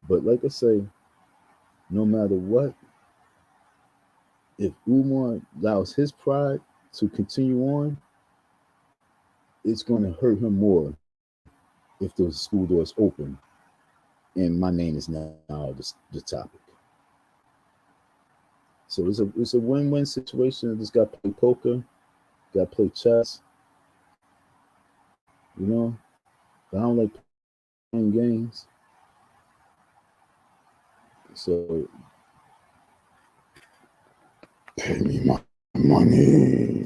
But like I say, no matter what, if Umar allows his pride to continue on, it's going to hurt him more if the school doors open and my name is now the topic. So it's a win-win situation. This guy play poker, got to play chess. You know, I don't like playing games. So pay me my money.